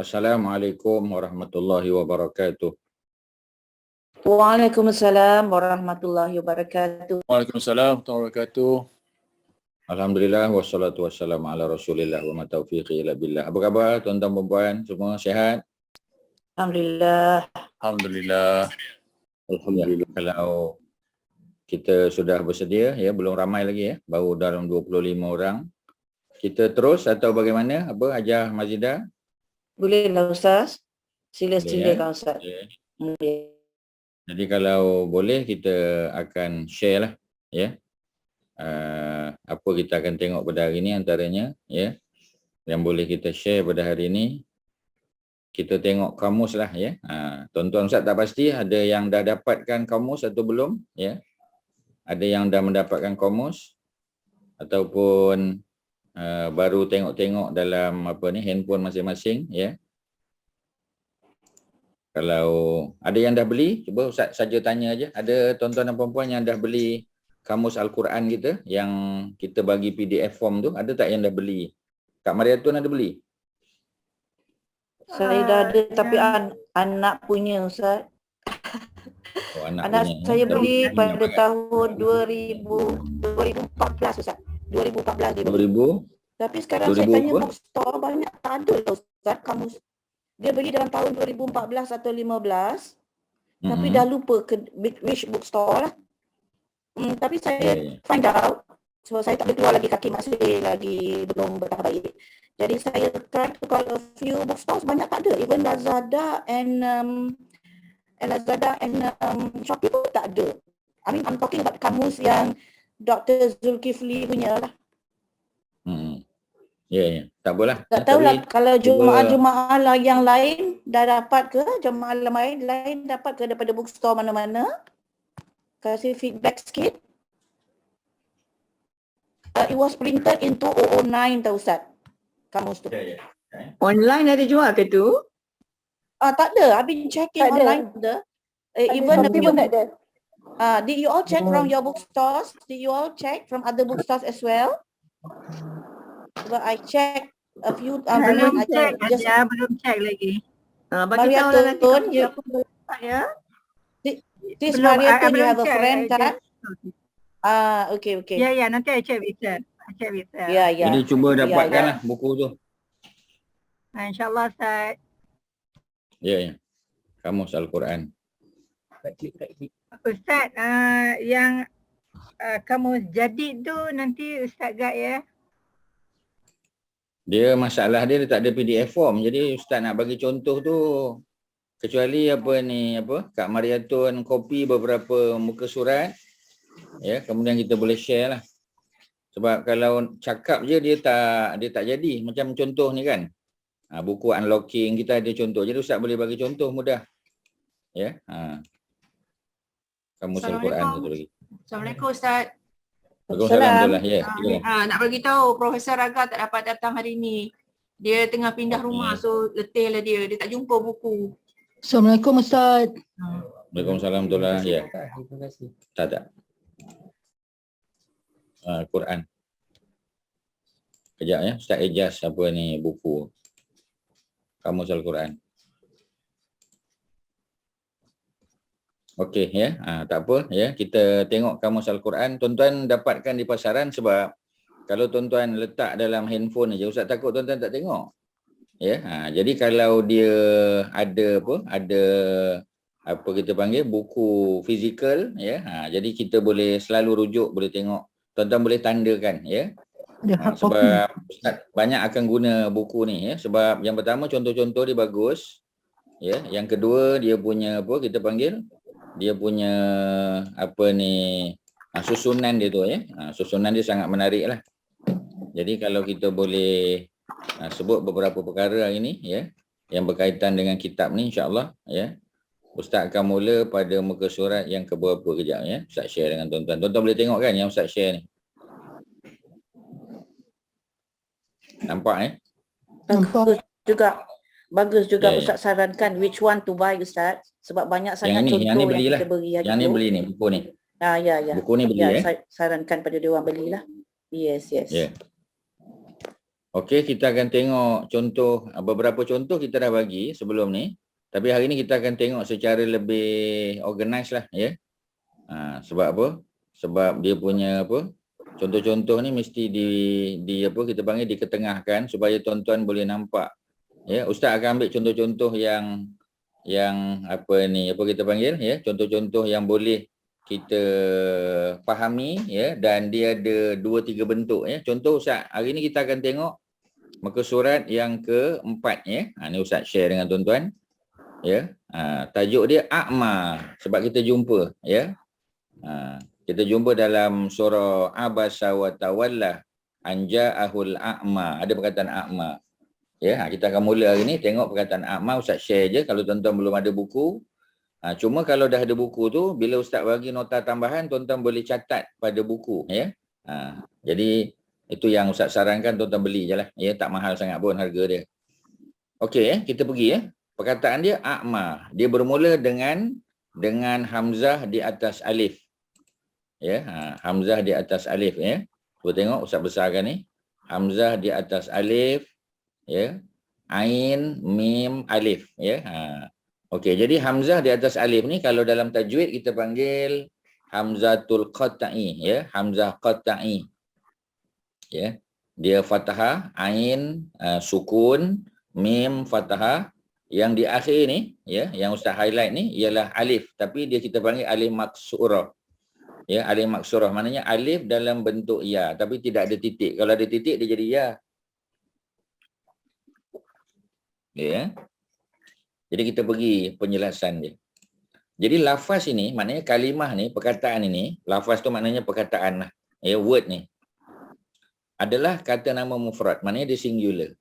Assalamualaikum warahmatullahi wabarakatuh. Waalaikumsalam warahmatullahi wabarakatuh. Waalaikumsalam warahmatullahi wabarakatuh. Alhamdulillah wassalatu wassalamu ala Rasulillah wa ma taufiqi illa billah. Apa khabar tuan-tuan dan puan? Semua sihat? Alhamdulillah. Alhamdulillah. Alhamdulillah. Kalau kita sudah bersedia, ya, belum ramai lagi, ya, baru dalam 25 orang. Kita terus atau bagaimana? Apa Hajah Mazidah? Bolehlah Ustaz. Silakan Ustaz. Okay. Jadi kalau boleh kita akan share lah, ya. Apa kita akan tengok pada hari ini antaranya, ya. Yang boleh kita share pada hari ini, kita tengok kamus lah, ya. Tuan-tuan Ustaz tak pasti ada yang dah dapatkan kamus atau belum, ya. Ada yang dah mendapatkan kamus ataupun baru tengok-tengok dalam apa ni handphone masing-masing, ya. Kalau ada yang dah beli, cuba Ustaz saja tanya aja. Ada tuan-tuan dan puan-puan yang dah beli kamus Al-Quran kita yang kita bagi PDF form tu, ada tak yang dah beli? Kak Mariatun ada beli? Saya dah ada tapi anak punya Ustaz. Oh, anak punya, saya ya? beli pada tahun 2014 Ustaz. 2014 dia beli. 2000? Tapi sekarang 2000 saya tanya apa? bookstore banyak tak ada lah Ustaz kamus. Dia beli dalam tahun 2014 atau 15. Tapi dah lupa ke which bookstore lah. Tapi saya find out sebab saya tak boleh keluar lagi, kaki masih lagi belum bertambah baik. Jadi saya try to call a few bookstores, banyak tak ada. Even Lazada and Shopee pun tak ada. I mean I'm talking about kamus yang Dr. Zulkifli punya lah. Ya. Tak apalah. Tak tahulah kalau jemaah-jemaah yang lain dah dapat ke, jemaah lain dapat ke daripada bookstore mana-mana. Kasih feedback sikit. It was printed in 2009 tau Ustaz. Kamus tu. Online ada jual ke tu? Tak ada. I've been checking online. Even the people tak ada. Did you all check from your bookstores? Did you all check from other bookstores as well? But I check a few. Belum check lagi. Bagi tahu lah nanti you, ya. This Mariatun, you have a friend kan? Okay. Ya, nanti I check with her. Ya. Jadi cuba dapatkanlah buku tu. InsyaAllah Ustaz. Ya. Kamus Al-Quran. Ustaz, yang kamus jadid tu nanti Ustaz guide ya. Dia masalah dia tak ada PDF form. Jadi Ustaz nak bagi contoh tu, kecuali Kak Mariatun copy beberapa muka surat, ya, kemudian kita boleh share lah. Sebab kalau cakap je dia tak jadi. Macam contoh ni kan, buku unlocking kita ada contoh. Jadi Ustaz boleh bagi contoh mudah, ya. Kamus Al-Quran tu lagi. Assalamualaikum Ustaz. Waalaikumsalam. Ya. Nak bagi tahu Profesor Raga tak dapat datang hari ni. Dia tengah pindah rumah, so letih lah dia. Dia tak jumpa buku. Assalamualaikum Ustaz. Waalaikumsalam warahmatullahi. Ya. Tak. Quran. Kejap ya, Ustaz Ijaz apa ni buku Kamus Al-Quran. Okey ya, tak apa ya, kita tengok Kamus Al-Quran. Tuan-tuan dapatkan di pasaran sebab kalau tuan-tuan letak dalam handphone aja, Ustaz takut tuan-tuan tak tengok. Ya, jadi kalau dia ada apa kita panggil buku fizikal ya, jadi kita boleh selalu rujuk, boleh tengok. Tuan-tuan boleh tandakan ya. Sebab Ustaz banyak akan guna buku ni ya, sebab yang pertama contoh-contoh dia bagus. Ya, yang kedua dia punya dia punya susunan dia tu ya. Susunan dia sangat menarik lah. Jadi kalau kita boleh sebut beberapa perkara hari ni ya, yang berkaitan dengan kitab ni, insya-Allah ya. Ustaz akan mula pada muka surat yang keberapa kejap ya. Ustaz share dengan tuan-tuan. Tuan-tuan boleh tengok kan yang Ustaz share ni. Nampak Bagus juga Ustaz sarankan which one to buy Ustaz, sebab banyak sangat contoh yang kita beri hari Yang ni beli ni, buku ni. Ya. Buku ni beli Sarankan pada dia orang belilah. Yes. Yeah. Okey, kita akan tengok contoh, beberapa contoh kita dah bagi sebelum ni. Tapi hari ni kita akan tengok secara lebih organize lah, ya. Sebab apa? Sebab dia punya apa? Contoh-contoh ni mesti di apa kita panggil diketengahkan supaya tuan-tuan boleh nampak. Ya, ustaz akan ambil contoh-contoh yang apa ni, apa kita panggil, ya, contoh-contoh yang boleh kita fahami, ya, dan dia ada 2-3 bentuk, ya. Contoh ustaz, hari ni kita akan tengok muka surat yang keempat, ya. Ni ustaz share dengan tuan-tuan, ya. Tajuk dia A'ma, sebab kita jumpa, ya. Kita jumpa dalam surah Abasa wa Tawalla an ja'ahul a'ma, ada perkataan a'ma. Ya, kita akan mula hari ni tengok perkataan a'ma. Ustaz share je kalau tuan-tuan belum ada buku. Cuma kalau dah ada buku tu, bila ustaz bagi nota tambahan, tuan-tuan boleh catat pada buku, ya. Jadi itu yang ustaz sarankan tuan-tuan beli je lah, ya, tak mahal sangat pun harga dia. Okey, kita pergi, ya. Perkataan dia a'ma. Dia bermula dengan hamzah di atas alif. Ya, hamzah di atas alif, ya. Cuba tengok ustaz besarkan ni. Hamzah di atas alif, ya. Ain, mim, alif, ya. Okey, jadi hamzah di atas alif ni kalau dalam tajwid kita panggil hamzatul qat'i, ya. Hamzah qat'i. Ya. Dia fathah, ain, sukun, mim, fathah. Yang di akhir ni, ya, yang ustaz highlight ni ialah alif, tapi dia kita panggil alif maksurah. Ya, alif maksurah maknanya alif dalam bentuk ya, tapi tidak ada titik. Kalau ada titik dia jadi ya. Ya. Jadi kita pergi penjelasan dia. Jadi lafaz ini maknanya kalimah ni, perkataan ini, lafaz tu maknanya perkataan lah. Ya, word ni adalah kata nama mufrad, maknanya dia singular.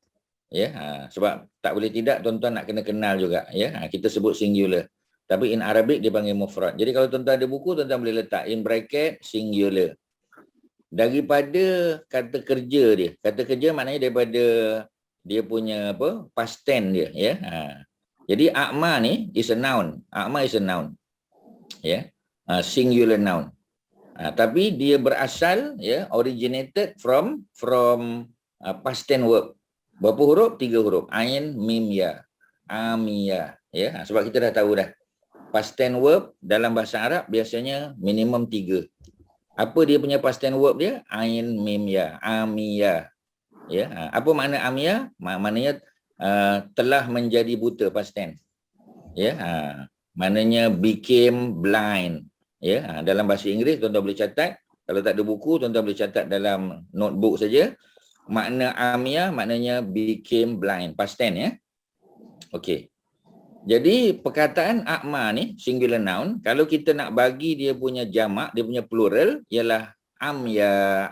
Ya, sebab tak boleh tidak tuan-tuan nak kena kenal juga, ya. Kita sebut singular. Tapi in Arabic dia panggil mufrad. Jadi kalau tuan-tuan ada buku, tuan-tuan boleh letak in bracket singular. Daripada kata kerja dia. Kata kerja maknanya daripada dia punya apa? Past tense dia, ya. Jadi a'ma ni is a noun. A'ma is a noun. Ya. Singular noun. Tapi dia berasal, ya, originated from past tense verb. Berapa huruf? 3 huruf. Ain, mim, ya. Amiyah. Ya. Sebab kita dah tahu dah. Past tense verb dalam bahasa Arab biasanya minimum 3. Apa dia punya past tense verb dia? Ain, mim, ya. Amiyah. Ya. Apa makna amiyah? Maknanya telah menjadi buta, past tense. Ya. Maknanya became blind. Ya. Dalam bahasa Inggeris tuan-tuan boleh catat. Kalau tak ada buku, tuan-tuan boleh catat dalam notebook saja. Makna amiyah maknanya became blind, past tense, ya. Okey. Jadi perkataan a'ma ni singular noun, kalau kita nak bagi dia punya jamak, dia punya plural ialah amya.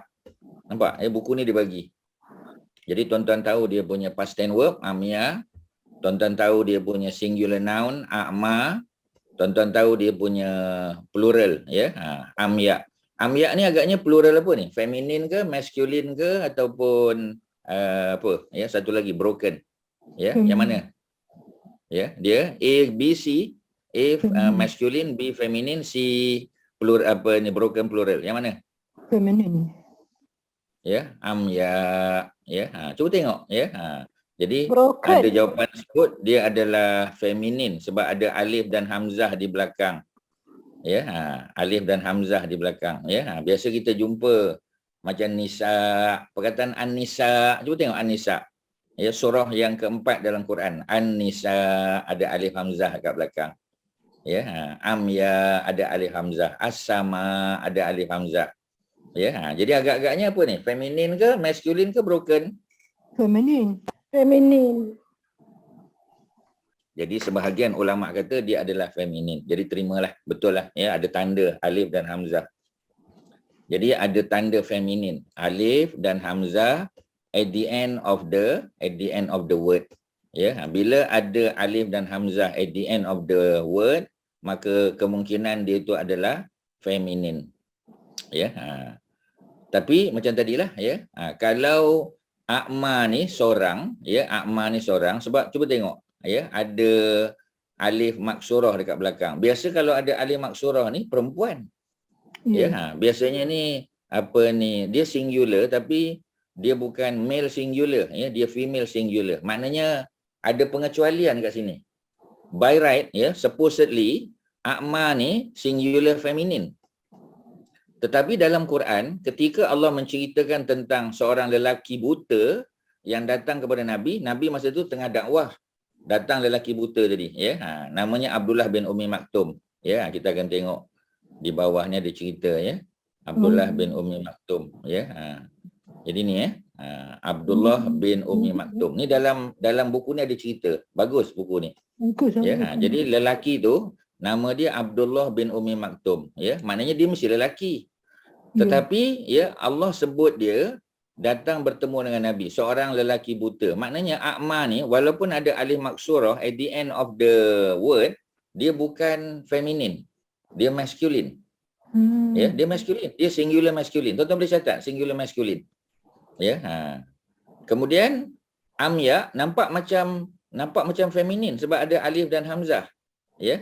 Nampak? Buku ni dia bagi. Jadi tuan-tuan tahu dia punya past tense verb amya, tuan-tuan tahu dia punya singular noun a'ma, tuan-tuan tahu dia punya plural, ya. Amya. Amya ni agaknya plural apa ni? Feminin ke, masculine ke, ataupun apa? Ya, satu lagi broken. Ya, yang mana? Ya, dia A, B, C, A masculine, B feminine, C plural apa ni broken plural. Yang mana? Feminine. Ya, ya. Ya, cuba tengok, ya. Jadi Broken. ada jawapan tersebut dia adalah feminin sebab ada alif dan hamzah di belakang. Ya, alif dan hamzah di belakang, ya. Biasa kita jumpa macam nisa, perkataan an-nisa. Cuba tengok an-nisa. Ya, surah yang keempat dalam Quran. An-Nisa ada alif hamzah kat belakang. Ya, Amya ada alif hamzah. As-Sama ada alif hamzah. Ya, jadi agak-agaknya apa ni? Feminin ke, masculine ke, broken? Feminine. Feminin. Jadi sebahagian ulama kata dia adalah feminin. Jadi terimalah, betul lah. Ya, ada tanda alif dan hamzah. Jadi ada tanda feminin, alif dan hamzah at the end of the word. Ya, bila ada alif dan hamzah at the end of the word, maka kemungkinan dia itu adalah feminin. Ya. Tapi macam tadilah, ya. Kalau a'ma ni seorang, ya, a'ma ni seorang, sebab cuba tengok, ya, ada alif maksurah dekat belakang. Biasa kalau ada alif maksurah ni perempuan. Ya, biasanya ni apa ni, dia singular tapi dia bukan male singular, ya, dia female singular. Maknanya ada pengecualian kat sini. By right, ya, supposedly a'ma ni singular feminine. Tetapi dalam Quran, ketika Allah menceritakan tentang seorang lelaki buta yang datang kepada Nabi, Nabi masa itu tengah dakwah. Datang lelaki buta tadi, ya. Namanya Abdullah bin Ummi Maktum. Ya, kita akan tengok di bawahnya ada cerita, ya. Abdullah bin Ummi Maktum, ya. Jadi ni, ya. Abdullah bin Ummi Maktum. Ni dalam buku ni ada cerita. Bagus buku ni. Bagus. Ya, jadi lelaki tu nama dia Abdullah bin Ummi Maktum, ya. Maknanya dia mesti lelaki. Tetapi ya Allah sebut dia datang bertemu dengan Nabi, seorang lelaki buta. Maknanya a'ma ni walaupun ada alif maksurah at the end of the word, dia bukan feminine. Dia masculine. Ya, dia masculine. Dia singular masculine. Tuan-tuan boleh catat singular masculine. Ya, kemudian amya nampak macam feminin sebab ada alif dan hamzah. Ya,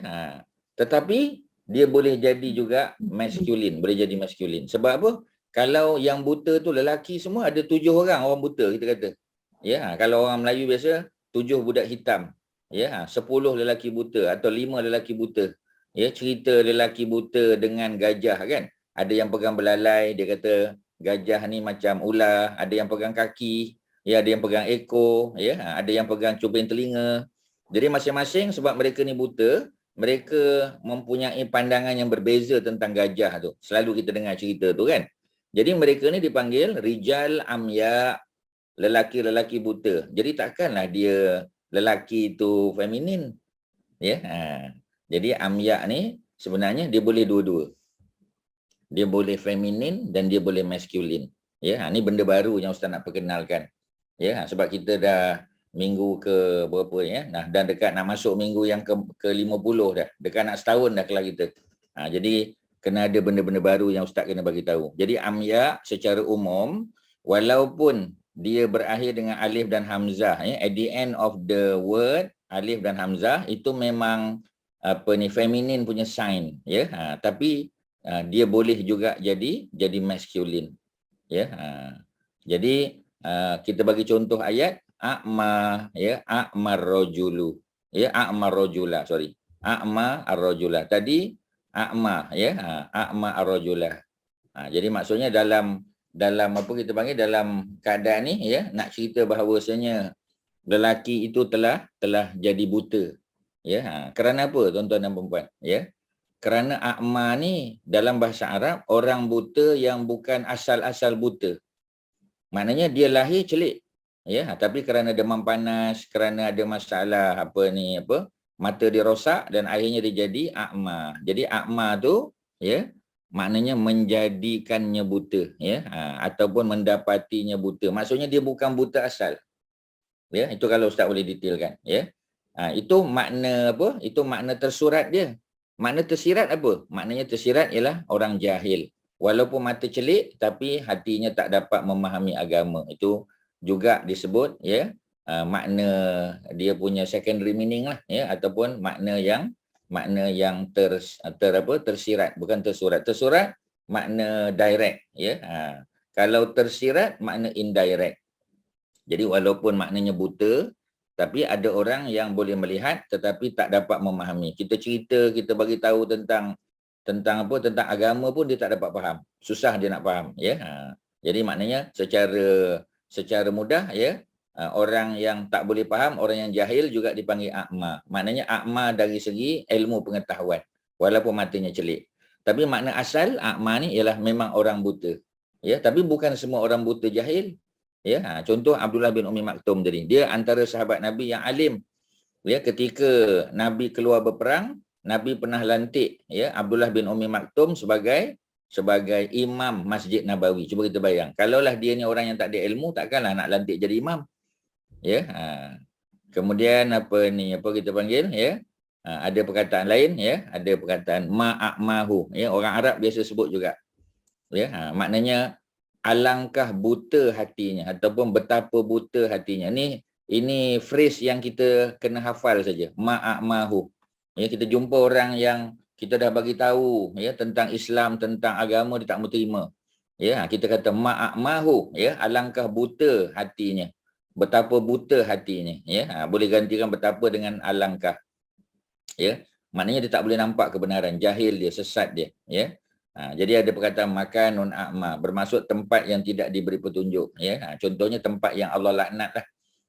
tetapi dia boleh jadi juga masculine, boleh jadi masculine. Sebab apa? Kalau yang buta tu lelaki semua, ada 7 orang buta kita kata. Ya, kalau orang Melayu biasa 7 budak hitam. Ya, 10 lelaki buta atau 5 lelaki buta. Ya, cerita lelaki buta dengan gajah kan. Ada yang pegang belalai, dia kata gajah ni macam ular, ada yang pegang kaki, ya, ada yang pegang ekor, ya, ada yang pegang cubin telinga. Jadi masing-masing sebab mereka ni buta, mereka mempunyai pandangan yang berbeza tentang gajah tu. Selalu kita dengar cerita tu kan. Jadi mereka ni dipanggil rijal amya, lelaki-lelaki buta. Jadi takkanlah dia lelaki tu feminin. Ya. Jadi amya ni sebenarnya dia boleh dua-dua. Dia boleh feminin dan dia boleh masculine. Ya, ni benda baru yang Ustaz nak perkenalkan. Ya, sebab kita dah minggu ke berapa ya. Nah, dan dekat nak masuk minggu yang ke-50 dah. Dekat nak setahun dah kelas kita. Jadi kena ada benda-benda baru yang Ustaz kena bagi tahu. Jadi amya secara umum walaupun dia berakhir dengan alif dan hamzah, ya, at the end of the word alif dan hamzah itu memang feminin punya sign, ya. Tapi dia boleh juga jadi masculine, ya. Jadi kita bagi contoh ayat a'ma, ya, a'mar rajulu, ya, a'mar rajula, sorry, a'ma ar-rajula. Tadi a'ma, ya, a'ma ar-rajula. Jadi maksudnya dalam apa kita panggil, dalam keadaan ni, ya, nak cerita bahawasanya lelaki itu telah jadi buta. Ya, kerana apa tuan-tuan dan puan-puan? Ya. Kerana a'ma ni dalam bahasa Arab orang buta yang bukan asal-asal buta. Maknanya dia lahir celik. Ya, tapi kerana demam panas, kerana ada masalah mata dia rosak dan akhirnya dia jadi a'ma. Jadi a'ma tu, ya, maknanya menjadikannya buta, ya, ataupun mendapatinya buta. Maksudnya dia bukan buta asal. Ya, itu kalau Ustaz boleh detailkan, ya. Itu makna apa? Itu makna tersurat dia. Makna tersirat apa? Maknanya tersirat ialah orang jahil. Walaupun mata celik tapi hatinya tak dapat memahami agama. Itu juga disebut, ya, makna dia punya secondary meaning lah, ya, ataupun makna yang tersirat, bukan tersurat. Tersurat makna direct, ya. Kalau tersirat makna indirect. Jadi walaupun maknanya buta, tapi ada orang yang boleh melihat tetapi tak dapat memahami. Kita cerita, kita bagi tahu tentang agama pun dia tak dapat faham. Susah dia nak faham, ya. Jadi maknanya secara mudah, ya, orang yang tak boleh faham, orang yang jahil juga dipanggil a'ma. Maknanya a'ma dari segi ilmu pengetahuan walaupun matanya celik. Tapi makna asal a'ma ni ialah memang orang buta. Ya, tapi bukan semua orang buta jahil. Ya, contoh Abdullah bin Ummi Maktum tadi. Dia antara sahabat Nabi yang alim. Ya, ketika Nabi keluar berperang, Nabi pernah lantik, ya, Abdullah bin Ummi Maktum sebagai imam Masjid Nabawi. Cuba kita bayang. Kalaulah dia ni orang yang tak ada ilmu, takkanlah nak lantik jadi imam. Ya, kemudian apa kita panggil, ya. Ada perkataan lain, ya, ada perkataan ma'amahu, ya, orang Arab biasa sebut juga. Ya, maknanya alangkah buta hatinya ataupun betapa buta hatinya. Ini phrase yang kita kena hafal saja. Ma'amahu. Ya, kita jumpa orang yang kita dah bagi tahu, ya, tentang Islam, tentang agama, dia tak mau terima. Ya, kita kata ma'amahu, ya, alangkah buta hatinya. Betapa buta hatinya, ya. Boleh gantikan betapa dengan alangkah. Ya. Maknanya dia tak boleh nampak kebenaran, jahil dia, sesat dia, ya. Jadi ada perkataan makanun a'ma, bermaksud tempat yang tidak diberi petunjuk, ya. Contohnya tempat yang Allah laknat lah.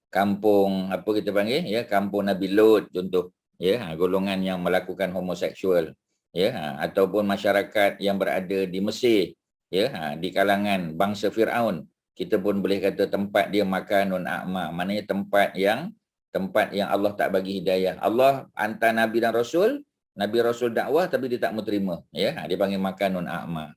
Kampung apa kita panggil, ya, kampung Nabi Lut contoh, ya, golongan yang melakukan homoseksual, ya, ataupun masyarakat yang berada di Mesir, ya, di kalangan bangsa Firaun, kita pun boleh kata tempat dia makanun a'ma, maknanya tempat yang Allah tak bagi hidayah. Allah hantar Nabi dan Rasul, Nabi Rasul dakwah tapi dia tak mau terima, ya, dia panggil makanun a'ma.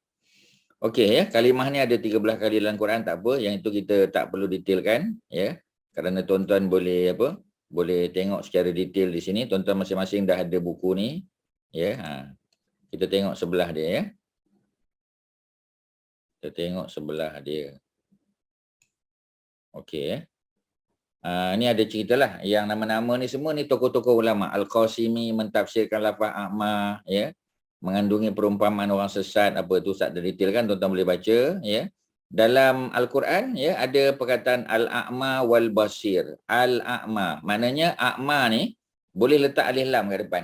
Okey, ya, kalimah ni ada 13 kali dalam Quran, tak apa, yang itu kita tak perlu detailkan, ya. Kerana tuan-tuan boleh boleh tengok secara detail di sini. Tuan-tuan masing-masing dah ada buku ni, ya. Kita tengok sebelah dia, ya. Kita tengok sebelah dia. Okey, ya. Ni ada ceritalah yang nama-nama ni semua ni tokoh-tokoh ulama. Al-Qasimi mentafsirkan lafaz a'ma, ya. Mengandungi perumpamaan orang sesat, apa tu Ustaz dah detailkan, tuan-tuan boleh baca, ya. Dalam Al-Quran, ya, ada perkataan al-a'ma wal basir. Al-a'ma, maknanya a'ma ni boleh letak alif lam kat depan.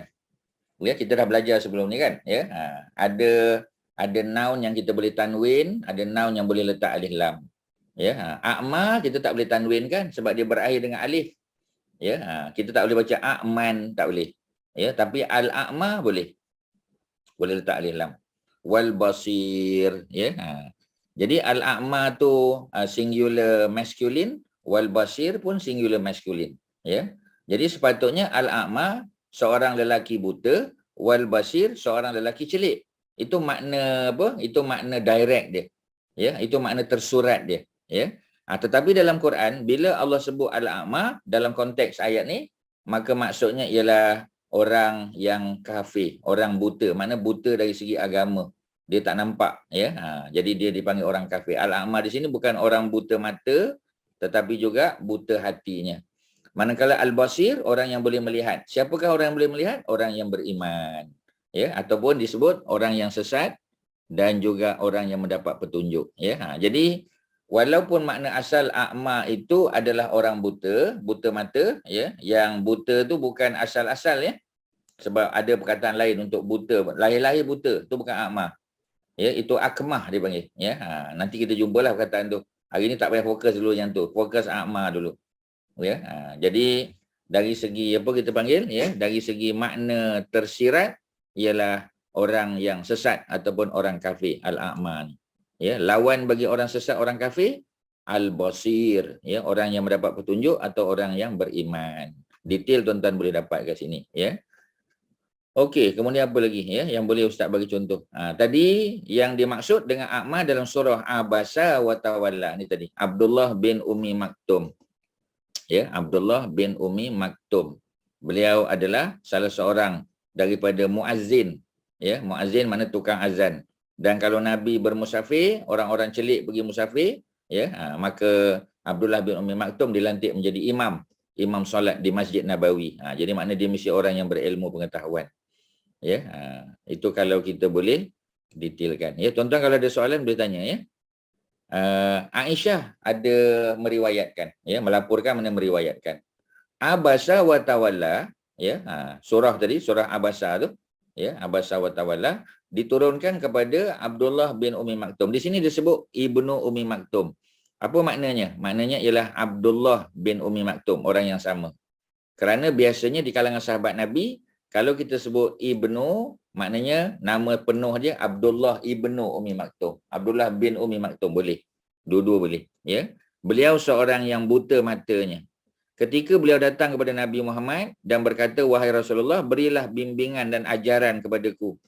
Ya, kita dah belajar sebelum ni kan, ya. Ada noun yang kita boleh tanwin, ada noun yang boleh letak alif lam. Ya, a'ma kita tak boleh tanwin kan sebab dia berakhir dengan alif. Ya, kita tak boleh baca a'man, tak boleh. Ya, tapi al-a'ma boleh. Boleh letak alif lam. Wal basir, ya. Jadi al-a'ma tu singular masculine, wal basir pun singular masculine, ya. Jadi sepatutnya al-a'ma seorang lelaki buta, wal basir seorang lelaki celik. Itu makna apa? Itu makna direct dia. Ya, itu makna tersurat dia, ya. Tetapi dalam Quran bila Allah sebut al-a'ma dalam konteks ayat ni, maka maksudnya ialah orang yang kafir, orang buta, makna buta dari segi agama. Dia tak nampak, ya. Jadi dia dipanggil orang kafir. Al-a'ma di sini bukan orang buta mata tetapi juga buta hatinya. Manakala al-basir orang yang boleh melihat. Siapakah orang yang boleh melihat? Orang yang beriman. Ya, ataupun disebut orang yang sesat dan juga orang yang mendapat petunjuk, ya. Jadi walaupun makna asal a'ma itu adalah orang buta, buta mata, ya. Yang buta tu bukan asal-asal, ya. Sebab ada perkataan lain untuk buta, lahir-lahir buta, tu bukan a'ma. Ya, itu akmah dia panggil, ya. Nanti kita jumpalah perkataan tu. Hari ni tak payah fokus dulu yang tu, fokus a'ma dulu. Ya, jadi dari segi apa kita panggil, ya, dari segi makna tersirat ialah orang yang sesat ataupun orang kafir, al-a'ma. Ya, lawan bagi orang sesat, orang kafir, al-basir, ya, orang yang mendapat petunjuk atau orang yang beriman. Detail tuan-tuan boleh dapat kat sini, ya. Okey, kemudian apa lagi, ya, yang boleh Ustaz bagi contoh? Tadi yang dimaksud dengan a'ma dalam surah Abasa wa Tawalla ni tadi, Abdullah bin Ummi Maktum. Ya, Abdullah bin Ummi Maktum. Beliau adalah salah seorang daripada muazzin. Ya, muazzin mana tukang azan. Dan kalau Nabi bermusafir, orang-orang celik pergi musafir, ya, maka Abdullah bin Ummi Maktum dilantik menjadi imam solat di Masjid Nabawi. Jadi makna dia mesti orang yang berilmu pengetahuan. Ya, itu kalau kita boleh detailkan. Ya, tuan-tuan kalau ada soalan boleh tanya, ya. Aisyah ada meriwayatkan, ya, melaporkan mana meriwayatkan. Abasa wa Tawalla, ya, surah tadi, surah Abasa tu, ya, Abasa wa Tawalla diturunkan kepada Abdullah bin Ummi Maktum. Di sini disebut Ibnu Ummi Maktum. Apa maknanya? Maknanya ialah Abdullah bin Ummi Maktum, orang yang sama. Kerana biasanya di kalangan sahabat Nabi, kalau kita sebut Ibnu, maknanya nama penuh dia Abdullah Ibnu Ummi Maktum. Abdullah bin Ummi Maktum boleh. Dua-dua boleh, ya. Beliau seorang yang buta matanya. Ketika beliau datang kepada Nabi Muhammad dan berkata, wahai Rasulullah, berilah bimbingan dan ajaran kepadaku.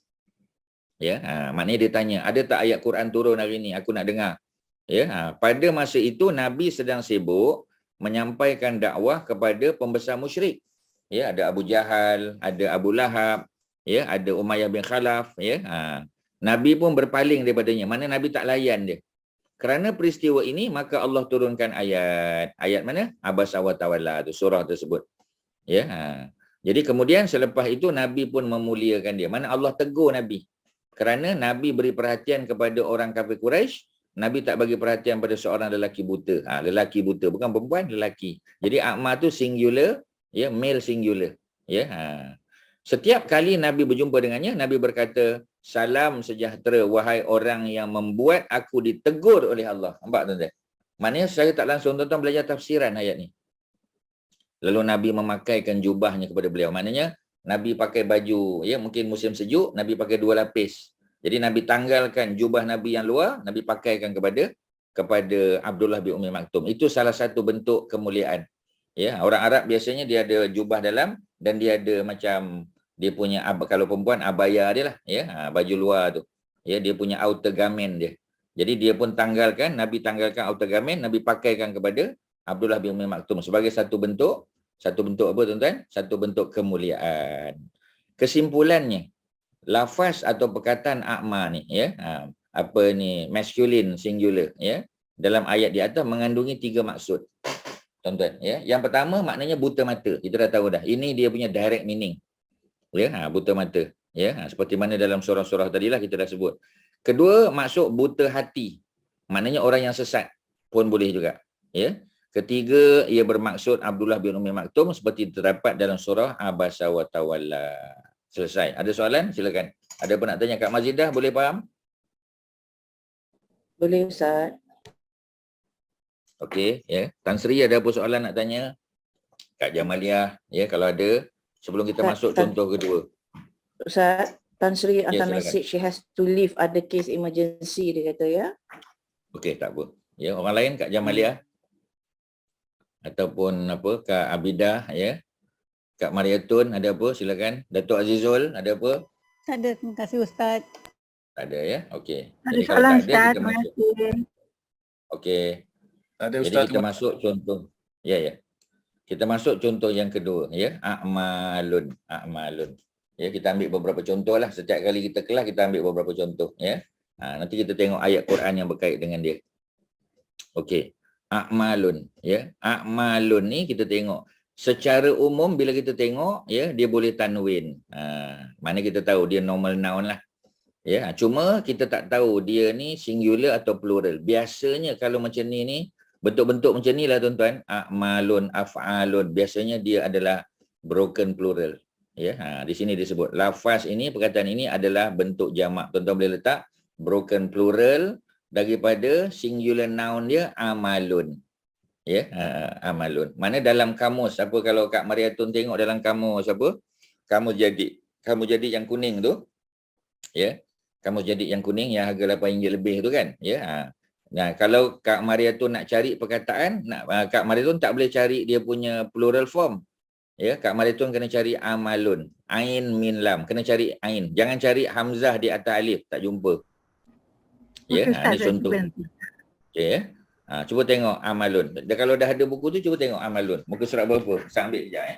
Ya, maknanya dia tanya, ada tak ayat Quran turun hari ini? Aku nak dengar. Ya, pada masa itu Nabi sedang sibuk menyampaikan dakwah kepada pembesar musyrik. Ya, ada Abu Jahal, ada Abu Lahab, ya, ada Umayyah bin Khalaf, ya. Nabi pun berpaling daripadanya. Mana Nabi tak layan dia. Kerana peristiwa ini maka Allah turunkan ayat. Ayat mana? Abasa wa Tawalla tu, surah tersebut. Ya. Jadi kemudian selepas itu Nabi pun memuliakan dia. Mana Allah tegur Nabi. Kerana Nabi beri perhatian kepada orang kafir Quraisy Nabi tak bagi perhatian pada seorang lelaki buta. Lelaki buta, bukan perempuan, lelaki. Jadi a'ma tu singular, ya, male singular. Ya. Setiap kali Nabi berjumpa dengannya, Nabi berkata, salam sejahtera wahai orang yang membuat aku ditegur oleh Allah. Nampak tuan-tuan? Maknanya saya tak langsung tuan-tuan belajar tafsiran ayat ni. Lalu Nabi memakaikan jubahnya kepada beliau. Maknanya Nabi pakai baju, ya, mungkin musim sejuk, Nabi pakai 2 lapis. Jadi Nabi tanggalkan jubah Nabi yang luar, Nabi pakaikan kepada Abdullah bin Umi Maktum. Itu salah satu bentuk kemuliaan. Ya, orang Arab biasanya dia ada jubah dalam dan dia ada macam dia punya, kalau perempuan abaya dia lah, ya, baju luar tu. Ya, dia punya outer garment dia. Jadi dia pun tanggalkan, Nabi tanggalkan outer garment, Nabi pakaikan kepada Abdullah bin Umi Maktum sebagai satu bentuk apa tuan-tuan? Satu bentuk kemuliaan. Kesimpulannya, lafaz atau perkataan a'ma ni, ya, apa ni, masculine singular, ya, dalam ayat di atas mengandungi 3 maksud. Tuan-tuan, ya. Yang pertama maknanya buta mata. Kita dah tahu dah. Ini dia punya direct meaning. Ya, buta mata, ya. Seperti mana dalam surah-surah tadilah kita dah sebut. Kedua, maksud buta hati. Maknanya orang yang sesat pun boleh juga, ya. Ketiga, ia bermaksud Abdullah bin Umi Maktum seperti terdapat dalam surah Abasa wa Tawalla. Selesai. Ada soalan? Silakan. Ada apa nak tanya Kak Mazidah? Boleh faham? Boleh Ustaz. Okey, ya. Tan Sri ada apa soalan nak tanya? Kak Jamaliah, ya, kalau ada, sebelum kita masuk contoh kedua. Ustaz, Tan Sri hantar silakan. message she has to leave, ada case emergency dia kata, ya. Okey, tak apa. Ya, orang lain Kak Jamaliah ataupun apa, Kak Abidah, ya. Kak Mariatun ada apa? Silakan. Datuk Azizul ada apa? Tak ada, terima kasih Ustaz. Tak ada, ya. Okey. Ada Jadi kalau soalan tak ada, Ustaz, kita terima masuk. kasih. Okey. Ada Jadi Ustaz. kita masuk contoh. Ya, ya. Kita masuk contoh yang kedua, ya. A'malun. A'malun. Ya, kita ambil beberapa contoh lah. Setiap kali kita kelas, kita ambil beberapa contoh, ya. Nanti kita tengok ayat Quran yang berkait dengan dia. Okey. A'malun, ya. A'malun ni kita tengok. Secara umum bila kita tengok, ya, dia boleh tanwin. Mana kita tahu dia normal noun lah. Ya, cuma kita tak tahu dia ni singular atau plural. Biasanya kalau macam ni bentuk-bentuk macam ni lah tuan-tuan, a'malun, af'alun, biasanya dia adalah broken plural. Ya, di sini disebut lafaz ini, perkataan ini adalah bentuk jamak. Tuan-tuan boleh letak broken plural daripada singular noun dia amalun. Ya, amalun. Mana dalam kamus, apa kalau Kak Mariatun tengok dalam kamus apa? Kamus jadi yang kuning tu. Ya. Kamus jadi yang kuning yang harga RM8 lebih tu kan. Ya. Nah, kalau Kak Mariatun nak cari perkataan, Kak Mariatun tak boleh cari dia punya plural form. Ya, Kak Mariatun kena cari amalun. Ain min lam, kena cari ain. Jangan cari hamzah di atas alif, tak jumpa. Ya, ini contoh. Okey, ya. Cuba tengok amalun. Kalau dah ada buku tu, cuba tengok amalun. Muka surat berapa? Saya ambil sekejap, ya.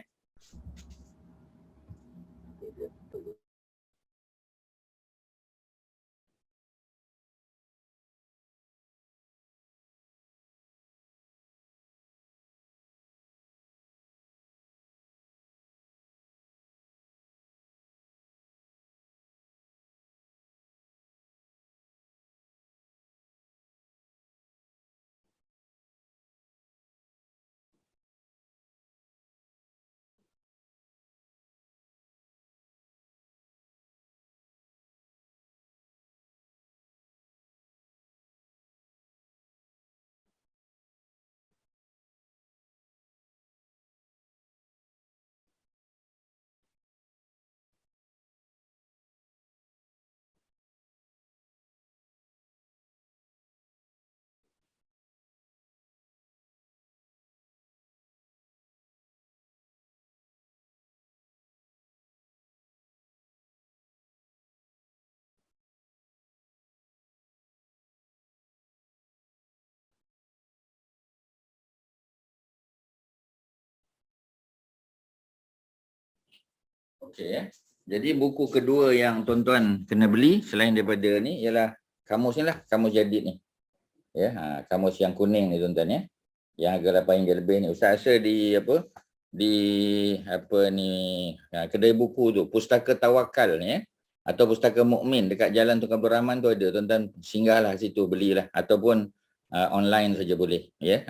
Okey, ya. Jadi buku kedua yang tuan-tuan kena beli selain daripada ni ialah kamus ni lah, kamus jadid ni. Ya, kamus yang kuning ni tuan-tuan, ya. Yang harga RM8 lebih ni. Ustaz rasa di apa? Di apa ni, kedai buku tu, Pustaka Tawakal ni, ya. Atau Pustaka Mukmin dekat Jalan Tunku Abdul Rahman tu ada. Tuan-tuan singgahlah situ belilah ataupun online saja boleh, ya.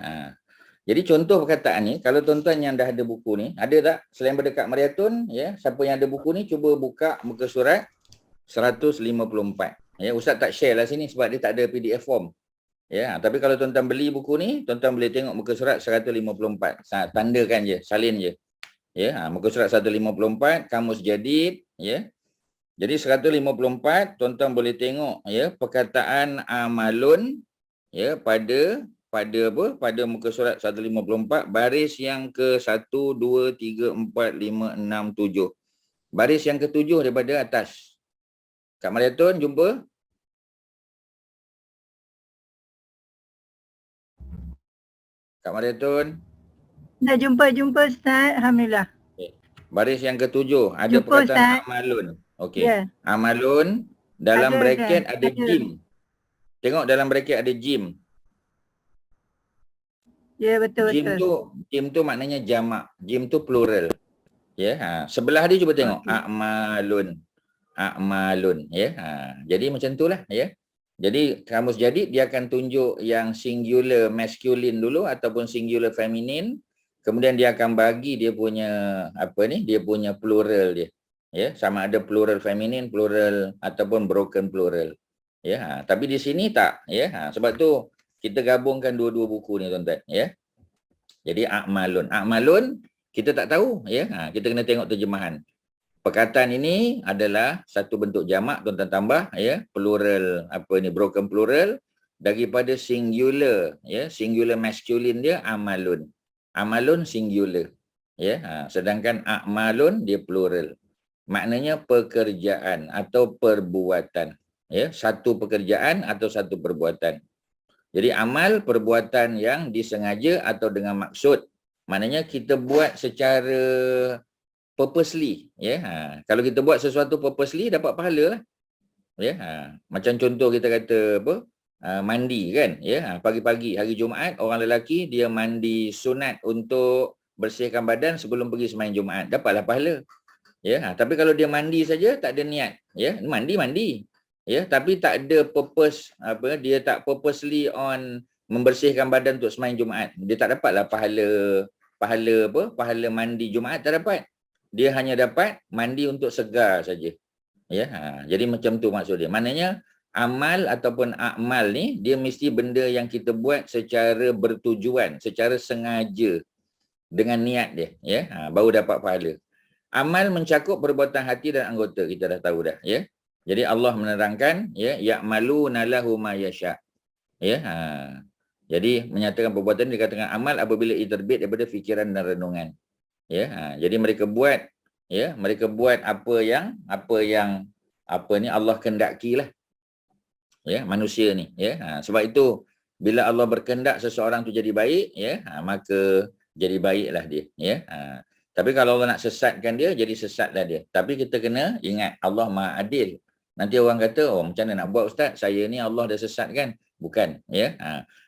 Jadi contoh perkataan ni, kalau tuan-tuan yang dah ada buku ni, ada tak selain berdekat Mariatun, ya, siapa yang ada buku ni cuba buka muka surat 154. Ya, Ustaz tak share lah sini sebab dia tak ada PDF form. Ya, tapi kalau tuan-tuan beli buku ni, tuan-tuan boleh tengok muka surat 154. Tandakan je, salin je. Ya, muka surat 154, Kamus Jadid, ya. Jadi 154, tuan-tuan boleh tengok, ya, perkataan amalun, ya, pada muka surat 154, baris yang ke 1, 2, 3, 4, 5, 6, 7. Baris yang ke-7 daripada atas. Kak Mariatun, jumpa? Kak Mariatun? Dah jumpa Ustaz. Alhamdulillah. Okay. Baris yang ke-7 ada Jumpa, perkataan Ustaz. amalun. Okey. Ya. Amalun dalam bracket ada ada. jim. Tengok dalam bracket ada jim. Ya, betul. Jim tu maknanya jamak. Jim tu plural. Ya, sebelah dia cuba tengok. A'malun. Ya. Jadi macam itulah, ya. Jadi kamus jadid dia akan tunjuk yang singular masculine dulu ataupun singular feminine. Kemudian dia akan bagi dia punya dia punya plural dia. Ya, sama ada plural feminine, plural ataupun broken plural. Ya, tapi di sini tak, ya. Sebab tu kita gabungkan dua-dua buku ni, tuan-tuan, ya. Jadi a'malun kita tak tahu, ya. Kita kena tengok terjemahan. Perkataan ini adalah satu bentuk jamak, tuan-tuan tambah, ya, plural broken plural daripada singular, ya, singular masculine dia amalun. Amalun singular, ya. Sedangkan a'malun dia plural. Maknanya pekerjaan atau perbuatan, ya, satu pekerjaan atau satu perbuatan. Jadi amal perbuatan yang disengaja atau dengan maksud. Maknanya kita buat secara purposely, ya. Kalau kita buat sesuatu purposely dapat pahala lah. Ya, macam contoh kita kata mandi kan, ya. Pagi-pagi hari Jumaat orang lelaki dia mandi sunat untuk bersihkan badan sebelum pergi sembahyang Jumaat, dapatlah pahala. Ya, tapi kalau dia mandi saja tak ada niat, ya, mandi. Ya, tapi tak ada purpose dia tak purposely on membersihkan badan untuk sembahyang Jumaat, dia tak dapatlah pahala mandi Jumaat, tak dapat. Dia hanya dapat mandi untuk segar saja. Ya, jadi macam tu maksud dia. Maknanya amal ataupun amal ni dia mesti benda yang kita buat secara bertujuan, secara sengaja dengan niat dia, ya, baru dapat pahala. Amal mencakup perbuatan hati dan anggota, kita dah tahu dah, ya. Jadi Allah menerangkan, ya, ya'maluna lahu ma yasha. Ya, jadi menyatakan perbuatan dikatakan amal apabila ia terbit daripada fikiran dan renungan. Ya, jadi mereka buat, ya, mereka buat apa yang Allah kehendakilah. Ya, manusia ni, ya. Sebab itu bila Allah berkehendak seseorang tu jadi baik, ya, maka jadi baiklah dia, ya. Tapi kalau Allah nak sesatkan dia, jadi sesatlah dia. Tapi kita kena ingat Allah Maha Adil. Nanti orang kata, oh macam mana nak buat Ustaz? Saya ni Allah dah sesatkan. Bukan, ya.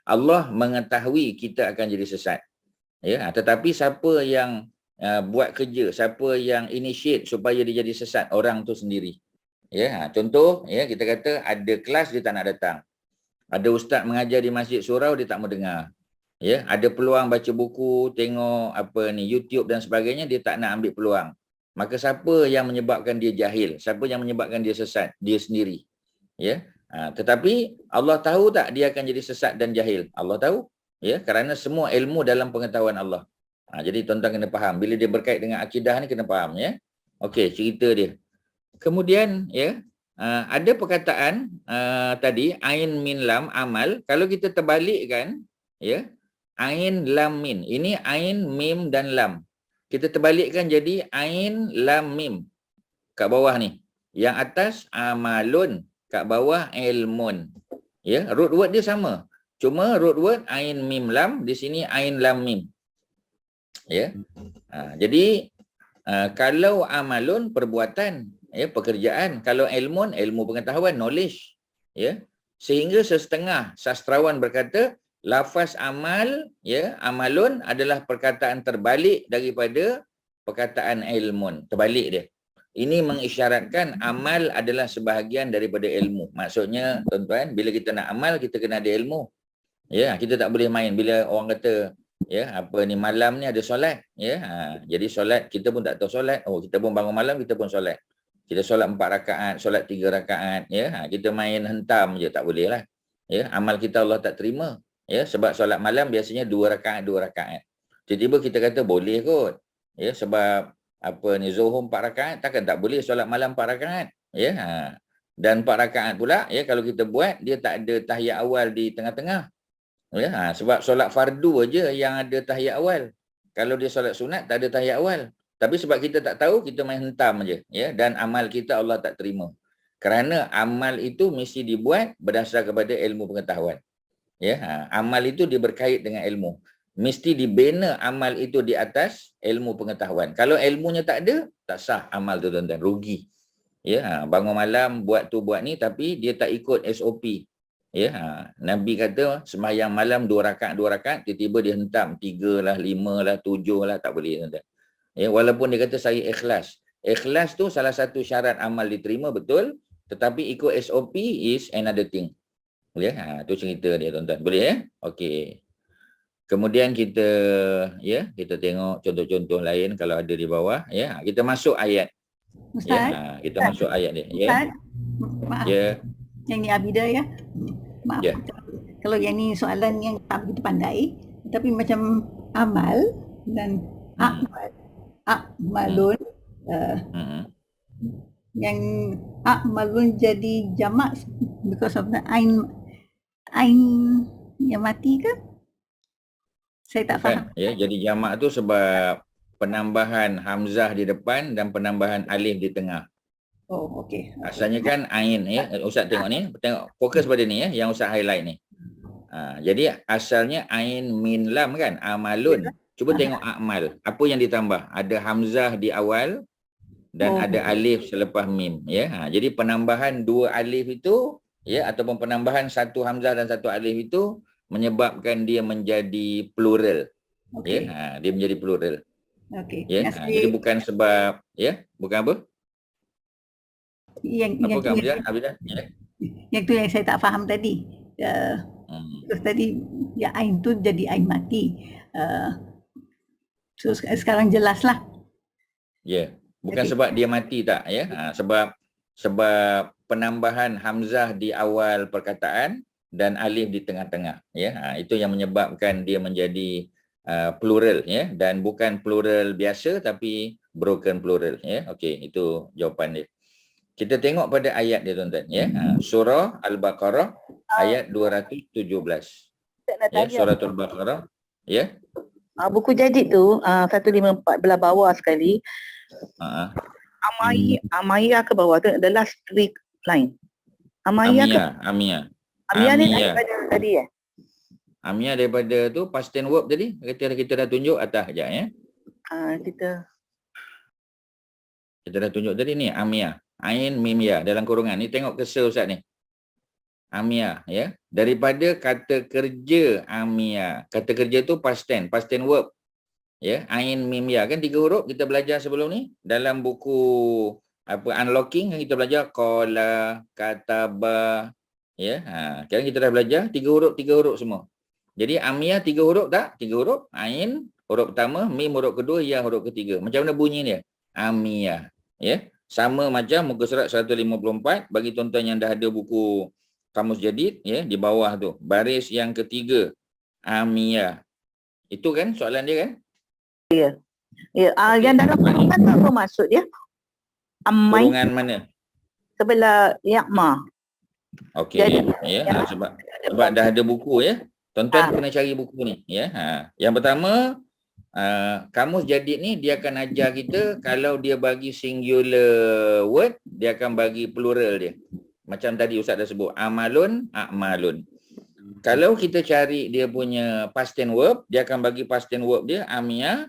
Allah mengetahui kita akan jadi sesat. Ya, tetapi siapa yang buat kerja, siapa yang initiate supaya dia jadi sesat, orang tu sendiri. Ya, contoh, ya, kita kata ada kelas dia tak nak datang. Ada ustaz mengajar di masjid surau dia tak mau dengar. Ya, ada peluang baca buku, tengok YouTube dan sebagainya, dia tak nak ambil peluang. Maka siapa yang menyebabkan dia jahil? Siapa yang menyebabkan dia sesat? Dia sendiri. Ya. Tetapi Allah tahu tak dia akan jadi sesat dan jahil? Allah tahu. Ya, kerana semua ilmu dalam pengetahuan Allah. Jadi tuan-tuan kena faham. Bila dia berkait dengan akidah ni kena faham, ya. Okey, cerita dia. Kemudian, ya, ada perkataan tadi ain min lam amal. Kalau kita terbalikkan, ya, ain lam min. Ini ain mim dan lam. Kita terbalikkan jadi ain lam mim. Kat bawah ni. Yang atas amalun, kat bawah ilmun. Ya, root word dia sama. Cuma root word ain mim lam, di sini ain lam mim. Ya. Jadi kalau amalun perbuatan, ya, pekerjaan. Kalau ilmun, ilmu pengetahuan, knowledge. Ya. Sehingga sesetengah sastrawan berkata lafaz amal, ya, amalun adalah perkataan terbalik daripada perkataan ilmun. Terbalik dia. Ini mengisyaratkan amal adalah sebahagian daripada ilmu. Maksudnya tuan-tuan, bila kita nak amal, kita kena ada ilmu. Ya, kita tak boleh main bila orang kata ya, apa ni malam ni ada solat, ya. Jadi solat kita pun tak tahu solat. Oh, kita pun bangun malam kita pun solat. Kita solat 4 rakaat, solat 3 rakaat, ya. Kita main hentam je tak boleh lah. Ya, amal kita Allah tak terima. Ya, sebab solat malam biasanya 2 rakaat 2 rakaat. Tiba-tiba kita kata boleh kot. Ya, sebab apa ni Zuhur 4 rakaat, takkan tak boleh solat malam 4 rakaat. Ya. Dan 4 rakaat pula ya, kalau kita buat dia tak ada tahiyat awal di tengah-tengah. Ya, sebab solat fardu aja yang ada tahiyat awal. Kalau dia solat sunat tak ada tahiyat awal. Tapi sebab kita tak tahu, kita main hentam aja, ya, dan amal kita Allah tak terima. Kerana amal itu mesti dibuat berdasar kepada ilmu pengetahuan. Ya, amal itu dia berkait dengan ilmu. Mesti dibina amal itu di atas ilmu pengetahuan. Kalau ilmunya tak ada, tak sah amal tu tuan-tuan, rugi. Ya, bangun malam buat tu buat ni tapi dia tak ikut SOP. Ya, Nabi kata sembahyang malam 2 rakaat 2 rakaat, tiba-tiba dia hentam 3 lah, 5 lah, 7 lah, tak boleh tuan-tuan. Ya, walaupun dia kata saya ikhlas. Ikhlas tu salah satu syarat amal diterima, betul, tetapi ikut SOP is another thing. Ya, tu cerita dia tuan-tuan. Boleh ya? Okey. Kemudian kita kita tengok contoh-contoh lain kalau ada di bawah, ya. Kita masuk ayat. Ustaz, Ya, kita masuk ayat dia, ya. Ustaz, maaf. Ya. Yang ni Abida ya. Maaf. Ya. Kalau yang ni soalan yang tak begitu pandai, tapi macam amal dan akmalun, yang akmalun jadi jamak because of the ain yang mati ke? Saya tak faham. Ya, jadi jamak tu sebab penambahan hamzah di depan dan penambahan alif di tengah. Oh, okey. Asalnya kan ain, ya. Ustaz tengok ni, tengok fokus pada ni ya, yang Ustaz highlight ni. Jadi asalnya ain min lam kan, amalun. Cuba tengok akmal. Apa yang ditambah? Ada hamzah di awal dan ada alif selepas mim, ya. Jadi penambahan 2 alif itu, ya, ataupun penambahan 1 hamzah dan 1 alif itu menyebabkan dia menjadi plural. Okey. Ya, dia menjadi plural. Okey. Ya, jadi bukan sebab bukan apa? Yang Apa tu kamu yang, Abidah? Ya. yang tu yang saya tak faham tadi. Terus tadi ya ain tu jadi ain mati. So sekarang jelaslah. Ya. Bukan Okey. sebab dia mati tak, ya. Sebab penambahan hamzah di awal perkataan dan alif di tengah-tengah, ya. Itu yang menyebabkan dia menjadi plural, ya, dan bukan plural biasa tapi broken plural, ya. Okey, itu jawapan dia. Kita tengok pada ayat dia tuan-tuan, ya. Surah Al-Baqarah ayat 217. Ya, surah Al-Baqarah, ya. Buku jadid tu 154 belah bawah sekali. Amaya ke bawah tu, the last 3 line. Amaya ke? Amia Ni daripada tadi ya? Amia daripada tu past tense verb tadi. Kita dah tunjuk atas sekejap, ya. Kita dah tunjuk tadi ni Amia. Ain mim ya dalam kurungan. Ni tengok kesel Ustaz ni. Amia, ya. Daripada kata kerja Amia. Kata kerja tu past tense verb. Ya, ain mim ya kan 3 huruf kita belajar sebelum ni dalam buku unlocking kita belajar qala, kataba, ya. Sekarang kita dah belajar 3 huruf semua. Jadi Amia 3 huruf tak? 3 huruf. Ain huruf pertama, mim huruf kedua, ya huruf ketiga. Macam mana bunyi dia? Amia, ya. Sama macam muka surat 154 bagi tuan-tuan yang dah ada buku kamus jadid, ya, di bawah tu baris yang ketiga Amia. Itu kan soalan dia kan? Ya. Yang dalam kurungan tu apa maksud dia? Amai Kurungan mana? sebelah ya'ma. Okey, Jadi, ya, sebab dah ada buku, ya. Tuan-tuan kena cari buku ni, ya. Yang pertama, kamus jadid ni dia akan ajar kita kalau dia bagi singular word, dia akan bagi plural dia. Macam tadi Ustaz dah sebut, amalun, akmalun. Kalau kita cari dia punya past tense verb, dia akan bagi past tense verb dia amia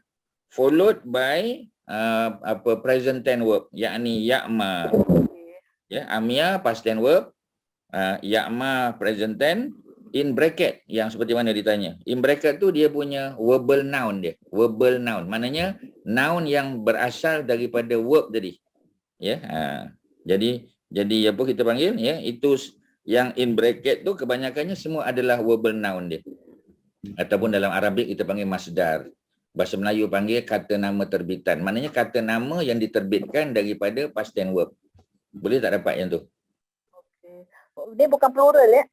followed by present tense verb, yakni ya'ma. Ya, amia past tense verb, ya'ma present tense, in bracket yang seperti mana ditanya. In bracket tu dia punya verbal noun dia. Verbal noun. Maknanya noun yang berasal daripada verb tadi. Ya. Jadi apa kita panggil ya, itu yang in bracket tu kebanyakannya semua adalah verbal noun dia. Ataupun dalam Arabik kita panggil masdar. Bahasa Melayu panggil kata nama terbitan. Maknanya kata nama yang diterbitkan daripada past tense verb. Boleh tak dapat yang tu? Dia bukan plural ya?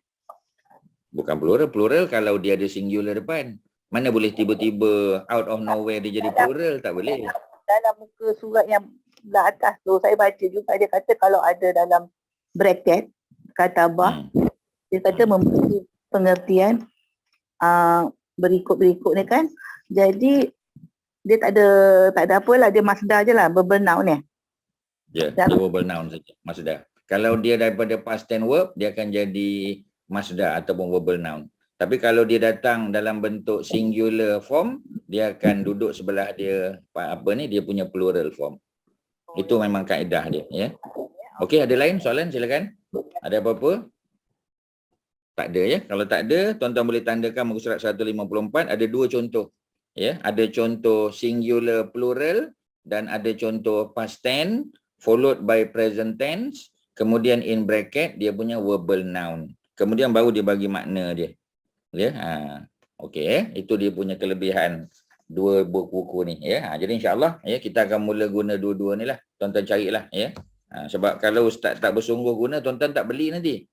Bukan plural. Plural kalau dia ada singular depan. Mana boleh tiba-tiba out of nowhere dia jadi plural? Tak boleh. Dalam muka surat yang belah atas tu saya baca juga dia kata kalau ada dalam bracket katabah dia kata memberi pengertian berikut-berikut ni kan. Jadi dia tak ada apalah, dia masdar je lah, verbal noun ni. Ya, dia verbal noun saja, masdar. Kalau dia daripada past tense verb, dia akan jadi masdar ataupun verbal noun. Tapi kalau dia datang dalam bentuk singular form, dia akan duduk sebelah dia dia punya plural form. Itu memang kaedah dia, ya. Okey, ada lain soalan? Silakan. Ada apa-apa? Tak ada ya. Kalau tak ada, tuan-tuan boleh tandakan muka surat 154 ada dua contoh. Ya, ada contoh singular plural dan ada contoh past tense followed by present tense, kemudian in bracket dia punya verbal noun. Kemudian baru dia bagi makna dia. Ya, okey, itu dia punya kelebihan dua buku ni ya. Jadi insya-Allah ya kita akan mula guna dua-dua ni lah. Tuan-tuan carilah ya. Sebab kalau ustaz tak bersungguh guna, tuan-tuan tak beli nanti.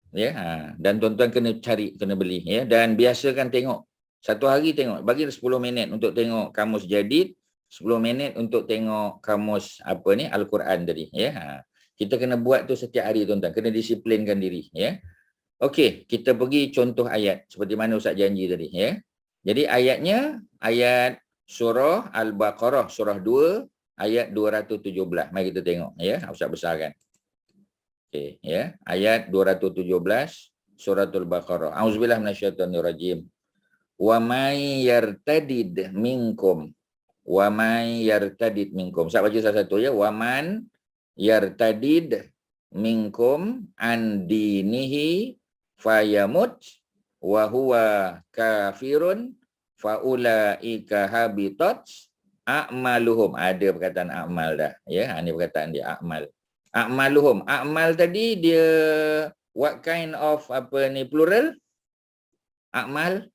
Ya, dan tuan-tuan kena cari, kena beli ya, dan biasakan tengok. Satu hari tengok, bagi 10 minit untuk tengok kamus jadid, 10 minit untuk tengok kamus Al-Quran tadi ya. Kita kena buat tu setiap hari tuan-tuan, kena disiplinkan diri ya. Okey, kita pergi contoh ayat seperti mana ustaz janji tadi ya. Jadi ayatnya ayat surah Al-Baqarah surah 2 ayat 217. Mari kita tengok ya, ustaz besarkan. Okey ya, ayat 217 suratul Baqarah. Auzubillahi minasyaitonirrajim. Wa may yartadid minkum. Wa may yartadid minkum. Saya baca satu-satu ya. Wa man yartadid minkum an dinihi fayamut wa huwa kafirun faulaika habitat a'maluhum. Ada perkataan a'mal dah ya. Ini perkataan dia a'mal. A'maluhum. A'mal tadi dia what kind of plural? A'mal.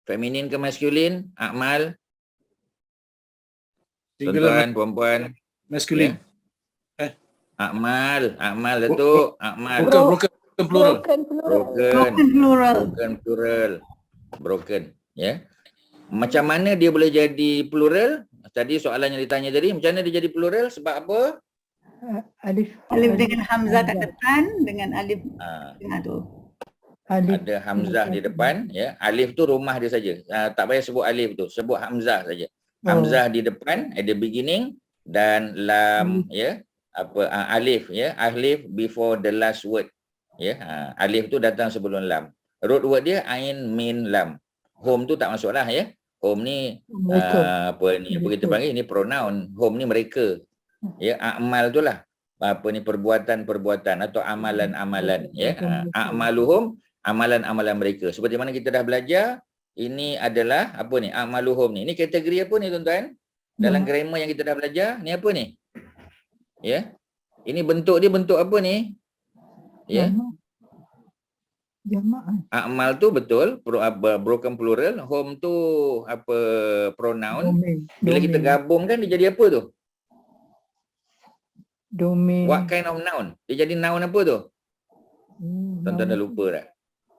Feminin ke maskulin? A'mal. Tuan-tuan, perempuan. Maskulin. Ya. A'mal. A'mal Datuk. A'mal. Bukan plural. Broken. Ya. Macam mana dia boleh jadi plural? Tadi soalan yang ditanya tadi, macam mana dia jadi plural? Sebab apa? Alif dengan hamzah kat depan dengan alif tu. Ada hamzah di depan ya. Alif tu rumah dia saja. Tak payah sebut alif tu, sebut hamzah saja. Hamzah di depan at the beginning dan lam ya. Alif ya. Alif before the last word. Ya. Alif tu datang sebelum lam. Root word dia ain min lam. Home tu tak masuklah ya. Home ni apa kita panggil ni pronoun. Home ni mereka. Ya, a'mal tu lah perbuatan-perbuatan atau amalan-amalan ya. A'maluhum, amalan-amalan mereka. Seperti mana kita dah belajar, ini adalah a'maluhum ni. Ini kategori apa ni tuan-tuan? Dalam grammar yang kita dah belajar, ni apa ni? Ya. Ini bentuk dia bentuk apa ni? Ya. Jamaah. A'mal tu betul, broken plural, home tu pronoun. Bila kita gabungkan dia jadi apa tu? Domain. What kind of noun? Dia jadi noun apa tu? Tuan-tuan dah lupa dah.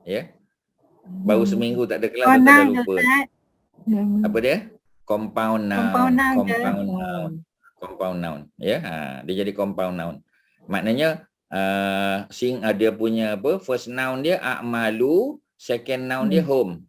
Ya. Baru seminggu tak ada kelas tuan dah lupa. Apa dia? Compound noun. Compound noun. Ya. Dia jadi compound noun. Maknanya dia punya first noun dia a'malu, second noun dia home.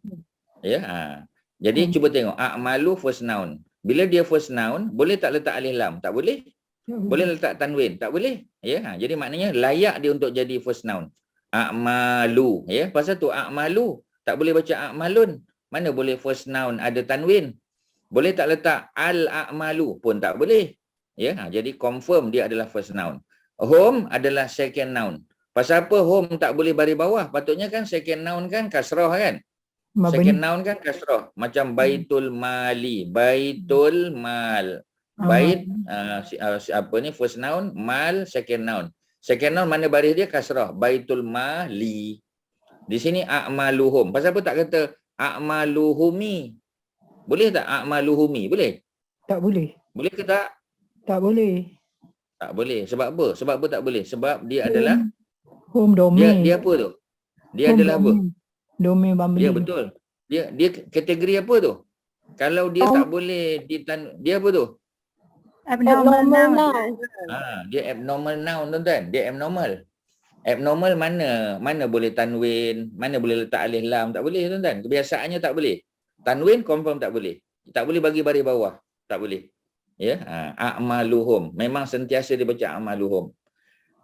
Ya. Jadi cuba tengok a'malu first noun. Bila dia first noun, boleh tak letak alif lam? Tak boleh. Boleh letak tanwin? Tak boleh. Ya, jadi maknanya layak dia untuk jadi first noun. A'malu, ya. Pasal tu a'malu, tak boleh baca a'malun. Mana boleh first noun ada tanwin? Boleh tak letak al-a'malu pun tak boleh. Ya, jadi confirm dia adalah first noun. Home adalah second noun. Pasal apa home tak boleh baris bawah? Patutnya kan second noun kan kasrah kan? Second noun kan kasrah. Macam baitul mali, baitul mal. Bait apa ni first noun, mal second noun. Second noun mana baris dia kasrah, baitul mali. Di sini a'maluhum. Pasal apa tak kata a'maluhumi? Boleh tak a'maluhumi? Boleh? Tak boleh. Boleh ke tak? Tak boleh. Tak boleh. Sebab apa? Sebab apa tak boleh? Sebab dia adalah Home domain. dia apa tu? Dia Home adalah apa? Domain Bambeli. Ya betul. Dia kategori apa tu? Kalau dia tak boleh dia apa tu? Abnormal noun. Dia abnormal noun tuan-tuan. Dia abnormal. Abnormal mana boleh tanwin, mana boleh letak alif lam, tak boleh tuan-tuan. Kebiasaannya tak boleh. Tanwin confirm tak boleh. Tak boleh bagi baris bawah. Tak boleh. Ya, a'maluhum. Memang sentiasa dibaca a'maluhum.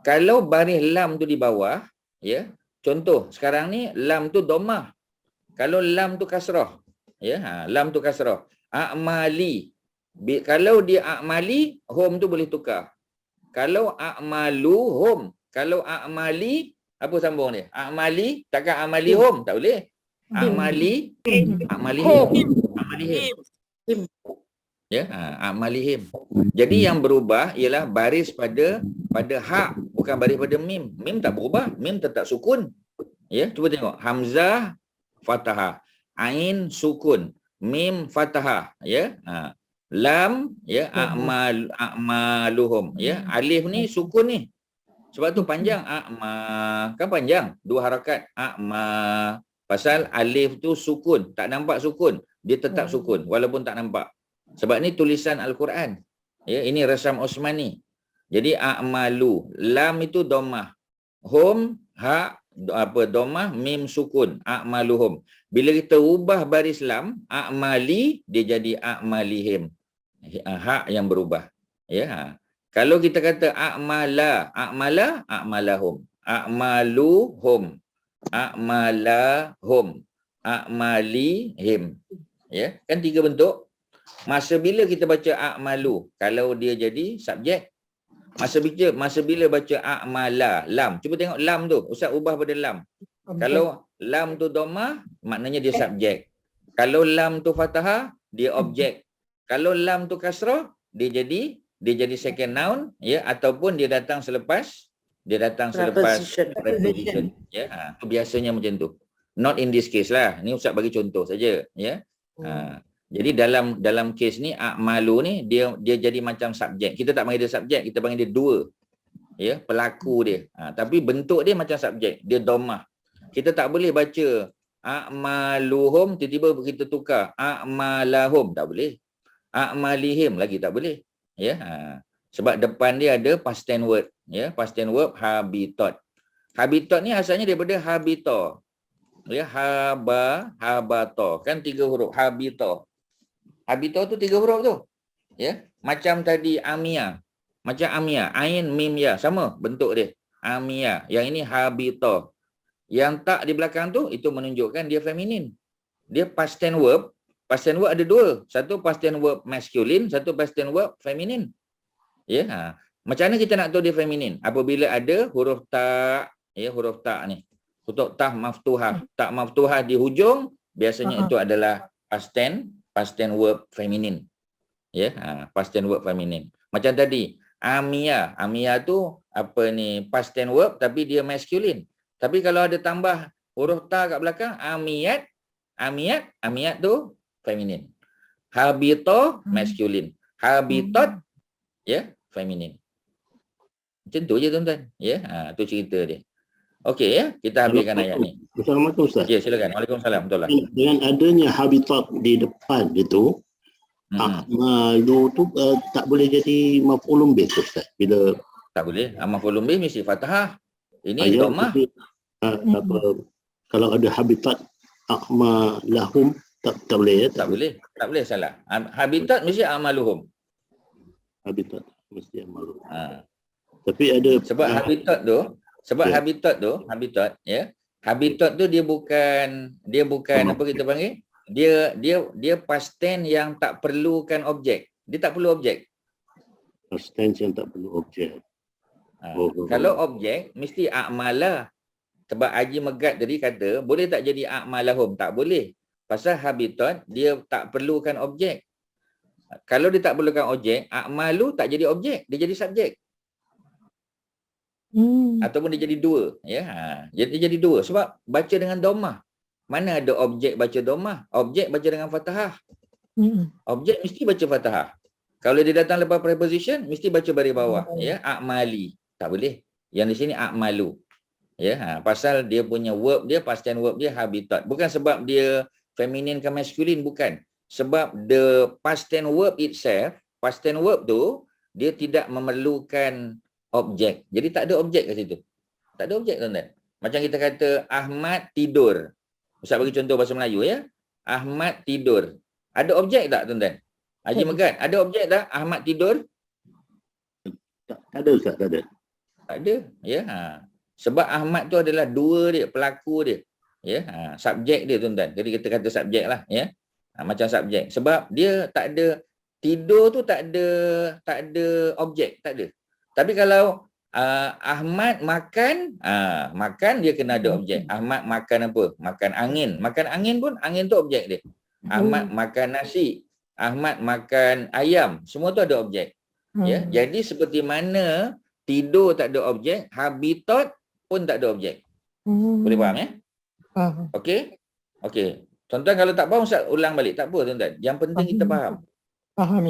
Kalau baris lam tu di bawah, ya. Contoh, sekarang ni lam tu dhammah. Kalau lam tu kasrah, ya, lam tu kasrah. A'mali. Kalau dia a'mali, hum tu boleh tukar. Kalau a'maluhum, kalau a'mali, apa sambung dia? A'mali, takkan a'malihum? Tak boleh. A'mali, a'malihim. A'malihim. Ya, a'malihim. Jadi yang berubah ialah baris pada hak, bukan baris pada mim. Mim tak berubah, mim tetap sukun. Ya, cuba tengok. Hamzah fathah, ain sukun, mim fathah, ya. Lam, ya, a'maluhum, ya. Alif ni sukun ni. Sebab tu panjang kan panjang, dua harakat pasal alif tu sukun, tak nampak sukun, dia tetap sukun walaupun tak nampak. Sebab ni tulisan Al-Quran. Ya, ini Rasam Osmani. Jadi a'malu, lam itu dhammah. Hum dhammah, mim sukun, a'maluhum. Bila kita ubah baris lam, a'mali, dia jadi a'malihim. Hak yang berubah. Ya. Kalau kita kata a'malahum, a'maluhum, a'malahum, a'malihim. Ya, kan tiga bentuk. Masa bila kita baca a'malu, kalau dia jadi subjek. Masa bila baca a'mala, lam. Cuba tengok lam tu. Ustaz ubah pada lam. Kalau lam tu dhammah, maknanya dia subjek. Kalau lam tu fathah, dia objek. Kalau lam tu kasrah, dia jadi second noun, ya, ataupun dia datang selepas preposition. Ya, biasanya macam tu. Not in this case lah. Ni Ustaz bagi contoh saja, ya. Jadi dalam kes ni a'malu ni dia jadi macam subjek. Kita tak panggil dia subjek, kita panggil dia dua. Ya, pelaku dia. Tapi bentuk dia macam subjek, dia dhammah. Kita tak boleh baca a'maluhum tiba-tiba kita tukar a'malahum, tak boleh. A'malihim lagi tak boleh. Ya, sebab depan dia ada past tense word, ya, past tense verb habitat. Habitat ni asalnya daripada habita. Ya, habata, kan 3 huruf habita. Habita tu 3 huruf tu. Ya, macam tadi amia. Macam amia, ain mim ya, sama bentuk dia. Amia. Yang ini habita. Yang tak di belakang tu itu menunjukkan dia feminin. Dia past tense verb. Past tense verb ada dua. Satu past tense verb masculine, satu past tense verb feminin. Ya, macam mana kita nak tahu dia feminin? Apabila ada huruf ta, ya, huruf ta ni. Huruf ta maftuhah. Tak maftuhah di hujung, biasanya itu adalah past tense verb feminin. Ya, past tense verb feminin. Macam tadi, amia. Amia tu apa ni? Past tense verb tapi dia masculine. Tapi kalau ada tambah huruf ta kat belakang, amiat tu feminin. Habita masculine. Habitat, ya, feminin. Macam tu je tuan-tuan. Ya, tu cerita dia. Okey, ya, kita habiskan ayat ni. Assalamualaikum Ustaz. Ya, silakan. Waalaikumsalam. Betul lah. Dengan adanya habitat di depan itu, a'malu tu tak boleh jadi maf'ulun bih Ustaz. Bila tak boleh. Maf'ulun bih mesti fathah. Ini dhammah. Kalau ada habitat a'malahum tak boleh, ya? Tak boleh salah. Habitat mesti a'maluhum. Habitat mesti a'maluhum. Tapi ada sebab habitat tu, ya. Habitat tu dia bukan apa kita panggil? Dia past tense yang tak perlukan objek. Dia tak perlu objek. Past tense yang tak perlu objek. Kalau objek mesti a'mala. Sebab Haji Megat tadi kata boleh tak jadi a'malahum? Tak boleh. Pasal habitat dia tak perlukan objek. Kalau dia tak perlukan objek, a'malu tak jadi objek, dia jadi subjek. Ataupun dia jadi dua. Ya, jadi dua. Sebab baca dengan dhammah. Mana ada objek baca dhammah? Objek baca dengan fathah. Objek mesti baca fathah. Kalau dia datang lepas preposition, mesti baca baris bawah. Ya, a'mali. Tak boleh. Yang di sini a'malu. Ya, pasal dia punya verb dia, past tense verb dia habitat. Bukan sebab dia feminin ke masculine, bukan. Sebab the past tense verb itself, past tense verb tu, dia tidak memerlukan objek. Jadi tak ada objek kat situ. Tak ada objek, tuan-tuan. Macam kita kata Ahmad tidur. Ustaz bagi contoh bahasa Melayu ya. Ahmad tidur. Ada objek tak, tuan-tuan? Haji Megat, ada objek tak Ahmad tidur? Tak ada Ustaz, tak ada. Tak ada. Ya. Sebab Ahmad tu adalah dua dia, pelaku dia. Ya. Subjek dia, tuan-tuan. Jadi kita kata subjek lah. Ya. Macam subjek. Sebab dia tak ada, tidur tu tak ada objek. Tak ada. Tapi kalau Ahmad makan, makan dia kena ada objek. Ahmad makan apa? Makan angin. Makan angin pun, angin tu objek dia. Ahmad makan nasi. Ahmad makan ayam. Semua tu ada objek. Ya, jadi seperti mana tidur tak ada objek, habitat pun tak ada objek. Boleh faham ya? Okey? Okey. Tuan-tuan kalau tak faham, Ustaz ulang balik. Tak apa, tuan-tuan. Yang penting kita faham.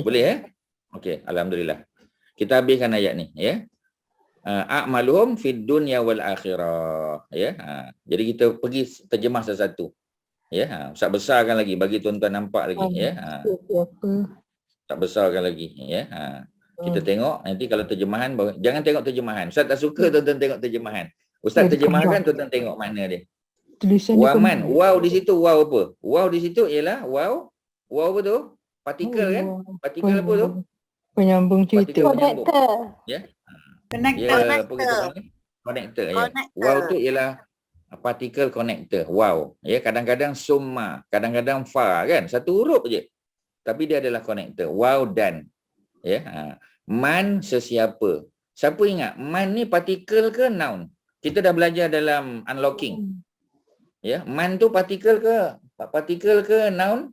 Boleh ya? Okey, alhamdulillah. Kita habiskan ayat ni ya. A'maluhum fid dunya wal akhirah ya. Jadi kita pergi terjemah satu-satu. Ya, Ustaz besarkan lagi bagi tuan-tuan nampak lagi ya. Tak besarkan lagi ya. Kita tengok nanti kalau terjemahan, jangan tengok terjemahan. Ustaz tak suka tuan-tuan tengok terjemahan. Ustaz terjemahkan, tuan-tuan tengok mana dia. Waman, wow di situ, wow apa? Wow di situ ialah wow. Wow apa tu? Partikel kan? Partikel apa tu? Penyambung cerita. Connector. Ya. Connector. Ya, apa kita panggil? Connector ya. Wow tu ialah particle connector. Wow. Ya, kadang-kadang summa, kadang-kadang fa kan? Satu huruf je. Tapi dia adalah connector. Wow dan. Ya. Man sesiapa. Siapa ingat? Man ni partikel ke noun? Kita dah belajar dalam unlocking. Ya, man tu partikel ke? Partikel ke noun?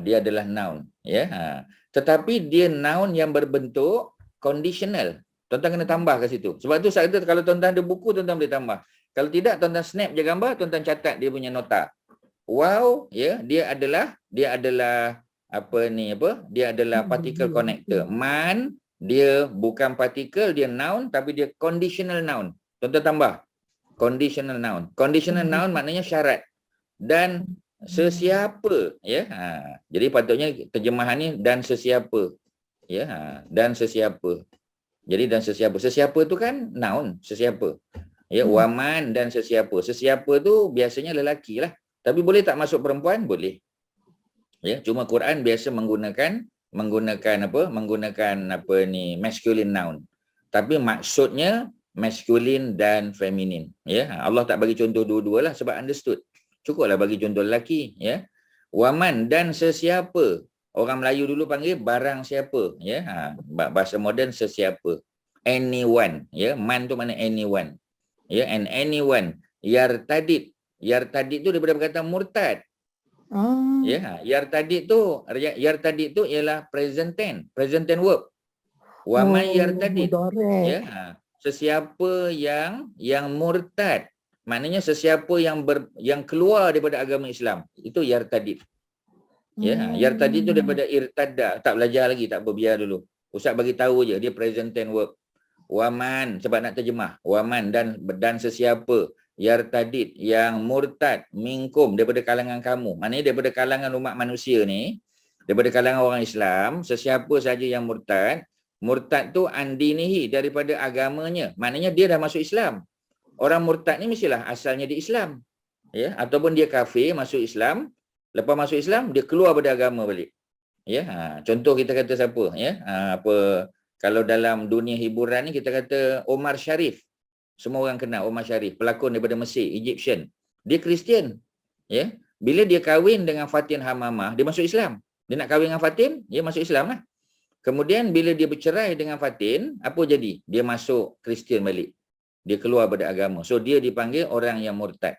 Dia adalah noun. Ya. Tetapi dia noun yang berbentuk conditional. Tuan-tuan kena tambah kat situ. Sebab tu saya kata kalau tuan-tuan ada buku, tuan-tuan boleh tambah. Kalau tidak, tuan-tuan snap je gambar, tuan-tuan catat dia punya nota. Wow, ya, dia adalah apa ni apa? Dia adalah particle connector. Man, dia bukan partikel, dia noun tapi dia conditional noun. Tuan-tuan tambah. Conditional noun. Conditional noun maknanya syarat. Dan sesiapa, ya. Jadi patutnya terjemahan ni dan sesiapa. Ya, dan sesiapa. Jadi dan sesiapa. Sesiapa tu kan noun, sesiapa. Ya, waman dan sesiapa. Sesiapa tu biasanya lelaki lah. Tapi boleh tak masuk perempuan? Boleh. Ya, cuma Quran biasa menggunakan apa? Menggunakan apa ni masculine noun. Tapi maksudnya masculine dan feminin. Ya, Allah tak bagi contoh dua-dua lah sebab understood. Cukuplah bagi contoh lelaki, ya. Waman dan sesiapa. Orang Melayu dulu panggil barang siapa, ya. Bahasa moden sesiapa. Anyone, ya. Man tu mana anyone. Ya, and anyone yartadid. Yartadid tu daripada perkataan murtad. Ya, yartadid tu ialah present tense verb. Wa man yartadid. Ya. Sesiapa yang murtad. Maknanya sesiapa yang keluar daripada agama Islam. Itu yartadid. Ya, yartadid tu daripada irtada. Tak belajar lagi, tak apa, biar dulu. Ustaz bagi tahu je dia present tense verb. Waman sebab nak terjemah. Waman dan sesiapa yartadid yang murtad minkum daripada kalangan kamu. Maknanya daripada kalangan umat manusia ni, daripada kalangan orang Islam, sesiapa saja yang murtad tu andinihi daripada agamanya. Maknanya dia dah masuk Islam. Orang murtad ni mestilah asalnya di Islam. Ya, ataupun dia kafir masuk Islam, lepas masuk Islam dia keluar dari agama balik. Ya, contoh kita kata siapa, ya? Kalau dalam dunia hiburan ni kita kata Omar Sharif. Semua orang kenal Omar Sharif, pelakon daripada Mesir, Egyptian. Dia Kristian. Ya. Bila dia kahwin dengan Fatin Hamamah, dia masuk Islam. Dia nak kahwin dengan Fatin, dia masuk Islam lah. Kemudian bila dia bercerai dengan Fatin, apa jadi? Dia masuk Kristian balik. Dia keluar dari agama. So dia dipanggil orang yang murtad.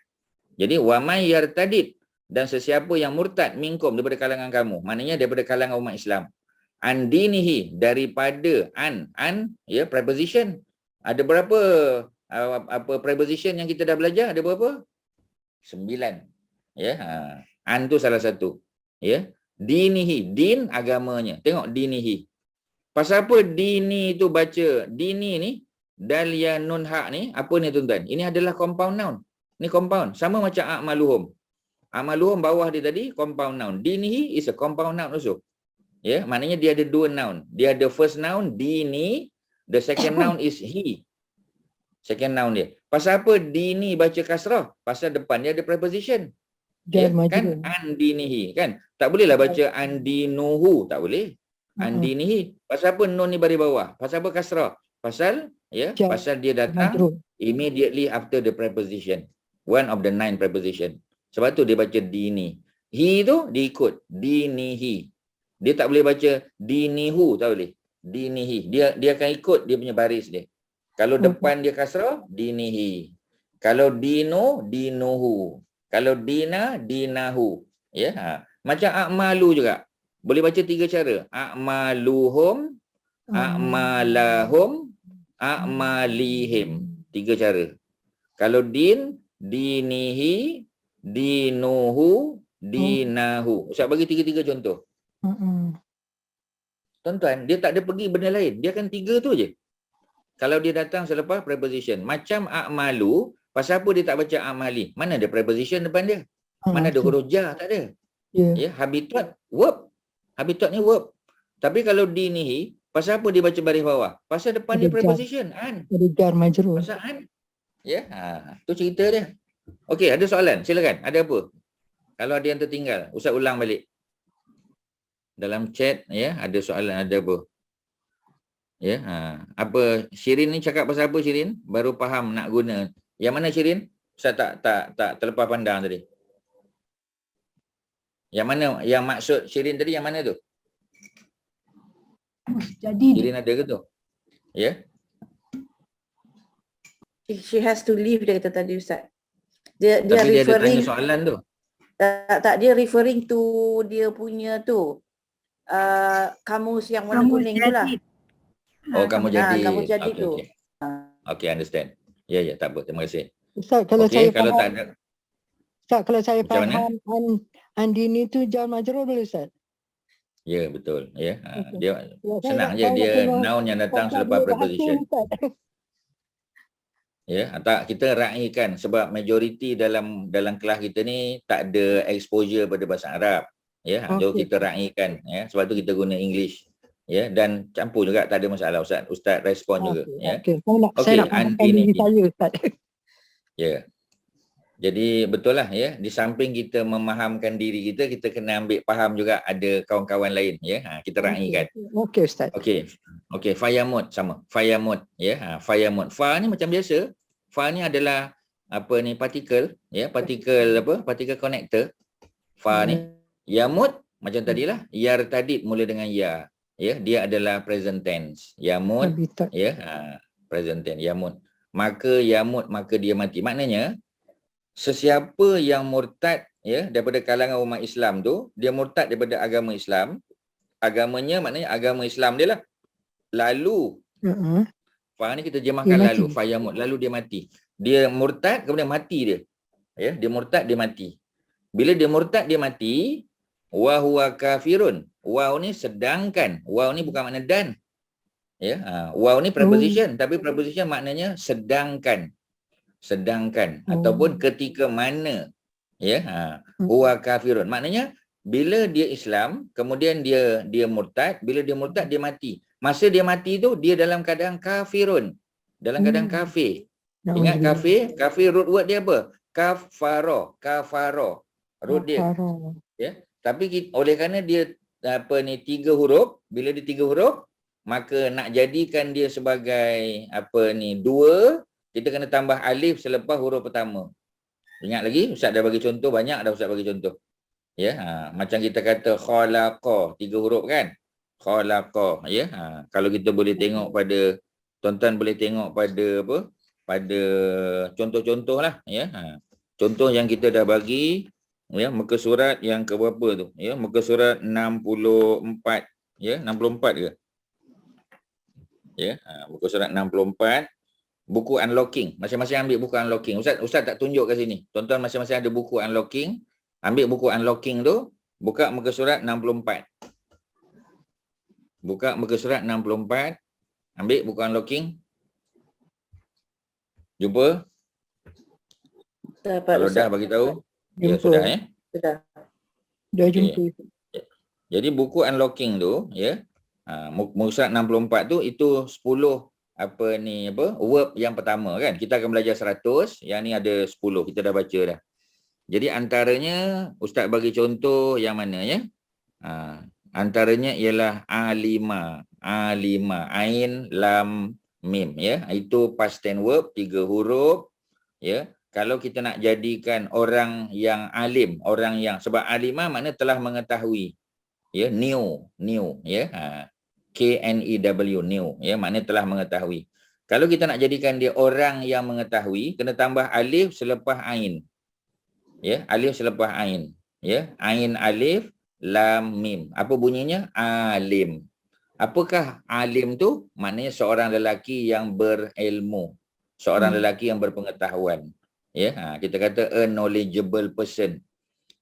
Jadi wa may yartadid, dan sesiapa yang murtad minkum daripada kalangan kamu, maknanya daripada kalangan umat Islam, an dinihi, daripada an ya, preposition. Ada berapa apa preposition yang kita dah belajar? Ada berapa? 9. Ya, an tu salah satu. Ya, dinihi, din agamanya. Tengok dinihi. Pasal apa dini tu baca dini ni dal ya nun ha ni, apa ni tuan-tuan? Ini adalah compound noun. Ni compound, sama macam a'maluhum. A'maluhum bawah dia tadi compound noun. Dinihi is a compound noun also. Ya, maknanya dia ada dua noun. Dia ada first noun dini, the second noun is he. Second noun dia. Pasal apa dini baca kasrah? Pasal depan dia ada preposition. Ya, kan andinihi kan. Tak bolehlah baca andinuhu, tak boleh. Andinihi. Pasal apa nun ni baris bawah? Pasal apa kasrah? Pasal ya, pasal dia datang immediately after the preposition. One of the 9 preposition. Sebab tu dia baca dini. He tu diikut dinihi. Dia tak boleh baca dinihu, tak boleh. Dinihi. Dia akan ikut dia punya baris dia. Kalau depan dia kasrah, dinihi. Kalau dino, dinuhu. Kalau dina, dinahu. Ya, macam a'malu juga. Boleh baca 3 cara. A'maluhum, a'malahum, a'malihim. 3 cara. Kalau din, dinihi, dinuhu, dinahu. Ustaz bagi 3 contoh. Tuan-tuan, dia tak ada pergi benda lain. Dia akan 3 tu je. Kalau dia datang selepas preposition. Macam a'malu, pasal apa dia tak baca a'mali? Mana ada preposition depan dia? Mana ada huruf jar? Tak ada. Ya, habitat, verb. Habitatnya verb. Tapi kalau dinihi, pasal apa dia baca baris bawah? Pasal depan dia preposition. An. Ada jar majrur. Pasal an. Ya, tu cerita dia. Okey, ada soalan? Silakan. Ada apa? Kalau ada yang tertinggal, Ustaz ulang balik. Dalam chat ya, ada soalan, ada apa? Ya, apa Shirin ni cakap pasal apa Shirin? Baru faham nak guna. Yang mana Shirin? Ustaz tak terlepas pandang tadi. Yang mana yang maksud Shirin tadi yang mana tu? Jadi Shirin ada ke tu? Ya. she has to leave dia kata tadi Ustaz. Dia Tapi dia ada referring tanya soalan tu. tak dia referring to dia punya tu kamus yang warna kuning tu lah. Oh, kamu jadi. Kamu jadi tu. Okay. Okay, understand. Ya, tak apa. Terima kasih. Ustaz, kalau Okey, saya kalau faham, tak ada. Ustaz, kalau saya Macam mana? faham andini tu jar majrur boleh Ustaz? Ya, betul. Ya, Okey. dia Kalau saya senang nak je tahu dia tengok noun yang datang konsep selepas dia preposition. bahasa, Ustaz. Ya, tak kita raikan sebab majoriti dalam kelas kita ni tak ada exposure pada bahasa Arab. Ya, so Okey. kita raikan ya. Sebab tu kita guna English. Ya, dan campur juga tak ada masalah Ustaz respon juga ya. Okey, saya nak Okey, fahamkan andini. diri saya Ustaz. Ya. Jadi betul lah ya, di samping kita memahamkan diri kita, kita kena ambil faham juga ada kawan-kawan lain ya. Kita raikan. Okey Ustaz. Okey, fayamut sama. Fayamut ya. Fayamut. Fa ni macam biasa. Fa ni adalah apa ni partikel ya, partikel apa? Partikel connector. Fa ni. Yamut macam tadilah, yartadid mula dengan ya. Ya, dia adalah present tense. Yamut Habitat. ya, present tense yamut. Maka yamut, maka dia mati. Maknanya sesiapa yang murtad ya daripada kalangan umat Islam tu, dia murtad daripada agama Islam. Agamanya maknanya agama Islam dia lah. Lalu fa ni kita jemahkan Dia lalu, mati. fayamut, lalu dia mati. Dia murtad kemudian mati dia. Ya, dia murtad dia mati. Bila dia murtad dia mati, wa huwa kafirun. Waw ni sedangkan. Waw ni bukan makna dan. Ya, waw ni preposition, tapi preposition maknanya sedangkan. Sedangkan ataupun ketika mana. Ya, huwa kafirun. Maknanya bila dia Islam, kemudian dia murtad, bila dia murtad dia mati. Masa dia mati tu dia dalam keadaan kafirun. Dalam keadaan kafir. Ingat kafir root word dia apa? Kafaro. Root dia. Ya. Tapi oleh kerana dia 3 huruf, bila dia 3 huruf, maka nak jadikan dia sebagai 2, kita kena tambah alif selepas huruf pertama. Ingat lagi, Ustaz dah bagi contoh, banyak dah Ustaz bagi contoh. Ya, macam kita kata khalaqa, 3 huruf kan? Khalaqa, ya. Kalau kita boleh tengok pada, tuan-tuan boleh tengok pada apa? Pada contoh-contoh lah, ya. Contoh yang kita dah bagi ya, muka surat yang ke berapa tu? Ya, muka surat 64, ya, 64 ke? Ya, muka surat 64. Buku unlocking. Masing-masing ambil buku unlocking. Ustaz tak tunjuk kat sini. Tuan-tuan masing-masing ada buku unlocking. Ambil buku unlocking tu, buka muka surat 64. Buka muka surat 64. Ambil buku unlocking. Jumpa? Dapat, Kalau Ustaz. dah bagi tahu. Ya, Jumpa. sudah Sudah. Dah Okey. jumpa. Jadi buku unlocking tu, ya. Muka surat 64 tu itu 10 verb yang pertama kan. Kita akan belajar 100, yang ni ada 10 kita dah baca dah. Jadi antaranya ustaz bagi contoh yang mana ya? Antaranya ialah A5, ain, lam, mim ya. Itu past tense verb 3 huruf ya. Kalau kita nak jadikan orang yang alim, orang yang sebab alimah makna telah mengetahui. Ya, knew ya. KNEW, new ya, maknanya telah mengetahui. Kalau kita nak jadikan dia orang yang mengetahui, kena tambah alif selepas ain. Ya, alif selepas ain. Ya, ain alif lam mim. Apa bunyinya? Alim. Apakah alim tu? Maknanya seorang lelaki yang berilmu. Seorang lelaki yang berpengetahuan. Ya, kita kata a knowledgeable person.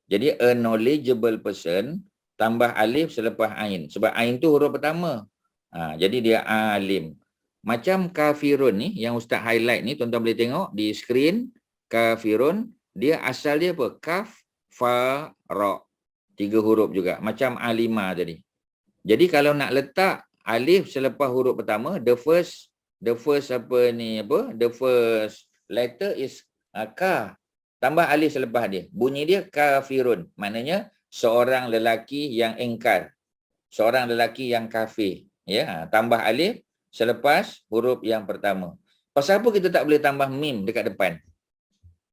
Jadi a knowledgeable person tambah alif selepas ain. Sebab ain tu huruf pertama. Jadi dia alim. Macam kafirun ni, yang ustaz highlight ni, tuan-tuan boleh tengok di skrin. Kafirun, dia asal dia apa? Kaf, fa, ra. 3 huruf juga. Macam alimah tadi. Jadi kalau nak letak alif selepas huruf pertama, the first letter is ka. Tambah alif selepas dia. Bunyi dia kafirun. Maknanya seorang lelaki yang engkar. Seorang lelaki yang kafir. Ya, tambah alif selepas huruf yang pertama. Pasal apa kita tak boleh tambah mim dekat depan?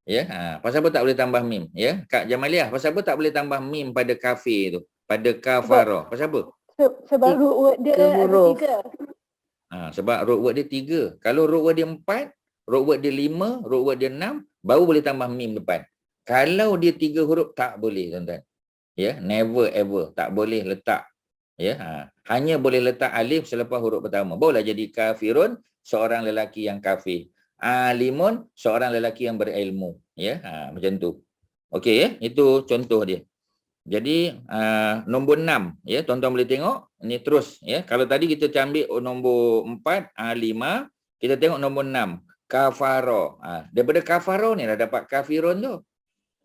Ya, pasal apa tak boleh tambah mim? Ya, Kak Jamaliah, pasal apa tak boleh tambah mim pada kafir tu? Pada kafara. Pasal apa? Sebab root word dia ada 3. Sebab root word dia 3. Kalau root word dia 4, root word dia 5, root word dia 6, baru boleh tambah mim depan. Kalau dia 3 huruf tak boleh, tuan-tuan. Ya, never ever tak boleh letak. Ya, hanya boleh letak alif selepas huruf pertama. Boleh jadi kafirun, seorang lelaki yang kafir. Alimun, seorang lelaki yang berilmu. Ya, macam tu. Okey ya, itu contoh dia. Jadi nombor 6 ya, tuan-tuan boleh tengok ini terus ya. Kalau tadi kita ambil nombor 4 A5, kita tengok nombor 6 kafara. Daripada kafara ni dah dapat kafirun tu.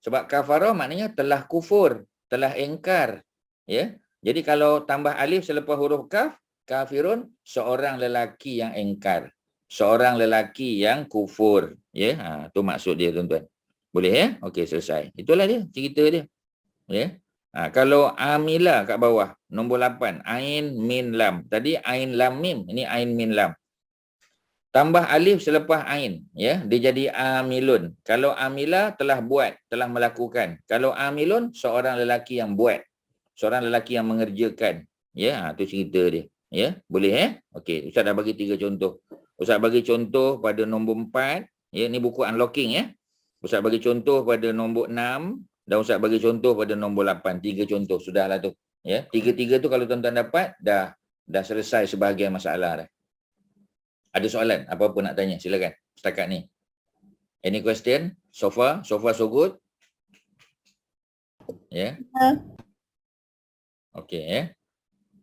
Sebab kafara maknanya telah kufur, telah engkar ya. Jadi kalau tambah alif selepas huruf kaf, kafirun, seorang lelaki yang engkar, seorang lelaki yang kufur ya. Tu maksud dia, tuan-tuan. Boleh ya? Okey, selesai. Itulah dia cerita dia. Ya. Kalau amila kat bawah, nombor 8, ain min lam. Tadi ain lam mim, ini ain min lam. Tambah alif selepas ain, ya, dia jadi amilun. Kalau amila telah buat, telah melakukan. Kalau amilun, seorang lelaki yang buat, seorang lelaki yang mengerjakan. Ya, tu cerita dia. Ya, boleh Okey, Ustaz dah bagi 3 contoh. Ustaz bagi contoh pada nombor 4, ya, ni buku unlocking ya. Ustaz bagi contoh pada nombor 6 dan Ustaz bagi contoh pada nombor 8. 3 contoh sudahlah tu. Ya, 3-3 tu kalau tuan-tuan dapat dah selesai sebahagian masalah dah. Ada soalan apa-apa nak tanya, silakan setakat ni. Any question? So far so good? Ya. Okey ya.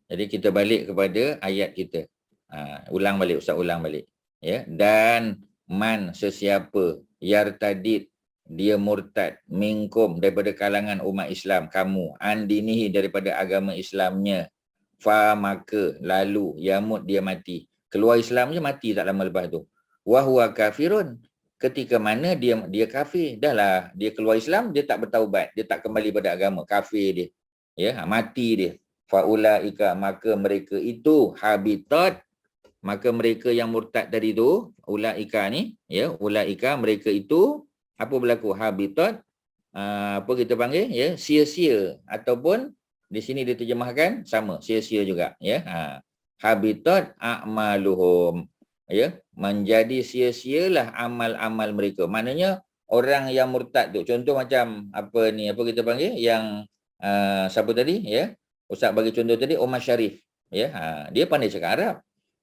Jadi kita balik kepada ayat kita. Ulang balik, Ustaz ulang balik. Ya, dan man sesiapa yartadid, dia murtad, minkum daripada kalangan umat Islam, kamu, andinihi daripada agama Islamnya, fa maka lalu yamut dia mati. Keluar Islam je mati tak lama lepas tu. Wa huwa kafirun, ketika mana dia kafir, dahlah dia keluar Islam, dia tak bertaubat, dia tak kembali pada agama, kafir dia. Ya, mati dia. Faulaika, maka mereka itu habitat, maka mereka yang murtad tadi tu, ulaika ni, ya, ulaika mereka itu apa berlaku? Habitat, apa kita panggil, ya, sia-sia, ataupun di sini diterjemahkan sama, sia-sia juga, ya. Habitat a'maluhum, ya, menjadi sia-sialah amal-amal mereka. Maknanya orang yang murtad tu. Contoh macam apa kita panggil yang siapa tadi ya? Ustaz bagi contoh tadi Omar Sharif ya. Dia pandai cakap Arab.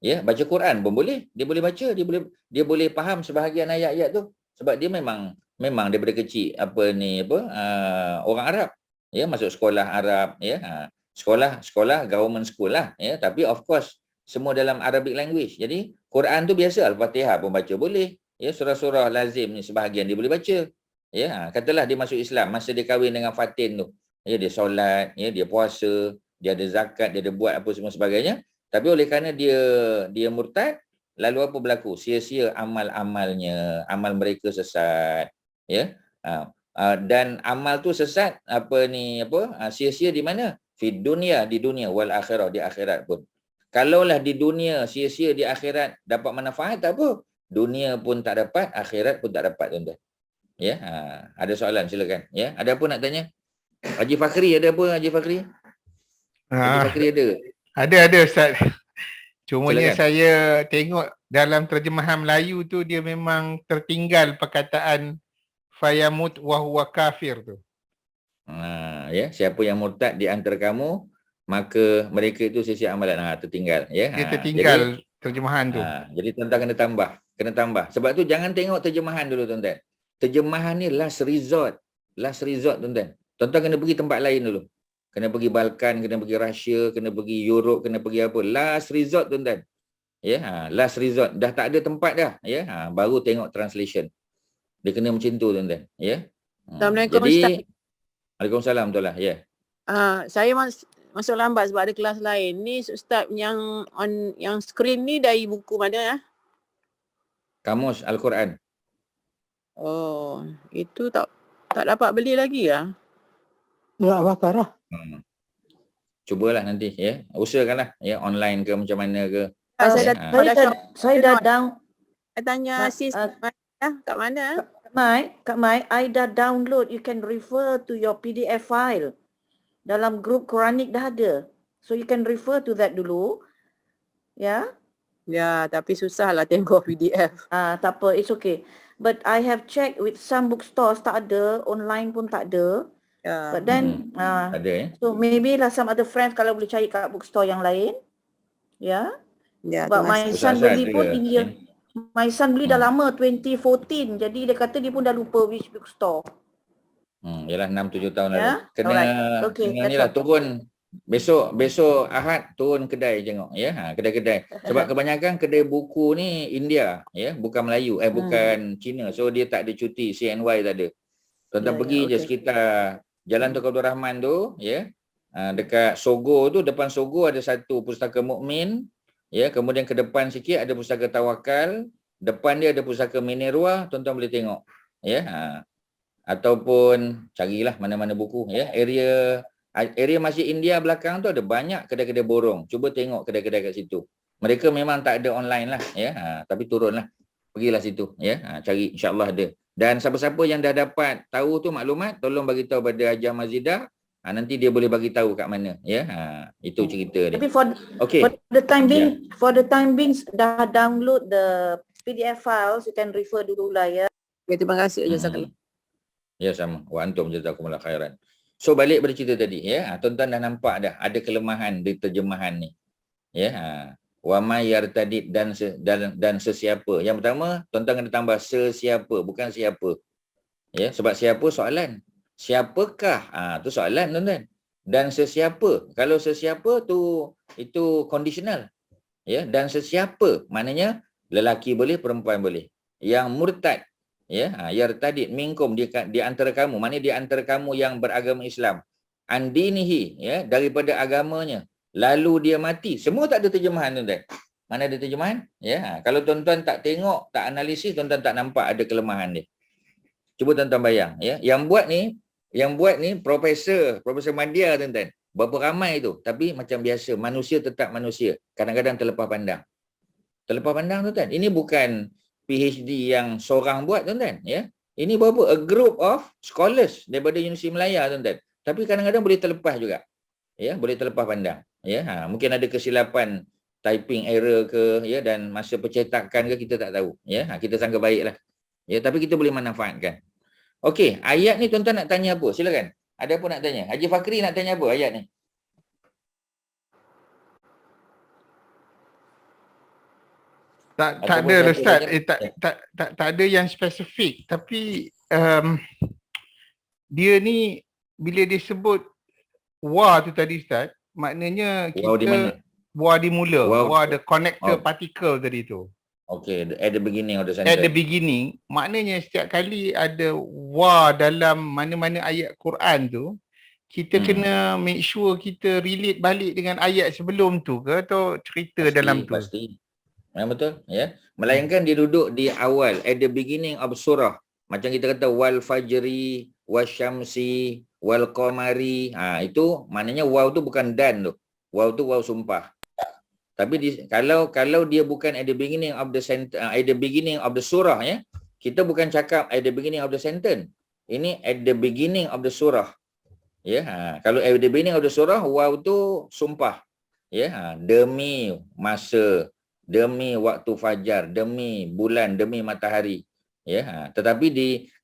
Ya, baca Quran pun boleh. Dia boleh baca, dia boleh faham sebahagian ayat-ayat tu sebab dia memang daripada kecil orang Arab. Ya, masuk sekolah Arab ya. Sekolah government school lah ya, tapi of course semua dalam Arabic language. Jadi Quran tu biasa, Al-Fatihah pun baca boleh. Ya, surah-surah lazim ni sebahagian dia boleh baca. Ya, katalah dia masuk Islam masa dia kahwin dengan Fatin tu. Ya, dia solat, ya, dia puasa, dia ada zakat, dia ada buat apa semua sebagainya. Tapi oleh kerana dia murtad, lalu apa berlaku? Sia-sia amal-amalnya, amal mereka sesat. Ya. Dan amal tu sesat sia-sia di mana? Di dunia wal akhirah, di akhirat pun. Kalaulah di dunia sia-sia, di akhirat dapat manfaat tak apa. Dunia pun tak dapat, akhirat pun tak dapat, tuan-tuan. Ya, ada soalan silakan. Ya, ada apa nak tanya? Haji Fakhri ada apa Haji Fakhri? Haji Fakhri ada. Ada Ustaz. Cumanya Silakan. saya tengok dalam terjemahan Melayu tu dia memang tertinggal perkataan fayamut wa huwa kafir tu. Ya, siapa yang murtad di antara kamu, maka mereka itu sia-sia amalan. Tertinggal ya. Dia tertinggal terjemahan tu. Jadi tuan-tuan kena tambah. Sebab tu jangan tengok terjemahan dulu tuan-tuan. Terjemahan ni last resort tuan-tuan. Tuan-tuan kena pergi tempat lain dulu. Kena pergi Balkan, kena pergi Russia, kena pergi Europe, kena pergi apa. Last resort tuan-tuan. Ya, last resort. Dah tak ada tempat dah. Ya, baru tengok translation. Dia kena macam tu tuan-tuan. Ya. Assalamualaikum, Jadi, Ustaz. Waalaikumsalam tuan lah. Ya. Saya masuk lambat sebab ada kelas lain. Ni Ustaz yang screen ni dari buku mana ya? Kamus Al-Quran. Oh, itu tak dapat beli lagi ya? Tak apa lah. Cubalah nanti ya. Usahakanlah ya, online ke macam mana ke. Saya dah down. Saya tanya sis kat mana? Kak Mai, I dah download. You can refer to your PDF file. Dalam grup Quranik dah ada. So you can refer to that dulu. Ya. Ya, tapi susah lah tengok PDF. Tak apa, it's okay. But I have checked with some bookstores, tak ada. Online pun tak ada. But then, ada ya. so maybe lah some other friends kalau boleh cari kat bookstore yang lain. Ya. Sebab my son beli pun tinggi. My son beli dah lama, 2014. Jadi dia kata dia pun dah lupa which bookstore. Yalah 6-7 tahun lalu. Ya. Kena Okay, ni lah turun. Besok Ahad turun kedai tengok ya. Kedai-kedai. Sebab kebanyakan kedai buku ni India ya, bukan Melayu, bukan Cina. So dia tak ada cuti, CNY tak ada. Tuan-tuan pergi je sekitar Jalan Tunku Abdul Rahman tu ya. Dekat Sogo tu, depan Sogo ada satu pustaka Mukmin ya, kemudian ke depan sikit ada pustaka Tawakal, depan dia ada pustaka Minerva, tuan-tuan boleh tengok ya. Ataupun carilah mana-mana buku ya. Area Masjid India belakang tu ada banyak kedai-kedai borong. Cuba tengok kedai-kedai kat situ. Mereka memang tak ada online lah ya. Tapi turunlah. Pergilah situ ya. Cari, insya-Allah ada. Dan siapa-siapa yang dah dapat tahu tu maklumat, tolong bagi tahu pada Hajah Mazidah. Nanti dia boleh bagi tahu kat mana ya. Itu cerita dia. Tapi for the time being dah download the PDF files, you can refer dulu lah ya. Okay, terima kasih jazakallah. Ya, sama. Wa antum jazakumullah khairan. So balik pada cerita tadi ya. Tuan-tuan dah nampak dah ada kelemahan di terjemahan ni. Ya. Wa may yartadid dan sesiapa. Yang pertama, tuan-tuan kena tambah sesiapa, bukan siapa. Ya, sebab siapa soalan. Siapakah? Tu soalan tuan-tuan. Dan sesiapa. Kalau sesiapa tu itu conditional. Ya, dan sesiapa maknanya lelaki boleh, perempuan boleh. Yang murtad ya, yartadid minkum di antara kamu, maknanya di antara kamu yang beragama Islam. Andinihi ya, daripada agamanya. Lalu dia mati. Semua tak ada terjemahan tuan-tuan. Mana ada terjemahan? Ya, kalau tuan-tuan tak tengok, tak analisis, tuan-tuan tak nampak ada kelemahan dia. Cuba tuan-tuan bayang ya. Yang buat ni Profesor Madya tuan-tuan. Berapa ramai tu, tapi macam biasa, manusia tetap manusia. Kadang-kadang terlepas pandang. Terlepas pandang tuan-tuan. Ini bukan PhD yang seorang buat tuan-tuan ya. Ini berapa? A group of scholars daripada Universiti Melaya tuan-tuan. Tapi kadang-kadang boleh terlepas juga. Ya, boleh terlepas pandang. Ya, mungkin ada kesilapan typing error ke ya, dan masa percetakan ke kita tak tahu ya. Kita sangka baiklah. Ya, tapi kita boleh manfaatkan. Okey, ayat ni tuan-tuan nak tanya apa? Silakan. Ada apa nak tanya? Haji Fakri nak tanya apa ayat ni? Tak Ataupun ada siapa Ustaz. tanya? Tak ada yang spesifik. Tapi dia ni bila dia sebut wa tu tadi Ustaz, maknanya Wow di mana? wa di mula, Wow. wa the connector Oh. particle tadi tu. Okey, at the beginning of the sentence. At the beginning, maknanya setiap kali ada wa dalam mana-mana ayat Quran tu, kita kena make sure kita relate balik dengan ayat sebelum tu ke atau cerita dalam tu. Pasti. Betul, ya. Melainkan dia duduk di awal, at the beginning of surah. Macam kita kata wal fajri, wasyamsi, wal qamari. Itu maknanya waw tu bukan dan tu. Waw tu waw sumpah. Tapi kalau dia bukan at the beginning of the at the beginning of the surah, ya. Kita bukan cakap at the beginning of the sentence. Ini at the beginning of the surah. Ya, kalau at the beginning of the surah, waw tu sumpah. Ya, demi masa, demi waktu fajar, demi bulan, demi matahari. Ya, tetapi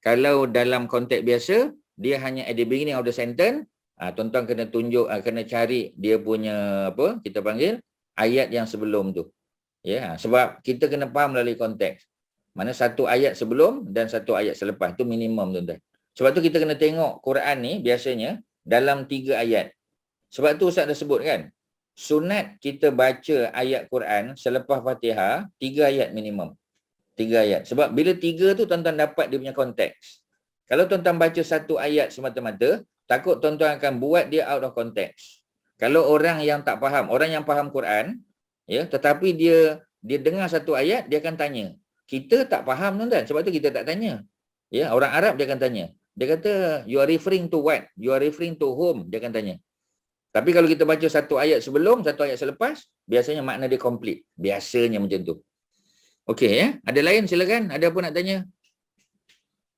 kalau dalam konteks biasa, dia hanya at the beginning of the sentence. Tuan-tuan kena tunjuk, kena cari dia punya apa? Kita panggil ayat yang sebelum tu. Ya, sebab kita kena faham melalui konteks. Mana satu ayat sebelum dan satu ayat selepas tu minimum tuan-tuan. Sebab tu kita kena tengok Quran ni biasanya dalam 3 ayat. Sebab tu Ustaz dah sebut kan, sunat kita baca ayat Quran selepas Fatihah 3 ayat minimum. 3 ayat. Sebab bila 3 tu tuan-tuan dapat dia punya konteks. Kalau tuan-tuan baca satu ayat semata-mata, takut tuan-tuan akan buat dia out of context. Kalau orang yang tak faham, orang yang faham Quran, ya, tetapi dia dengar satu ayat, dia akan tanya. Kita tak faham tuan-tuan, sebab tu kita tak tanya. Ya, orang Arab dia akan tanya. Dia kata, you are referring to what? You are referring to whom? Dia akan tanya. Tapi kalau kita baca satu ayat sebelum, satu ayat selepas, biasanya makna dia komplit. Biasanya macam tu. Okey, ya. Ada lain silakan. Ada apa nak tanya?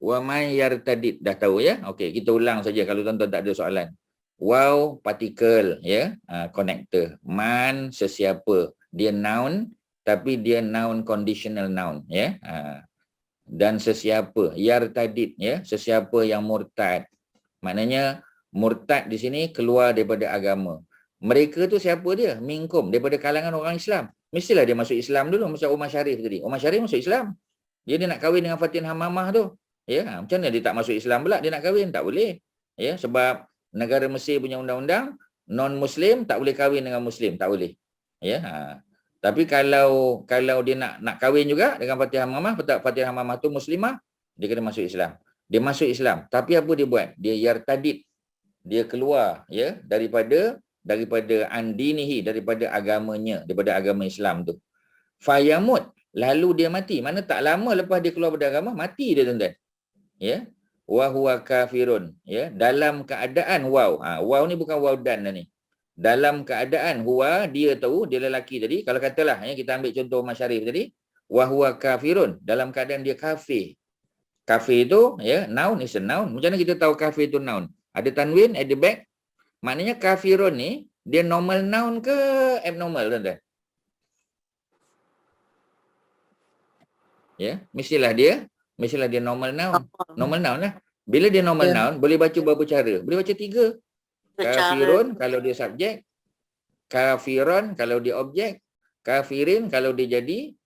Wa may yartadid. Dah tahu ya? Okey, kita ulang saja kalau tuan-tuan tak ada soalan. Wow, particle, ya. Connector. Man, sesiapa. Dia noun, tapi dia noun conditional noun, ya. Dan sesiapa. Yartadid, ya. Sesiapa yang murtad. Maknanya, murtad di sini keluar daripada agama. Mereka tu siapa dia? Minkum, daripada kalangan orang Islam. Mestilah dia masuk Islam dulu, macam Umar Syarif tadi. Umar Syarif masuk Islam. Dia nak kahwin dengan Fatin Hamamah tu. Ya, macam mana dia tak masuk Islam pula? Dia nak kahwin? Tak boleh. Ya, sebab negara Mesir punya undang-undang, non-Muslim tak boleh kahwin dengan Muslim. Tak boleh. Ya, tapi kalau dia nak kahwin juga dengan Fatin Hamamah, Fatin Hamamah tu Muslimah, dia kena masuk Islam. Dia masuk Islam. Tapi apa dia buat? Dia yartadid. Dia keluar, ya, daripada andinihi, daripada agamanya, daripada agama Islam tu. Fayamut, lalu dia mati. Mana tak lama lepas dia keluar dari agama, mati dia tuan-tuan. Ya. Wa huwa kafirun, ya, dalam keadaan waw. Waw ni bukan waw dan ni. Dalam keadaan huwa, dia tahu, dia lelaki tadi. Kalau katalah, ya, kita ambil contoh Umar Syarif tadi, wa huwa kafirun, dalam keadaan dia kafir. Kafir tu, ya, noun is a noun. Macam mana kita tahu kafir tu noun? Ada tanwin at the back. Maknanya kafirun ni, dia normal noun ke abnormal tuan-tuan? Ya, mestilah dia normal noun. Normal noun lah. Bila dia normal noun, boleh baca berapa cara? Boleh baca 3. Kafirun kalau dia subjek, kafiron kalau dia objek, kafirin kalau dia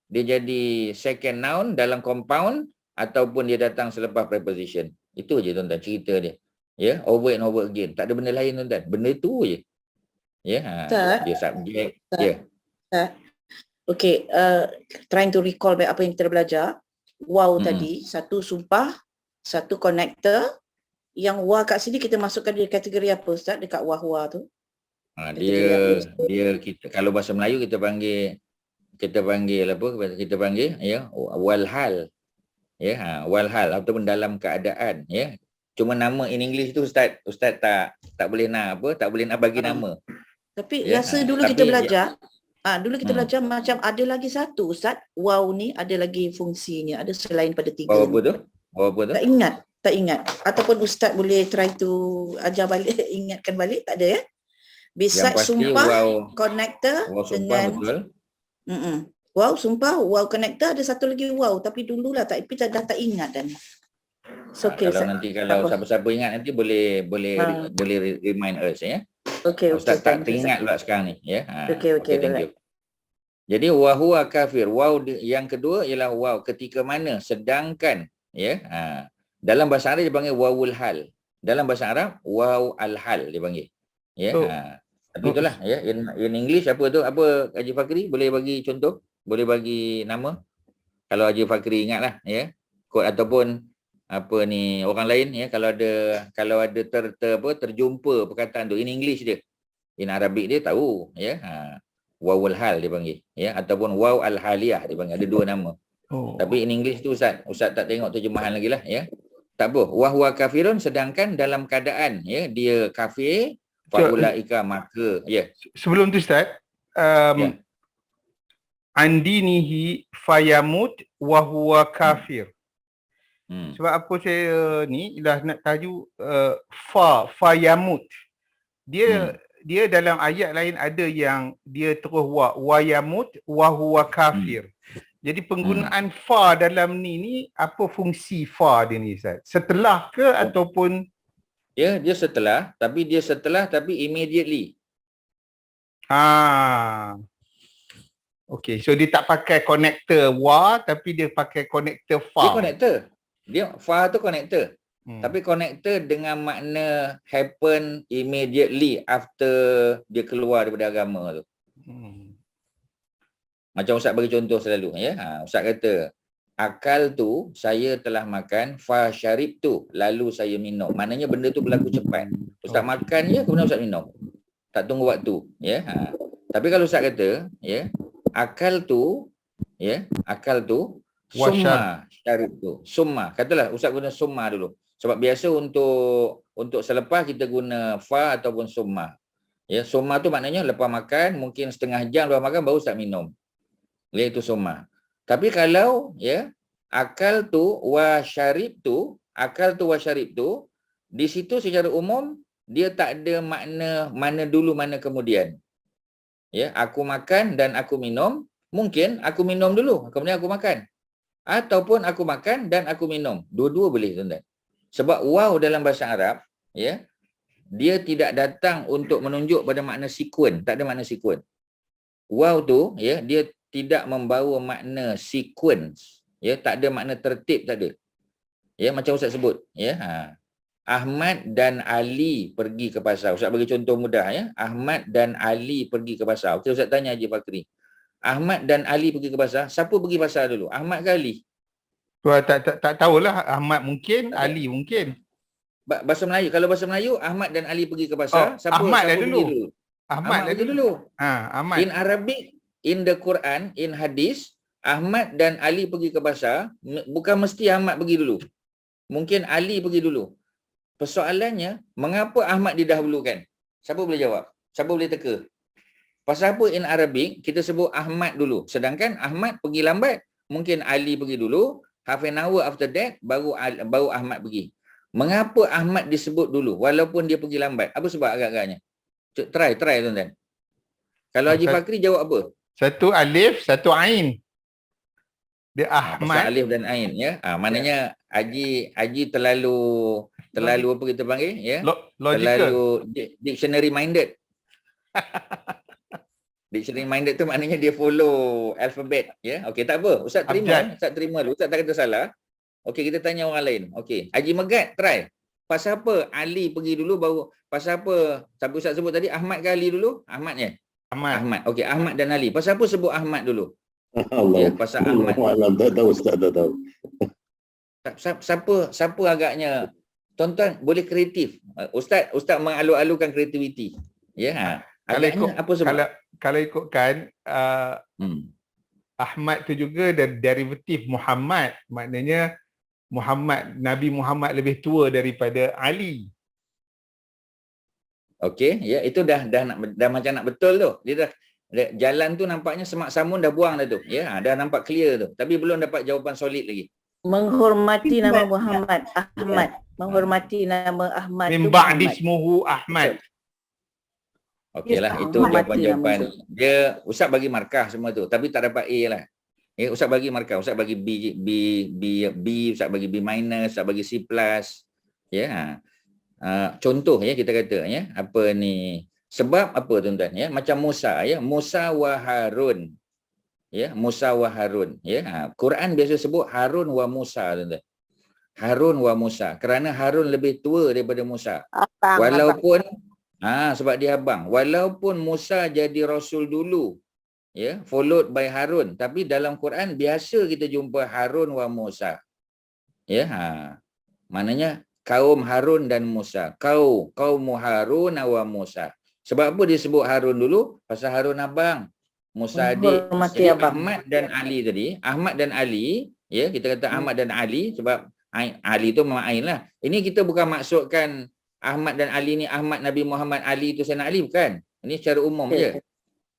jadi second noun dalam compound ataupun dia datang selepas preposition. Itu je tuan-tuan cerita dia. Ya, over and over again. Tak ada benda lain tuan-tuan. Benda tu je. Ya, dia subjek. Ya. Okay, trying to recall back apa yang kita belajar. Wow tadi, satu sumpah, satu connector. Yang wa kat sini kita masukkan di kategori apa Ustaz dekat wahwa tu? Dia kita kalau bahasa Melayu kita panggil apa? Kita panggil ya walhal. Ya, walhal ataupun dalam keadaan, ya. Cuma nama in English tu Ustaz tak boleh nak bagi nama. Tapi rasa dulu kita belajar belajar macam ada lagi satu Ustaz, wow ni ada lagi fungsinya, ada selain pada 3. Apa tu? Tak ingat. Ataupun Ustaz boleh try to ajar balik, ingatkan balik, tak ada ya? Besides sumpah, connector dengan betul. Wow, sumpah, wow connector, ada satu lagi wow, tapi dululah tapi dah tak ingat dah. Okay, Kalau Ustaz. nanti kalau Apa? siapa-siapa ingat nanti boleh remind us ya. Okay, Ustaz thank tak you, teringat pula sekarang ni ya. Okay, Thank you. Jadi wahuwa kafir. Waw yang kedua ialah waw ketika mana, sedangkan ya. Dalam bahasa Arab dia panggil wawul hal. Dalam bahasa Arab waw al-hal dia panggil. Ya. Tapi itulah ya in English apa tu? Apa Haji Fakri boleh bagi contoh? Boleh bagi nama? Kalau Haji Fakri ingatlah ya. Kod ataupun apa ni orang lain ya, kalau ada terjumpa perkataan tu in English dia. In Arabic dia tahu ya. Wawul hal dia panggil ya, ataupun waw al-haliyah dia panggil, ada dua nama. Tapi in English tu Ustaz tak tengok terjemahan lagi lah ya. Tak apa, wahwa kafirun sedangkan dalam keadaan ya dia kafir, faulaika maka ya. Sebelum tu Ustaz, andinihi fayamut wa huwa kafir. Sebab apa saya ni dah nak tajuk fayamut. Dia dalam ayat lain ada yang dia terus wayamut wa huwa kafir. Jadi penggunaan fa dalam ni apa fungsi fa dia ni Ustaz? Setelah ke ataupun dia setelah tapi immediately. Okay, so dia tak pakai connector wa tapi dia pakai connector fa. Dia connector. Dia fa tu connector. Tapi connector dengan makna happen immediately after dia keluar daripada agama tu. Macam Ustaz bagi contoh selalu ya. Ustaz kata akal tu saya telah makan, fa syarib tu lalu saya minum. Maknanya benda tu berlaku cepat. Ustaz makan je kemudian Ustaz minum. Tak tunggu waktu ya. Tapi kalau Ustaz kata ya, akal tu summa syarib tu. Summa. Katalah Ustaz guna summa dulu. Sebab biasa untuk selepas kita guna fa ataupun summa. Ya, summa tu maknanya lepas makan, mungkin setengah jam lepas makan baru start minum. Ya, itu summa. Tapi kalau ya, akal tu wa syarib tu di situ secara umum dia tak ada makna mana dulu mana kemudian. Ya, aku makan dan aku minum, mungkin aku minum dulu kemudian aku makan. Ataupun aku makan dan aku minum. Dua-dua boleh tuan-tuan. Sebab waw dalam bahasa Arab ya, dia tidak datang untuk menunjuk pada makna sekuen, tak ada makna sekuen. Waw tu ya, dia tidak membawa makna sequence ya, tak ada makna tertib, tak ada. Ya, macam Ustaz sebut ya. Ahmad dan Ali pergi ke pasar. Ustaz bagi contoh mudah ya. Ahmad dan Ali pergi ke pasar. Okey, Ustaz tanya Haji Fakri. Ahmad dan Ali pergi ke pasar, siapa pergi pasar dulu? Ahmad ke Ali? Tak tahulah, Ahmad mungkin, Ali mungkin. Bahasa Melayu, kalau bahasa Melayu Ahmad dan Ali pergi ke pasar, siapa pergi dulu? Ahmad pergi dulu. Ahmad. In Arabic, in the Quran, in hadis, Ahmad dan Ali pergi ke pasar, bukan mesti Ahmad pergi dulu. Mungkin Ali pergi dulu. Persoalannya, mengapa Ahmad didahulukan? Siapa boleh jawab? Siapa boleh teka? Pasal apa in Arabic kita sebut Ahmad dulu, sedangkan Ahmad pergi lambat. Mungkin Ali pergi dulu, half an hour after that baru Ahmad pergi. Mengapa Ahmad disebut dulu walaupun dia pergi lambat? Apa sebab agak-agaknya? Try tuan-tuan. Kalau Haji Fakri jawab apa? Satu alif, satu ain. Dia Ahmad. Alif dan ain ya. Maknanya Haji terlalu apa kita panggil ya? Terlalu dictionary minded. Dictionary minded tu maknanya dia follow alphabet ya. Okey, tak apa. Ustaz terima, Ustaz tak kata salah. Okey, kita tanya orang lain. Okey, Haji Megat try. Pasal apa Ali pergi dulu baru pasal apa? Siapa Ustaz sebut tadi? Ahmad ke Ali dulu? Ahmad. Ahmad. Okey, Ahmad dan Ali. Pasal apa sebut Ahmad dulu? Allah. Ya, pasal Ahmad. Tak tahu Ustaz, tak tahu. Siapa agaknya tuan-tuan boleh kreatif. Ustaz mengalu-alukan kreativiti. Ya. Agaknya apa sebab? Kalau ikutkan Ahmad tu juga dari derivatif Muhammad, maknanya Nabi Muhammad lebih tua daripada Ali. Okey, ya itu dah macam nak betul tu. Dia dah jalan tu nampaknya semak samun dah buang dah tu. Ya, dah nampak clear tu. Tapi belum dapat jawapan solid lagi. Menghormati nama Muhammad, Ahmad. Menghormati nama Ahmad. Min ba'di ismuhu Ahmad. Okeylah, itu jawapan-jawapan. Dia Ustaz bagi markah semua tu, tapi tak dapat A lah. Ustaz bagi markah, Ustaz bagi B, Ustaz bagi B minus, Ustaz bagi C+. Ya. Contoh ya kita kata ya, apa ni? Sebab apa tuan-tuan ya? Macam Musa ya, Musa wa Harun. Ya, Musa wa Harun ya. Quran biasa sebut Harun wa Musa tuan-tuan. Harun wa Musa, kerana Harun lebih tua daripada Musa. Walaupun sebab dia abang. Walaupun Musa jadi rasul dulu, ya, followed by Harun, tapi dalam Quran biasa kita jumpa Harun wa Musa. Ya, maknanya kaum Harun dan Musa. Kaum Harun wa Musa. Sebab apa disebut Harun dulu? Pasal Harun abang, Musa adik. Jadi Ahmad dan Ali tadi, Ahmad dan Ali, ya, kita kata Ahmad dan Ali sebab Ali tu memang Ain lah. Ini kita bukan maksudkan Ahmad dan Ali ni Ahmad Nabi Muhammad, Ali tu Sayyidina Ali, bukan. Ini secara umum je.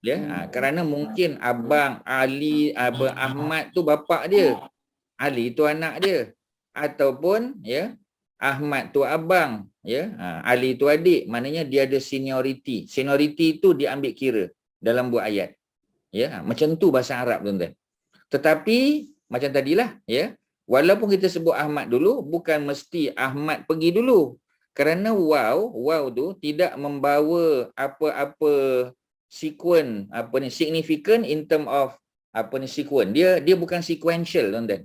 Ya, kerana mungkin abang Ali Ahmad tu bapak dia, Ali tu anak dia, ataupun ya Ahmad tu abang, ya, Ali tu adik, maknanya dia ada seniority. Seniority tu diambil kira dalam buat ayat. Ya, macam tu bahasa Arab tuan-tuan. Tetapi macam tadilah, ya, walaupun kita sebut Ahmad dulu, bukan mesti Ahmad pergi dulu. Kerana wow tu tidak membawa apa-apa sequence, significant in term of sequence. Dia bukan sequential tuan-tuan.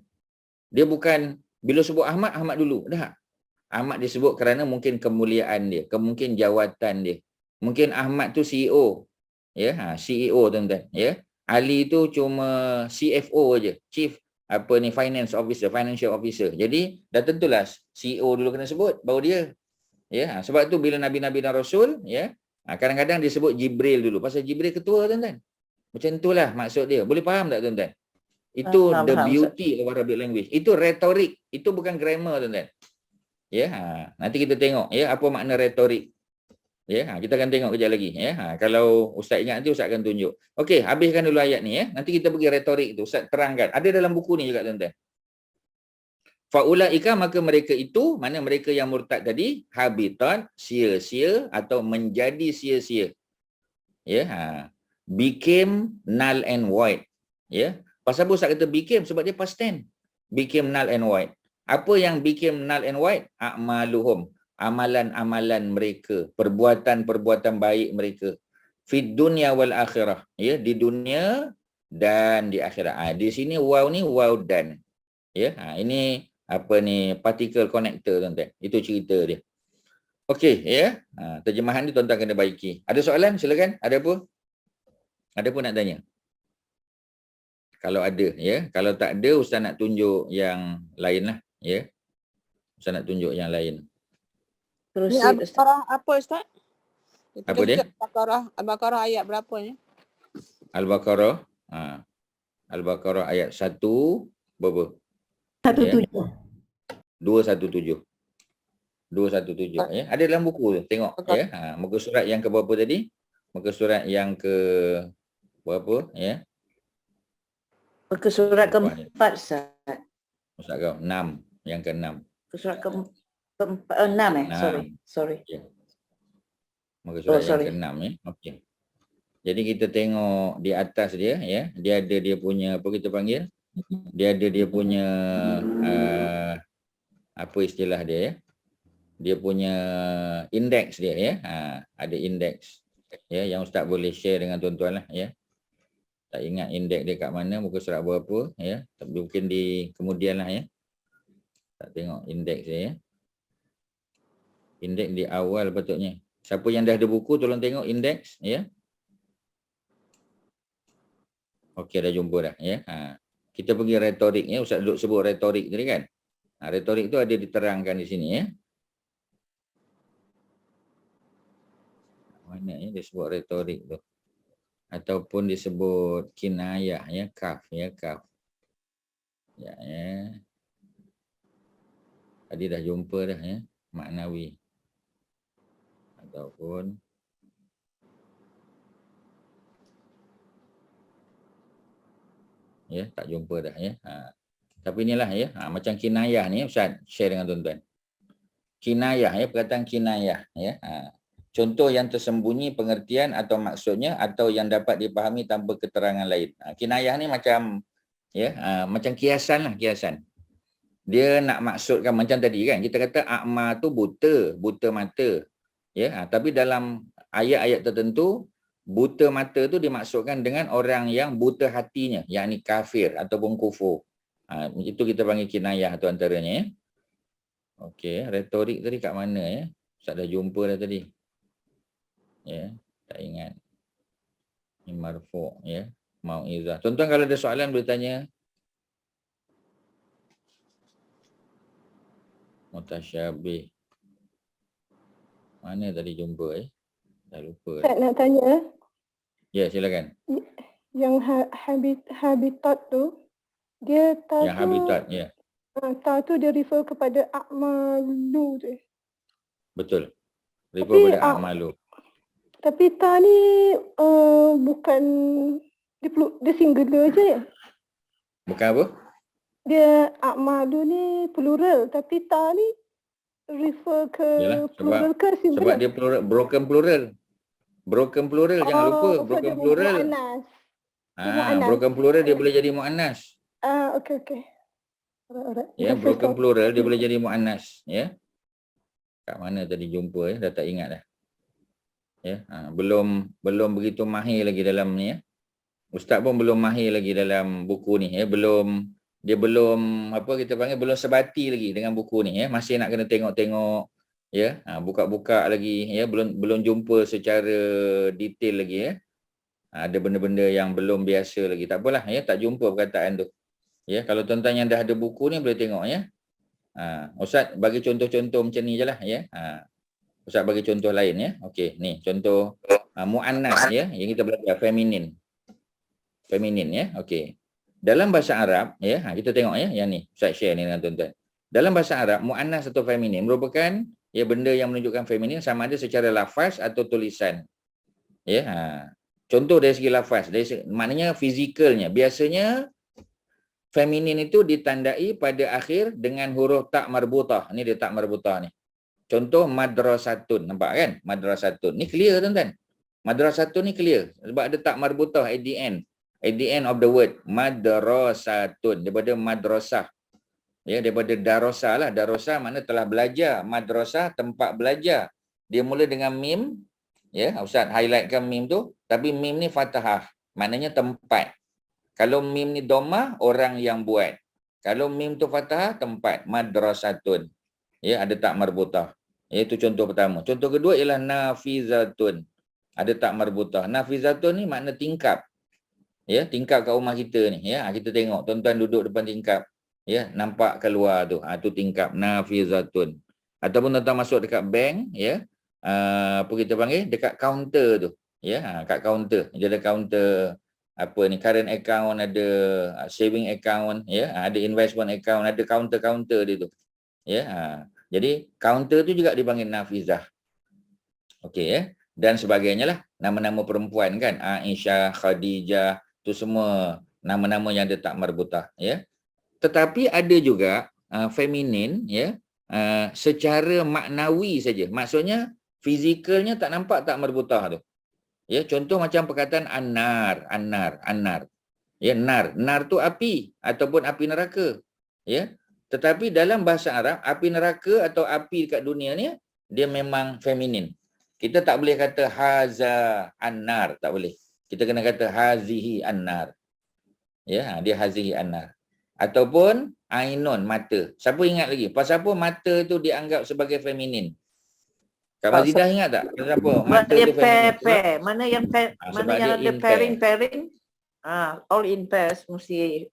Dia bukan bila sebut Ahmad dulu. Dah. Ahmad disebut kerana mungkin kemuliaan dia, mungkin jawatan dia. Mungkin Ahmad tu CEO. Ya, CEO tuan-tuan, ya. Ali tu cuma CFO aje, Chief financial officer. Jadi dah tentulah CEO dulu kena sebut baru dia. Ya, sebab tu bila nabi-nabi dan rasul, ya, kadang-kadang disebut Jibril dulu pasal Jibril ketua tuan-tuan. Macam itulah maksud dia. Boleh faham tak tuan-tuan? Itu the beauty of Arabic language. Itu retorik, itu bukan grammar tuan-tuan. Ya, nanti kita tengok ya apa makna retorik. Ya, kita akan tengok kejap lagi ya. Kalau ustaz ingat nanti ustaz akan tunjuk. Okey, habiskan dulu ayat ni ya. Nanti kita pergi retorik tu, ustaz terangkan. Ada dalam buku ni juga tuan-tuan. Faulaika, maka mereka itu, mana mereka yang murtad tadi, habitat, sia-sia atau menjadi sia-sia. Ya, became null and void. Ya. Pasal apa ustaz kata became? Sebab dia past tense. Became null and void. Apa yang became null and void? A'maluhum. Amalan-amalan mereka, perbuatan-perbuatan baik mereka, fid dunya wal akhirah, ya, di dunia dan di akhirat. Di sini wow ni wow dan, ya, ini particle connector tuan-tuan. Itu cerita dia. Okey, ya. Terjemahan ni tuan-tuan kena baiki. Ada soalan? Silakan. Ada apa? Ada apa nak tanya? Kalau ada, ya. Kalau tak ada, ustaz nak tunjuk yang lain lah, ya. Ustaz nak tunjuk yang lain. Ni Al-Baqarah apa Ustaz? Apa dia? Al-Baqarah ayat berapa ni? Al-Baqarah. Al-Baqarah ayat 1 berapa? 17. 217. 217 ya. Ada dalam buku tu, tengok ya. Muka surat yang ke berapa tadi? Muka surat yang ke berapa ya? Muka surat keempat Ustaz. Ustaz kau 6, yang ke-6. Muka surat keempat 6 sorry. Ya. Muka surat yang ke-6 ya. Okey. Jadi kita tengok di atas dia ya, dia ada dia punya apa kita panggil? Dia ada dia punya apa istilah dia ya? Dia punya indeks dia ya. Ada indeks ya yang ustaz boleh share dengan tuan-tuan lah ya. Tak ingat indeks dia kat mana, muka surat berapa ya. Tapi mungkin di kemudian lah ya. Tak tengok indeks dia ya. Indeks di awal patutnya. Siapa yang dah ada buku tolong tengok indeks ya. Okey, dah jumpa dah ya. Kita pergi retorik ya. Ustaz duduk sebut retorik tadi kan. Retorik tu ada diterangkan di sini ya. Mana ya dia sebut retorik tu. Ataupun disebut kinayah ya, kaf ya, kaf. Ya ya. Tadi dah jumpa dah ya, maknawi. Ataupun ya, tak jumpa dah ya. Tapi inilah ya, macam kinayah ni Ustaz share dengan tuan-tuan. Kinayah ya, perkataan kinayah ya. Contoh yang tersembunyi pengertian atau maksudnya atau yang dapat dipahami tanpa keterangan lain. Kinayah ni macam Ya, macam kiasan lah, kiasan. Dia nak maksudkan macam tadi kan, kita kata a'ma tu buta, buta mata. Ya, tapi dalam ayat-ayat tertentu buta mata tu dimaksudkan dengan orang yang buta hatinya, yakni kafir ataupun kufur. Itu kita panggil kinayah tu antaranya ya. Okey, retorik tadi kat mana ya? Ustaz dah jumpa dah tadi. Ya, tak ingat. Ini marfu' ya. Mau'izah. Tuan-tuan kalau ada soalan boleh tanya. Mutasyabih. Mana tadi jumpa Dah lupa. Saya nak tanya, Ya, silakan. yang habitat tu, dia tahu Yang habitat, ya. tahu tu dia refer kepada a'malu tu. Betul. Refer Tapi, pada a'malu. Tapi ta ni bukan, dia singular je ya? Bukan apa? Dia a'malu ni plural, tapi ta ni refer ke Yalah, plural ke singular? sebab dia plural, broken plural. Broken plural, jangan lupa. sebab Broken dia plural. mu'annas. mu'annas. Broken plural dia boleh jadi mu'annas. Okey. Alright. Ya, broken plural dia boleh jadi mu'annas. Ya. Kat mana tadi jumpa dah tak ingat dah. Ya, belum begitu mahir lagi dalam ni ya. Ustaz pun belum mahir lagi dalam buku ni ya, dia belum apa kita panggil belum sebati lagi dengan buku ni ya, masih nak kena tengok-tengok ya, buka-buka lagi ya, belum jumpa secara detail lagi ya. Ada benda-benda yang belum biasa lagi. Tak apalah ya, tak jumpa perkataan tu. Ya, kalau tuan-tuan yang dah ada buku ni boleh tengok ya. Ustaz bagi contoh-contoh macam ni je lah ya. Ustaz bagi contoh lain ya. Okey, ni contoh muannas ya, yang kita belajar feminin. Feminin ya. Okey. Dalam bahasa Arab ya, kita tengok ya yang ni. Ustaz share ni dengan tuan-tuan. Dalam bahasa Arab, muannas atau feminin merupakan ya benda yang menunjukkan feminin sama ada secara lafaz atau tulisan. Ya, contoh dari segi lafaz, maknanya fizikalnya. Biasanya feminin itu ditandai pada akhir dengan huruf tak marbutah. Ni dia tak marbutah ni. Contoh madrasatun, nampak kan? Madrasatun. Ni clear tuan-tuan. Madrasatun ni clear sebab ada tak marbutah at the end. At the end of the word. Madrasatun. Daripada madrasah. Ya, daripada darosah lah. Darosah makna telah belajar. Madrasah tempat belajar. Dia mula dengan mim. Ya, Ustaz highlightkan mim tu. Tapi mim ni fathah. Maknanya tempat. Kalau mim ni domah, orang yang buat. Kalau mim tu fathah, tempat. Madrasatun. Ya, ada tak marbutah. Itu contoh pertama. Contoh kedua ialah nafizatun. Ada tak marbutah. Nafizatun ni makna tingkap. Ya, tingkap kat rumah kita ni. Ya, kita tengok tuan-tuan duduk depan tingkap. Ya, nampak keluar tu. Tu tingkap nafizatun. Ataupun tuan-tuan masuk dekat bank, ya. Apa kita panggil? Dekat kaunter tu. Ya, kat kaunter. Dia ada kaunter apa ni, current account, ada saving account, ya, ada investment account, ada kaunter-kaunter dia tu. Ya, jadi kaunter tu juga dipanggil nafizah. Okey ya. Dan sebagainya lah, nama-nama perempuan kan, Aisyah, Khadijah, tu semua nama-nama yang ada tak marbutah ya. Tetapi ada juga feminin ya, secara maknawi saja. Maksudnya fizikalnya tak nampak tak marbutah tu. Ya, contoh macam perkataan an-nar. Ya, nar tu api ataupun api neraka. Ya. Tetapi dalam bahasa Arab, api neraka atau api dekat dunia ni dia memang feminin. Kita tak boleh kata haza an-nar, tak boleh. Kita kena kata hazihi an-nar. Ya, dia hazihi an-nar. Ataupun ainun, mata. Siapa ingat lagi? Pasal apa mata tu dianggap sebagai feminin? Kak Mazidah ingat tak? Kenapa mata dia tu feminin? pair. Mana yang Sebab yang dia ada in pair. pairing. All in pairs mesti.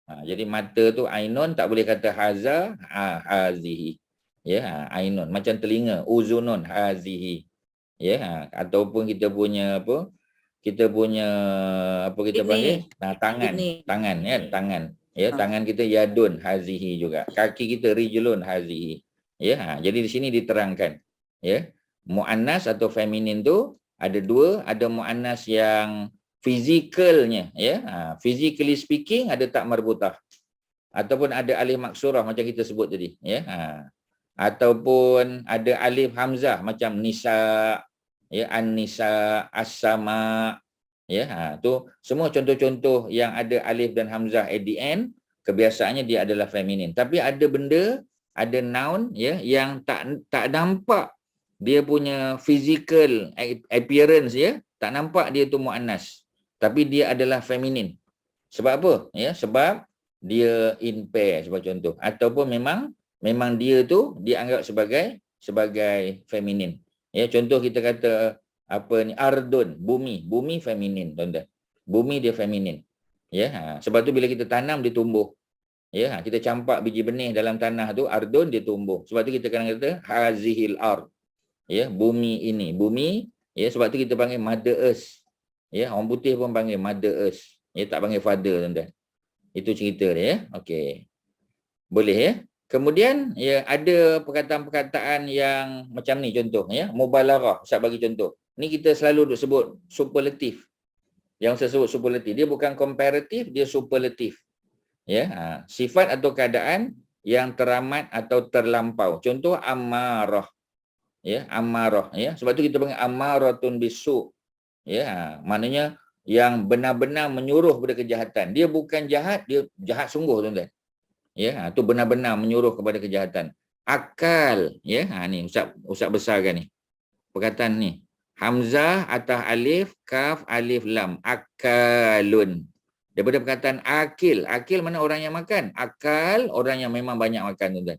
Jadi mata tu ainun, tak boleh kata haza, hazihi. Ya, ainun. Macam telinga, uzunun, hazihi. Ya, ataupun kita punya apa? Kita punya apa kita panggil? Tangan. Tangan kan, tangan. Ya, tangan kita yadun, hazihi juga. Kaki kita rijlun, hazihi. Ya, jadi di sini diterangkan. Ya, muannas atau feminin tu ada dua, ada muannas yang fizikalnya ya, physically speaking ada tak marbutah ataupun ada alif maksurah macam kita sebut tadi ya, ataupun ada alif hamzah macam nisa ya, an-nisa, as-sama Ya, tu semua contoh-contoh yang ada alif dan hamzah at the end, kebiasaannya dia adalah feminin. Tapi ada benda, ada noun ya yang tak nampak dia punya physical appearance ya, tak nampak dia tu muannas. Tapi dia adalah feminin. Sebab apa? Ya, sebab dia in pair sebagai contoh, ataupun memang dia tu dianggap sebagai feminin. Ya, contoh kita kata apa ni, ardun, bumi feminin, tuan-tuan. Bumi dia feminin. Ya, sebab tu bila kita tanam dia tumbuh. Ya, kita campak biji benih dalam tanah tu, ardun dia tumbuh. Sebab tu kita kadang kata hazihil ard. Ya, bumi ini, bumi, ya, sebab tu kita panggil mother earth. Ya, orang putih pun panggil mother earth. Ya, tak panggil father, tuan-tuan. Itu cerita dia ya. Okey. Boleh ya. Kemudian ya ada perkataan-perkataan yang macam ni contoh ya, mubalarah. Ustaz bagi contoh. Ni kita selalu duk sebut superlatif. Yang saya sebut superlatif, dia bukan komparatif, dia superlatif. Ya, sifat atau keadaan yang teramat atau terlampau. Contoh amarah. Ya, amarah ya. Sebab tu kita panggil amaratun bisu. Ya, maknanya yang benar-benar menyuruh kepada kejahatan. Dia bukan jahat, dia jahat sungguh, tuan-tuan. Ya, tu benar-benar menyuruh kepada kejahatan. Akal, ya. Ni Ustaz besarkan ni. Perkataan ni. Hamzah atas alif, kaf, alif, lam. Akalun. Daripada perkataan akil. Akil mana orang yang makan? Akal, orang yang memang banyak makan, tuan-tuan.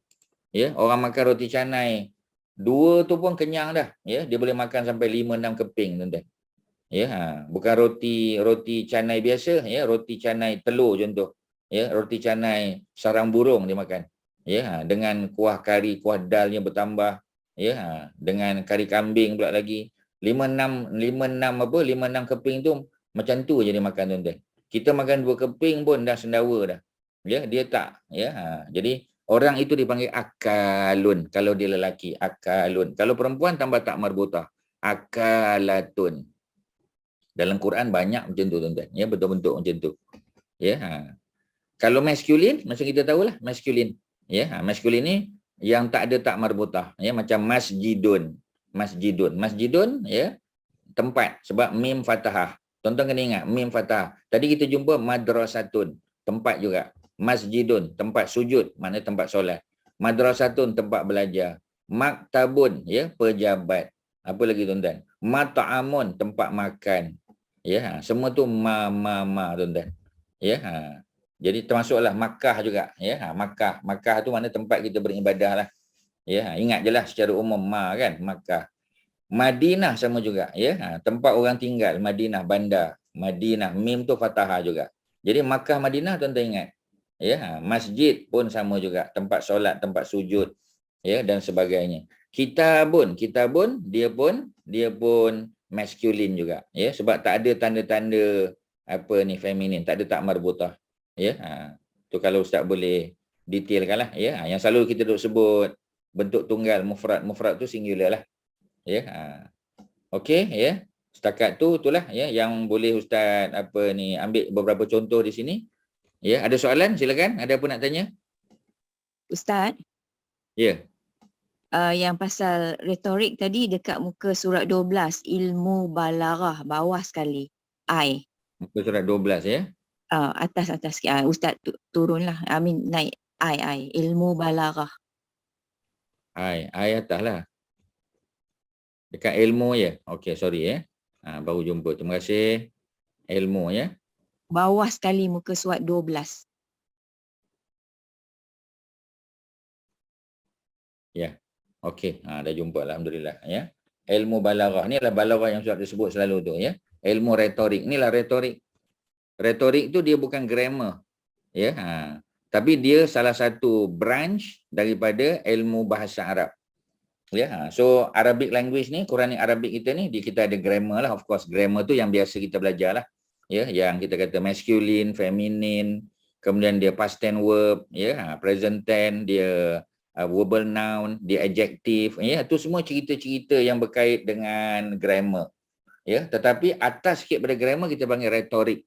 Ya, orang makan roti canai 2 tu pun kenyang dah. Ya, dia boleh makan sampai 5-6 keping, tuan-tuan. Ya, bukan roti canai biasa, ya, roti canai telur contoh. Ya, roti canai sarang burung dia makan. Ya, dengan kuah kari, kuah dalnya bertambah. Ya, dengan kari kambing pula lagi. 5-6 keping tu macam tu je dia makan, tuan-tuan. Kita makan 2 keping pun dah sendawa dah. Ya, dia tak, ya. Jadi orang itu dipanggil akalun kalau dia lelaki, akalun. Kalau perempuan tambah tak marbutah, akalatun. Dalam Quran banyak macam tu, tuan-tuan. Ya, bentuk-bentuk macam tu. Ya. Kalau maskulin, macam kita tahulah maskulin. Ya, maskulin ni yang tak ada tak marbutah. Ya, macam masjidun. Masjidun ya, tempat sebab mim fathah. Tuan-tuan kena ingat mim fathah. Tadi kita jumpa madrasatun, tempat juga. Masjidun, tempat sujud, maknanya tempat solat. Madrasatun, tempat belajar. Maktabun, ya, pejabat. Apa lagi, tuan-tuan? Mata'amun, tempat makan. Ya, semua tu tuan-tuan. Ya, jadi termasuklah Makkah juga, ya. Makkah tu mana tempat kita beribadah lah. Ya, ingat je lah secara umum kan, Makkah. Madinah sama juga, ya. Tempat orang tinggal, Madinah, bandar. Madinah, mim tu fathah juga. Jadi Makkah, Madinah, tuan-tuan ingat. Ya, masjid pun sama juga, tempat solat, tempat sujud, ya, dan sebagainya. Kitabun dia pun maskulin juga, ya, sebab tak ada tanda-tanda apa ni feminin, tak ada tak marbutah. Ya, tu kalau Ustaz boleh detailkanlah, ya. Yang selalu kita duk sebut bentuk tunggal, mufrad tu singular lah. Ya. Okey, ya. Setakat tu itulah ya yang boleh Ustaz apa ni ambil beberapa contoh di sini. Ya, ada soalan silakan. Ada apa nak tanya? Ustaz. Ya. Yang pasal retorik tadi dekat muka surat 12, ilmu balaghah, bawah sekali. I. Muka surat 12 ya. Atas sikit. Ustaz turunlah. Naik I. Ilmu balaghah. I atas lah. Dekat ilmu ya. Okey, sorry ya. Baru jumpa. Terima kasih. Ilmu ya. Bawah sekali muka surat 12. Ya. Okey, dah jumpa alhamdulillah ya. Ilmu balaghah ni adalah balaghah yang Ustaz disebut selalu tu ya. Ilmu retorik. Inilah retorik. Retorik tu dia bukan grammar. Ya, tapi dia salah satu branch daripada ilmu bahasa Arab. Ya, so Arabic language ni, Quranic Arabic kita ni, kita ada grammar lah, of course. Grammar tu yang biasa kita belajar lah. Ya, yang kita kata masculine, feminine, kemudian dia past tense verb, ya, present tense, dia verbal noun, dia adjective, ya, tu semua cerita-cerita yang berkait dengan grammar. Ya, tetapi atas sikit pada grammar kita panggil retorik.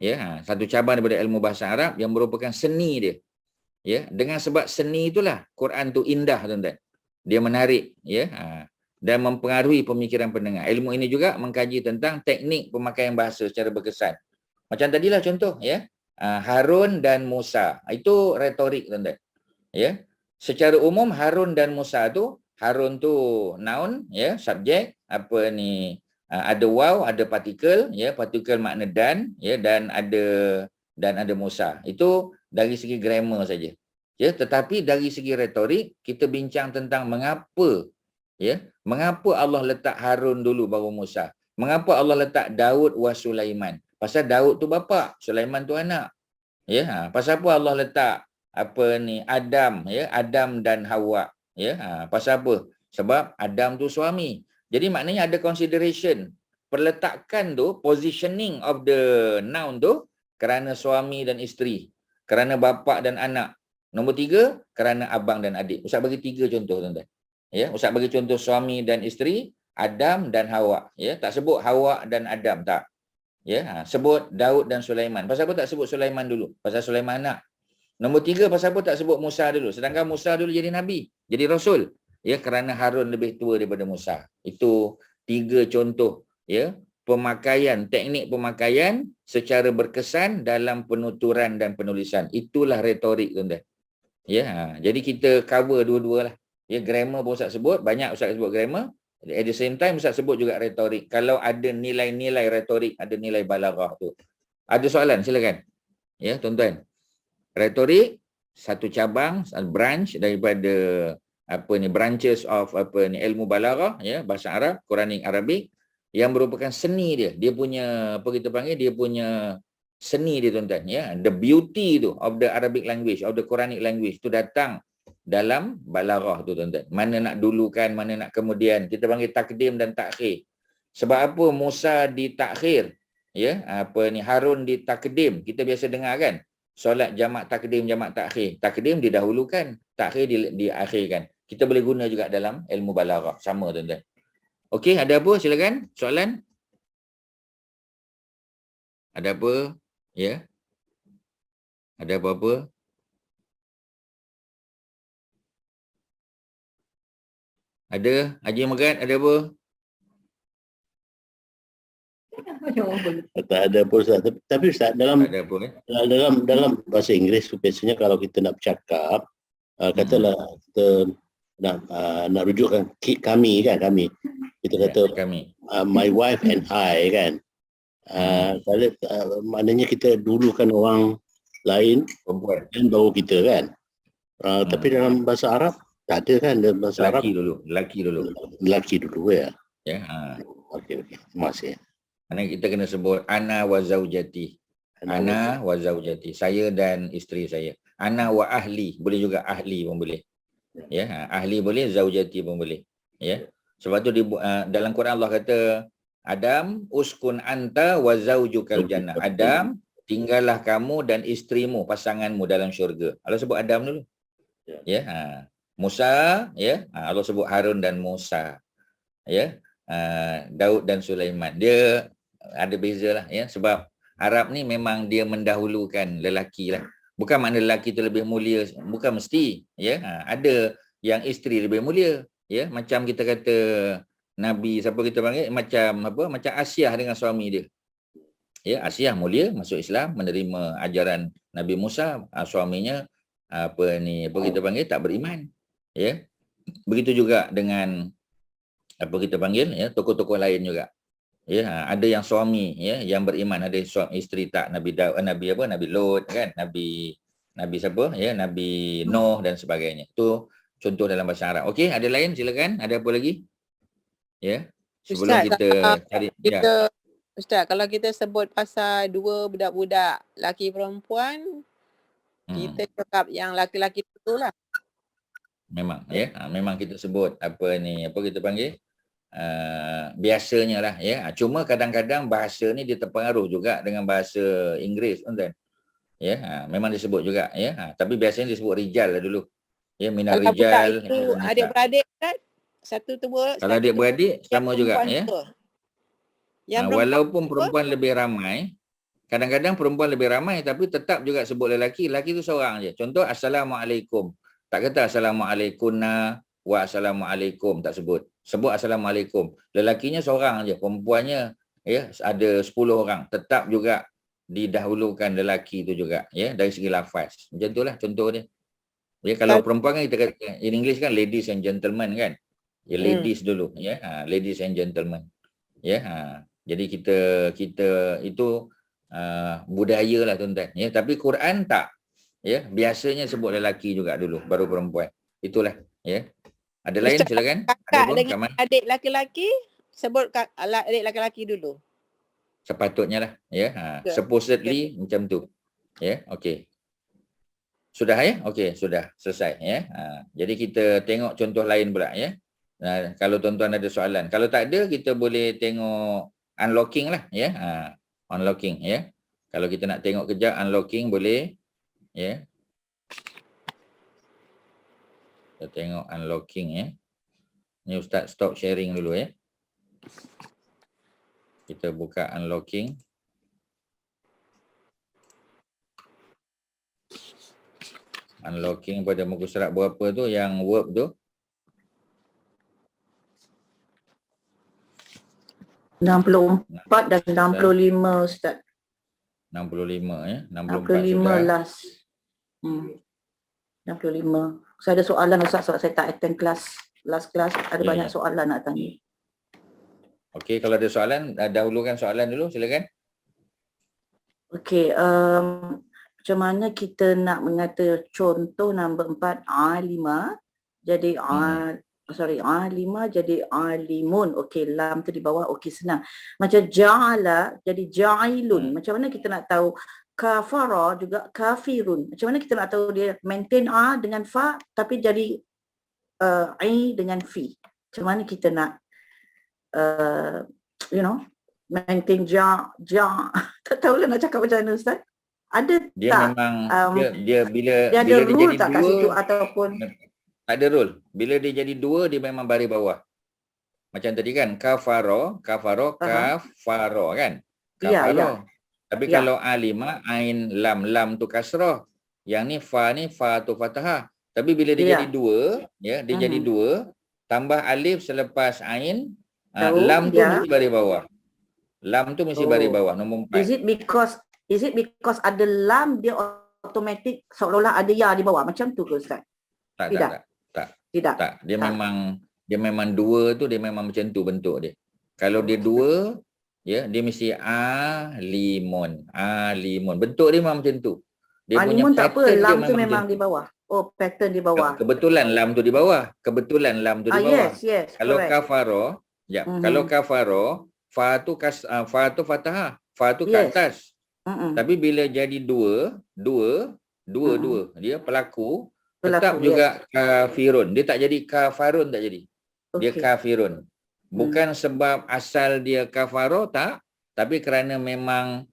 Ya, satu cabang daripada ilmu bahasa Arab yang merupakan seni dia. Ya, dengan sebab seni itulah Quran tu indah, tuan-tuan. Dia menarik, ya. dan mempengaruhi pemikiran pendengar. Ilmu ini juga mengkaji tentang teknik pemakaian bahasa secara berkesan. Macam tadilah contoh, ya. Harun dan Musa. Itu retorik, tuan-tuan. Ya. Secara umum Harun dan Musa tu, Harun tu noun, ya, subjek, ada waw, ada partikel, ya, partikel makna dan, ya, dan ada Musa. Itu dari segi grammar saja. Ya, tetapi dari segi retorik kita bincang tentang mengapa, ya, mengapa Allah letak Harun dulu baru Musa. Mengapa Allah letak Daud wa Sulaiman? Pasal Daud tu bapa, Sulaiman tu anak. Ya, pasal apa Allah letak Adam, ya, Adam dan Hawa, ya. Pasal apa? Sebab Adam tu suami. Jadi maknanya ada consideration. Perletakan tu, positioning of the noun tu kerana suami dan isteri, kerana bapa dan anak. Nombor 3, kerana abang dan adik. Ustaz bagi 3 contoh, tuan-tuan. Ya, Ustaz bagi contoh suami dan isteri, Adam dan Hawa. Ya, tak sebut Hawa dan Adam, tak. Ya, sebut Daud dan Sulaiman. Pasal apa tak sebut Sulaiman dulu? Pasal Sulaiman anak. Nombor 3, pasal apa tak sebut Musa dulu? Sedangkan Musa dulu jadi nabi, jadi rasul. Ya, kerana Harun lebih tua daripada Musa. Itu 3 contoh, ya, pemakaian, teknik pemakaian secara berkesan dalam penuturan dan penulisan. Itulah retorik, tuan-tuan. Ya, jadi kita cover dua-dua lah. Ya, grammar pun Ustaz sebut, banyak Ustaz sebut grammar. At the same time Ustaz sebut juga retorik. Kalau ada nilai-nilai retorik, ada nilai balaghah tu. Ada soalan, silakan. Ya, tuan-tuan. Retorik satu cabang, branch daripada branches of ilmu balaghah, ya, bahasa Arab, Quranic Arabic, yang merupakan seni dia. Dia punya dia punya seni dia, tuan-tuan, ya. The beauty tu of the Arabic language, of the Quranic language tu datang dalam balaghah tu, tuan-tuan. Mana nak dulukan, mana nak kemudian. Kita panggil takdim dan takhir. Sebab apa Musa ditakhir, ya, Harun ditakdim. Kita biasa dengar kan, solat jamak takdim, jamak takhir. Takdim didahulukan, takhir diakhirkan. Kita boleh guna juga dalam ilmu balaghah, sama, tuan-tuan. Okey, ada apa? Silakan. Soalan? Ada apa? Ya. Ada apa-apa? Ada? Haji Megat, ada apa? Tak ada apa, Ustaz. Tapi Ustaz, dalam Tak ada apa, dalam bahasa Inggeris biasanya kalau kita nak bercakap, katalah kita nak rujukkan kami kan, kami. Kita kata kami. My wife and I kan. Maknanya kita dulukan orang lain perempuan dan baru kita kan. Tapi dalam bahasa Arab tak ada kan, dalam bahasa Arab lelaki dulu ya. Ya. Okey. Terima kasih. Mana kita kena sebut ana wa zaujati. Ana wa zaujati. Saya dan isteri saya. Ana wa ahli, boleh juga ahli pun boleh. Ya, ahli boleh, zaujati pun boleh. Ya. Sebab tu dalam Quran Allah kata, Adam uskun anta wa zaujukal jannah. Adam, tinggallah kamu dan isterimu, pasanganmu dalam syurga. Allah sebut Adam dulu. Ya. Musa, ya. Allah sebut Harun dan Musa. Ya. Daud dan Sulaiman. Dia ada bezalah, ya. Sebab Arab ni memang dia mendahulukan lelaki lah. Bukan makna lelaki tu lebih mulia, bukan mesti, ya. Ada yang isteri lebih mulia, ya. Macam kita kata Nabi, siapa kita panggil, macam Asiah dengan suami dia. Ya, Asiah mulia, masuk Islam, menerima ajaran Nabi Musa. Suaminya kita panggil tak beriman. Ya. Begitu juga dengan kita panggil, ya, tokoh-tokoh lain juga. Ya, ada yang suami, ya, yang beriman, ada suami isteri tak. Nabi Lot kan, Nabi siapa, ya, Nabi Nuh dan sebagainya. Itu contoh dalam bahasa Arab. Okey, ada lain, silakan. Ada apa lagi? Ya. Sebelum Ustaz, kita cari Ustaz, kalau kita sebut pasal dua budak-budak laki perempuan, kita cakap yang laki-laki tu lah. Memang, ya. Memang kita sebut kita panggil biasanya lah, ya. Cuma kadang-kadang bahasa ni dia terpengaruh juga dengan bahasa Inggeris, tuan-tuan. Ya, memang disebut juga, ya. Tapi biasanya disebut rijal lah dulu. Ya, minal rijal. Itu adik-beradik kan? Satu tua. Kalau adik-beradik sama juga, ya. Walaupun perempuan lebih ramai, kadang-kadang perempuan lebih ramai tapi tetap juga sebut lelaki. Lelaki tu seorang je. Contoh, Assalamualaikum. Tak kata Assalamualaikumna, wa assalamualaikum, tak sebut. Sebut assalamualaikum. Lelakinya seorang je, perempuannya ya ada 10 orang. Tetap juga didahulukan lelaki tu juga ya dari segi lafaz. Macam itulah contoh dia. Ya kalau perempuan kan kita kata in English kan ladies and gentlemen kan. Ya ladies dulu ya. Ladies and gentlemen. Ya. Jadi kita itu budaya lah tuan-tuan ya, tapi Quran tak. Ya, biasanya sebut lelaki juga dulu baru perempuan. Itulah ya. Ada lain silakan. Kakak dengan adik laki-laki sebut adik laki-laki dulu. Sepatutnya lah ya. Supposedly macam tu. Ya, okey. Sudah ya? Okey, sudah selesai ya. Jadi kita tengok contoh lain pula ya. Kalau tuan-tuan ada soalan. Kalau tak ada kita boleh tengok unlocking lah ya. Unlocking ya. Kalau kita nak tengok kejap unlocking boleh ya. Kita tengok unlocking ya. Ni Ustaz stop sharing dulu ya. Kita buka unlocking. Unlocking pada muka surat berapa tu yang verb tu? 64 dan 65 Ustaz. 65 ya. 65 last. 65. Saya ada soalan Ustaz sebab saya tak attend last class. Ada banyak soalan nak tanya. Okey, kalau ada soalan, dahulukan soalan dulu, silakan. Okey, macam mana kita nak mengata contoh nombor 4 A5 jadi A5 jadi alimun. Okey, lam tu di bawah. Okey, senang. Macam ja'ala jadi ja'ilun. Macam mana kita nak tahu kafara juga kafirun. Macam mana kita nak tahu dia maintain A dengan fa tapi jadi I dengan fi. Macam mana kita nak maintain tak tahulah nak cakap macam mana Ustaz. Ada dia tak? Memang dia bila dia ada dia rule jadi tak kat dua, situ ataupun tak ada rule. Bila dia jadi dua dia memang baris bawah. Macam tadi kan kafaro kan. Kafaro. Tapi kalau A5 ain lam tu kasrah. Yang ni fa tu fathah. Tapi bila dia jadi dua, ya, dia jadi dua tambah alif selepas ain, lam tu mesti baris bawah. Lam tu mesti baris bawah nombor 4. Is it because ada lam dia automatik seolah-olah ada ya di bawah macam tu ke Ustaz? Tak. Dia memang dua tu dia memang macam tu bentuk dia. Kalau dia dua, ya, dia mesti alimun. Bentuk dia memang macam tu. Dia alimun punya tak apa, lam tu memang di bawah. Oh, pattern di bawah. Kebetulan lam tu di bawah. Yes, kalau correct. Kafaro, kalau kafaro, fa tu fathah, fa tu kat atas. Tapi bila jadi dua, dia pelaku tetap juga kafirun. Dia tak jadi kafarun, tak jadi. Dia kafirun. Bukan sebab asal dia kafaro tak, tapi kerana memang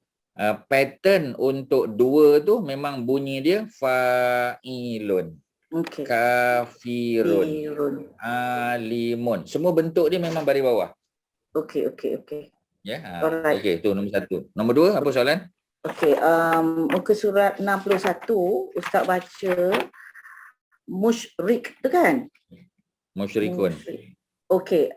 pattern untuk dua tu memang bunyi dia fa'ilun. Kafirun. Alimun. Semua bentuk dia memang baris bawah. Okey. Ya. Okey, tu nombor 1. Nombor 2 apa soalan? Okey, muka surat 61 Ustaz baca musyrik tu kan? Musyrikun. Okey,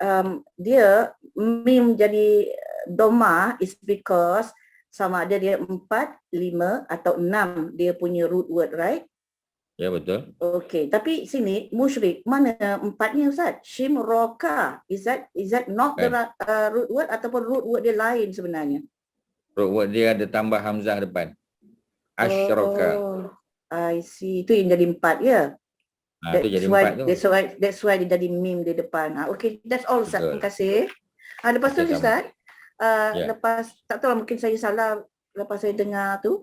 dia mim jadi doma is because sama ada dia 4, 5 atau 6 dia punya root word, right? Ya, betul. Okey, tapi sini musyrik mana 4-nya Ustaz? Shim roka. Is that not the root word ataupun root word dia lain sebenarnya? Root word dia ada tambah hamzah depan. Asyraka. I see. Itu yang jadi 4 ya. Itu jadi 4 tu. That's why dia jadi mim di depan. Okey, that's all Ustaz. Terima kasih. Lepas tu Ustaz, lepas tak tahu mungkin saya salah lepas saya dengar tu,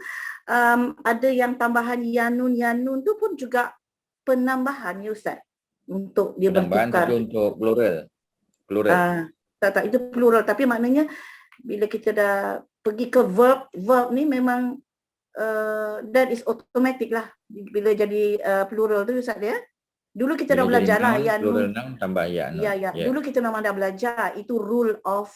ada yang tambahan yanun tu pun juga penambahan ya Ustaz untuk dia penambahan bertukar. Tapi untuk plural. Tak itu plural tapi maknanya bila kita dah pergi ke verb ni memang that is automatic lah bila jadi plural tu Ustaz ya. Dulu kita dah belajar lah plural noun tambah ya. Dulu kita memang dah belajar itu rule of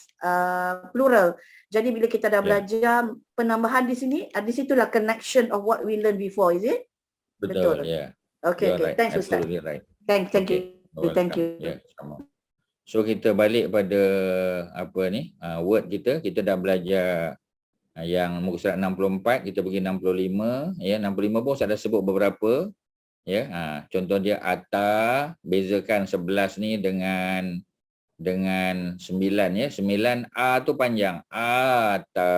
plural. Jadi bila kita dah belajar penambahan di sini, di situlah connection of what we learned before, is it? Betul. Ya. Okay. Thanks Ustaz. Right. Thank you. Thank you. Ya, sama. So kita balik pada word kita dah belajar yang muka surat 64, kita pergi 65, ya 65 pun saya dah sebut beberapa, ya. Contoh dia ata, bezakan 11 ni dengan 9, ya. 9 a tu panjang, ata,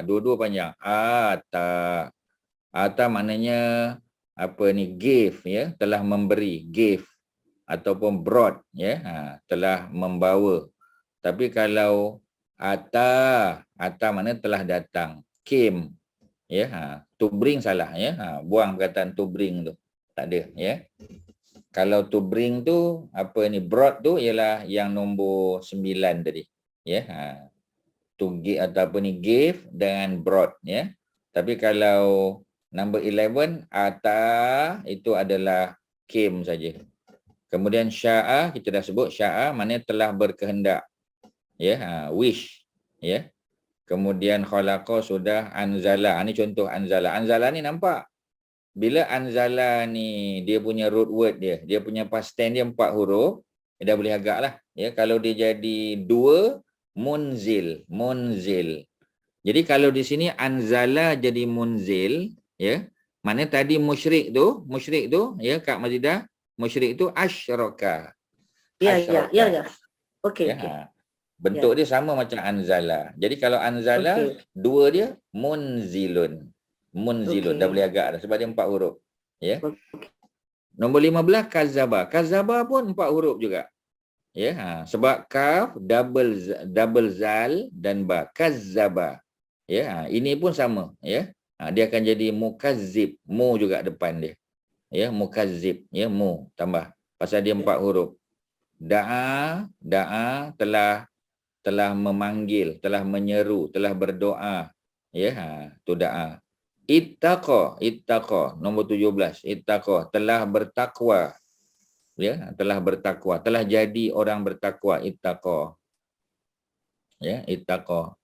dua-dua panjang, ata. Ata maknanya give, ya, telah memberi, give, ataupun brought, ya, telah membawa. Tapi kalau ata maknanya telah datang, came, ya, to bring salah, ya, buang perkataan to bring tu, tak ada, ya. Kalau to bring tu brought tu ialah yang nombor 9 tadi, ya. To give ataupun give dengan brought, ya. Tapi kalau number 11 ata itu adalah came saja. Kemudian sya'a, kita dah sebut sya'a maknanya telah berkehendak, ya, wish, ya. Kemudian khalaqa sudah, anzala, ini contoh anzala. Anzala ni nampak bila anzala ni dia punya root word dia punya past tense dia 4 huruf, dia dah boleh agak lah, ya. Kalau dia jadi 2, munzil. Jadi kalau di sini anzala jadi munzil, ya, maknanya tadi musyrik tu, ya Kak Mazidah, musyrik tu asyraka. Ya. Okey. Bentuk dia sama macam anzala. Jadi kalau anzala, 2 dia munzilun. Dah boleh agak dah sebab dia 4 huruf, ya. Nombor 15 kazaba. Kazaba pun 4 huruf juga, ya. Sebab kaf double zal dan ba, kazaba, ya. Ini pun sama, ya. Dia akan jadi mukazzib, mu juga depan dia, ya, mukazzib, ya, mu tambah pasal dia 4 huruf. Da'a telah memanggil, telah menyeru, telah berdoa, ya, tu da'a. Ittaqa nombor 17, ittaqa telah bertakwa, ya, telah jadi orang bertakwa, ittaqa, ya, ittaqa.